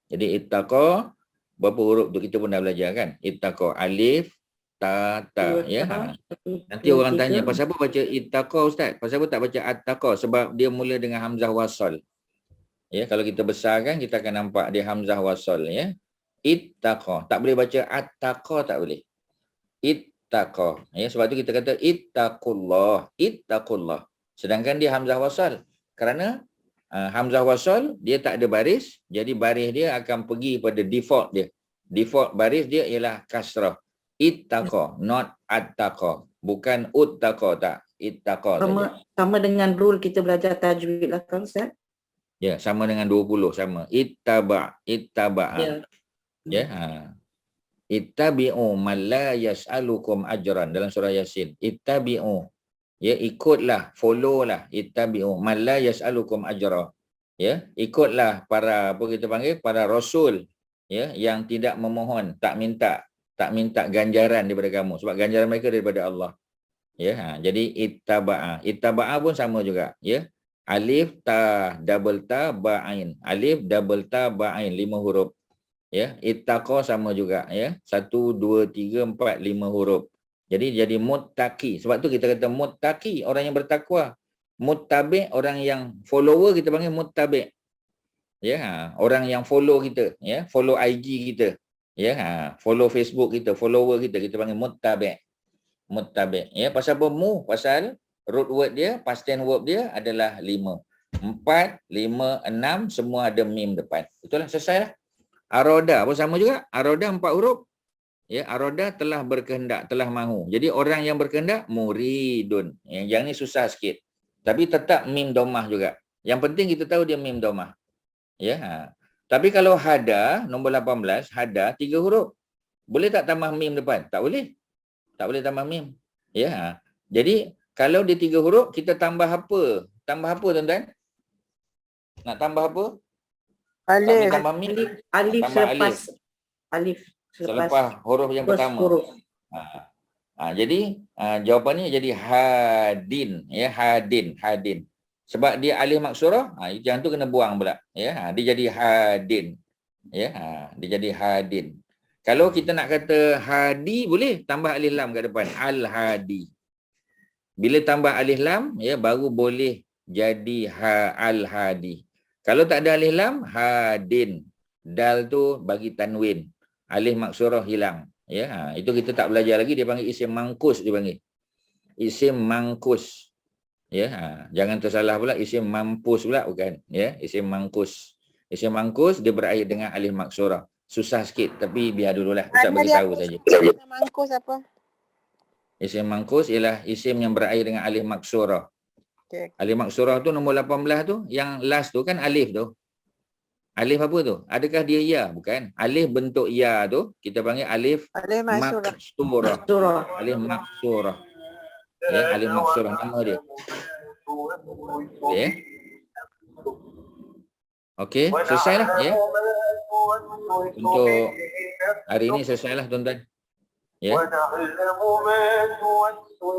Jadi ittaqa berapa huruf tu kita pun dah belajar kan, ittaqa, alif ta, ya. Nanti orang tanya pasal apa baca ittaqa ustaz, pasal apa tak baca attaqa? Sebab dia mula dengan hamzah wasal, ya. Kalau kita besarkan kita akan nampak dia hamzah wasal, ya. Ittaqa, tak boleh baca attaqa, tak boleh. Ittaqa, ya, sebab tu kita kata ittaqullah. Sedangkan dia hamzah wasal. Kerana hamzah wasal dia tak ada baris, jadi baris dia akan pergi pada default dia. Default baris dia ialah kasrah. Ittaqa, not attaqa. Bukan uttaqa, tak. Ittaqa saja. Sama dengan rule kita belajar tajwid lah kan Ustaz? Ya, sama dengan 20, sama. Ittaba. Ya, ittabi'u man la yas'alukum ajran dalam surah Yasin. Ittabi'u, ya, ikutlah, follow lah, ittabi'u man la yas'alukum ajra, ya, ikutlah para para rasul, ya, yang tidak memohon, tak minta ganjaran daripada kamu, sebab ganjaran mereka daripada Allah, ya. Jadi ittaba'a pun sama juga, ya. Alif ta double ta ba'ain, alif double ta ba'ain, 5 huruf, ya. Ittaqa sama juga, ya. 1 2 3 4 5 huruf. Jadi muttaqi. Sebab tu kita kata muttaqi, orang yang bertakwa. Muttabi, orang yang follower, kita panggil muttabi, ya. Orang yang follow kita, ya, follow IG kita, ya, follow Facebook kita, follower kita panggil muttabi, ya. Pasal apa mu? Pasal root word dia, past tense verb dia adalah 5. 4, 5, 6 semua ada mim depan. Itulah, selesai lah. Aroda pun sama juga. Aroda 4 huruf. Ya, aroda telah berkehendak, telah mahu. Jadi orang yang berkehendak muridun. Yang ni susah sikit. Tapi tetap mim domah juga. Yang penting kita tahu dia mim domah. Ya. Tapi kalau hada nombor 18, hada 3 huruf. Boleh tak tambah mim depan? Tak boleh. Tak boleh tambah mim. Ya. Jadi kalau dia 3 huruf, kita tambah apa? Tambah apa tuan-tuan? Nak tambah apa? Alif. Alif selepas alif. Selepas huruf yang pertama. Jadi jawapannya jadi hadin, ya, hadin. Sebab dia alif maksurah, yang tu kena buang pula, ya. Dia jadi hadin. Ya, dia jadi hadin. Kalau kita nak kata hadi boleh tambah alif lam kat depan, al-hadi. Bila tambah alif lam, ya, baru boleh jadi al-hadi. Kalau tak ada alif lam, hadin. Dal tu bagi tanwin. Alif maksurah hilang. Ya, itu kita tak belajar lagi, dia panggil isim mangkus, dia panggil. Isim mangkus. Ya, jangan tersalah pula isim mampus pula, bukan. Ya, isim mangkus. Isim mangkus dia berakhir dengan alif maksurah. Susah sikit tapi biar dululah, Ustaz bagi tahu saja. Mangkus apa? Isim mangkus ialah isim yang berakhir dengan alif maksurah. Okay. Alif maksurah tu nombor 18 tu, yang last tu kan alif tu. Alif apa tu? Adakah dia ya? Bukan. Alif bentuk ya tu kita panggil alif maksurah. Alif maksurah. Ya, alif maksurah nama dia. Ya. Okey, selesailah ya. Untuk hari ini selesailah tuan-tuan. Ya.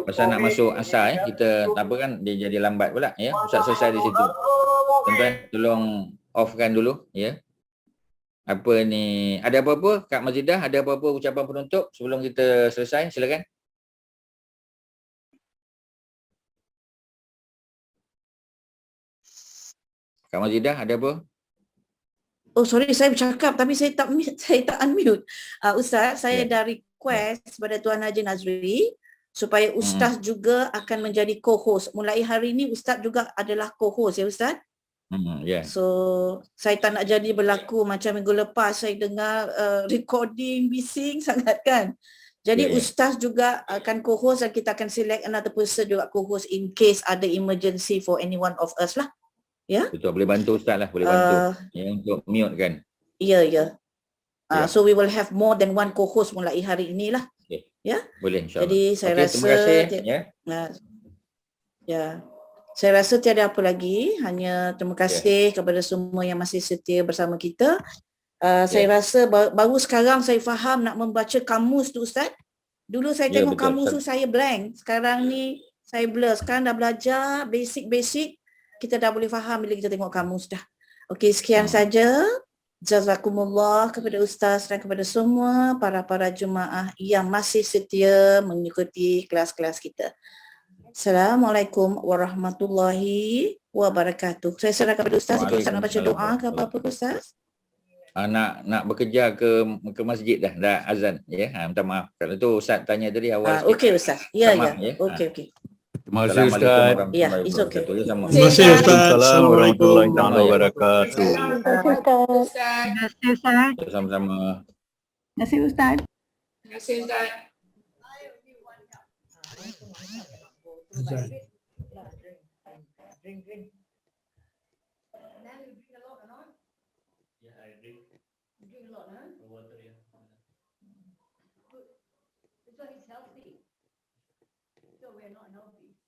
Pasal nak masuk asar ya, kita apa kan dia jadi lambat pula ya. Ustaz selesai di situ. Tuan-tuan tolong off-kan dulu ya. Apa ni, ada apa-apa Kak Mazidah, ada apa-apa ucapan penutup sebelum kita selesai? Silakan. Kak Mazidah ada apa? Oh sorry, saya bercakap tapi saya tak unmute. Ustaz, saya dah request kepada Tuan Haji Nazri supaya Ustaz juga akan menjadi co-host. Mulai hari ini Ustaz juga adalah co-host ya Ustaz. So saya tak nak jadi berlaku macam minggu lepas saya dengar recording bising sangat kan. Jadi Ustaz juga akan co-host dan kita akan select another person juga co-host in case ada emergency for any one of us lah. Ya. Betul, boleh bantu Ustaz lah, boleh bantu ya, untuk mute kan. Ya. So we will have more than one co-host mulai hari inilah. Ya. Boleh insya-Allah. Jadi saya rasa terima kasih ya. Ya. Saya rasa tiada apa lagi, hanya terima kasih kepada semua yang masih setia bersama kita. Saya rasa baru sekarang saya faham nak membaca kamus tu Ustaz. Dulu saya tengok kamus tu saya blank. Sekarang ni saya blur. Sekarang dah belajar basic-basic. Kita dah boleh faham bila kita tengok kamus dah. Okey, sekian saja. Jazakumullah kepada Ustaz dan kepada semua para jemaah yang masih setia mengikuti kelas-kelas kita. Assalamualaikum warahmatullahi wabarakatuh. Saya serahkan kepada Ustaz. Kita nak baca doa ke apa-apa Ustaz? Nak bekerja ke masjid dah azan ya. Minta maaf. Kalau tu Ustaz tanya tadi awal. Okey Ustaz. Ya. Okey. Terima kasih Ustaz. Ya, it's okay. Terima kasih Ustaz. Assalamualaikum warahmatullahi wabarakatuh. Terima kasih Ustaz. Sama-sama. Terima kasih Ustaz. Terima kasih Ustaz. Drink. Drink a lot, huh? Water, yeah. Good. This one is healthy. So we're not healthy.